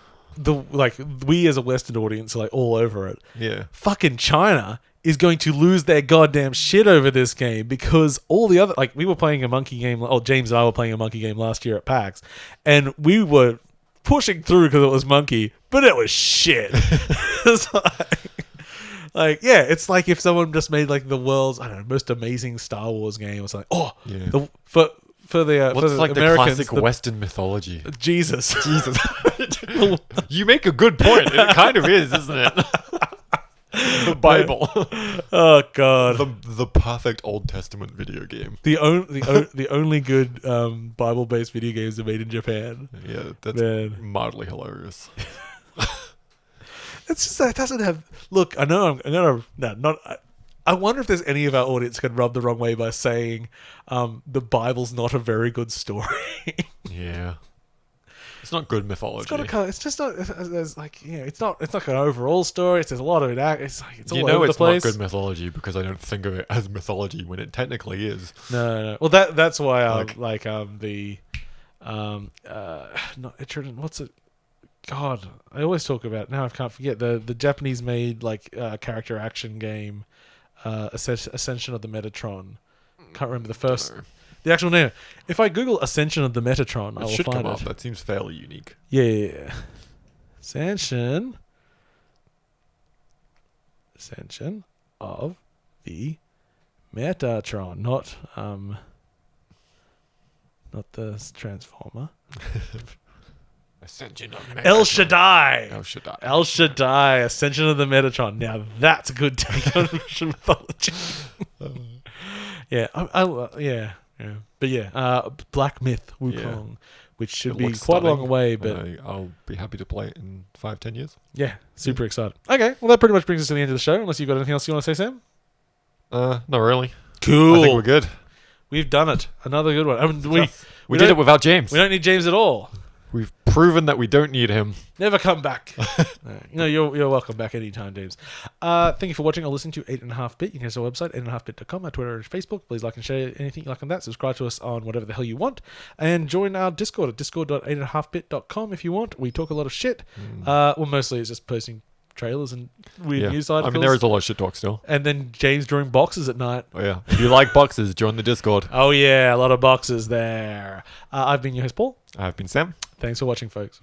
we as a Western audience are like all over it.
Yeah.
Fucking China is going to lose their goddamn shit over this game because all the other, like, we were playing a monkey game, James and I were playing a monkey game last year at PAX, and we were pushing through because it was monkey, but it was shit. It's like, yeah, it's like if someone just made like the world's, I don't know, most amazing Star Wars game or something. Oh, yeah. For the
what's
for
like the
Americans,
classic Western mythology?
Jesus.
You make a good point. It kind of is, isn't it? The Bible.
Oh God.
The perfect Old Testament video game.
The only good Bible-based video games are made in Japan.
Yeah, that's mildly hilarious.
It's just that it doesn't have. Look, I know I'm gonna not. I wonder if there's any of our audience can rub the wrong way by saying the Bible's not a very good story.
Yeah, it's not good mythology.
It's just not. There's like, it's not. It's like an overall story. There's a lot of it. It's like it's all over the place.
It's not good mythology because I don't think of it as mythology when it technically is.
No. Well, that's why I like what's it? God, I always talk about. Now I can't forget the Japanese made like character action game. Ascension of the Metatron. Can't remember the first. The actual name. If I Google Ascension of the Metatron, I will
should
find
come up.
it.
That seems fairly unique.
Yeah. Ascension of the Metatron, not the Transformer.
Ascension of Metatron.
El Shaddai.
El Shaddai.
Ascension of the Metatron. Now that's a good take on Russian mythology. Yeah. But yeah, Black Myth Wukong, which should be quite a long away, but
I'll be happy to play it in 5-10 years.
Yeah, super excited. Okay, well that pretty much brings us to the end of the show. Unless you've got anything else you want to say, Sam?
Not really.
Cool.
I think we're good.
We've done it. Another good one. I mean,
we did it without James.
We don't need James at all.
We've proven that we don't need him.
Never come back. You're welcome back anytime, James. Thank you for watching or listening to 8.5bit. You can go to our website, 8.5bit.com, our Twitter and Facebook. Please like and share anything you like on that. Subscribe to us on whatever the hell you want. And join our Discord at discord.8.5bit.com if you want. We talk a lot of shit. Well, mostly it's just posting trailers and weird news articles.
I mean, there is a lot of shit talk still.
And then James drawing boxes at night.
Oh, yeah. If you like boxes, join the Discord.
Oh, yeah. A lot of boxes there. I've been your host, Paul.
I've been Sam.
Thanks for watching, folks.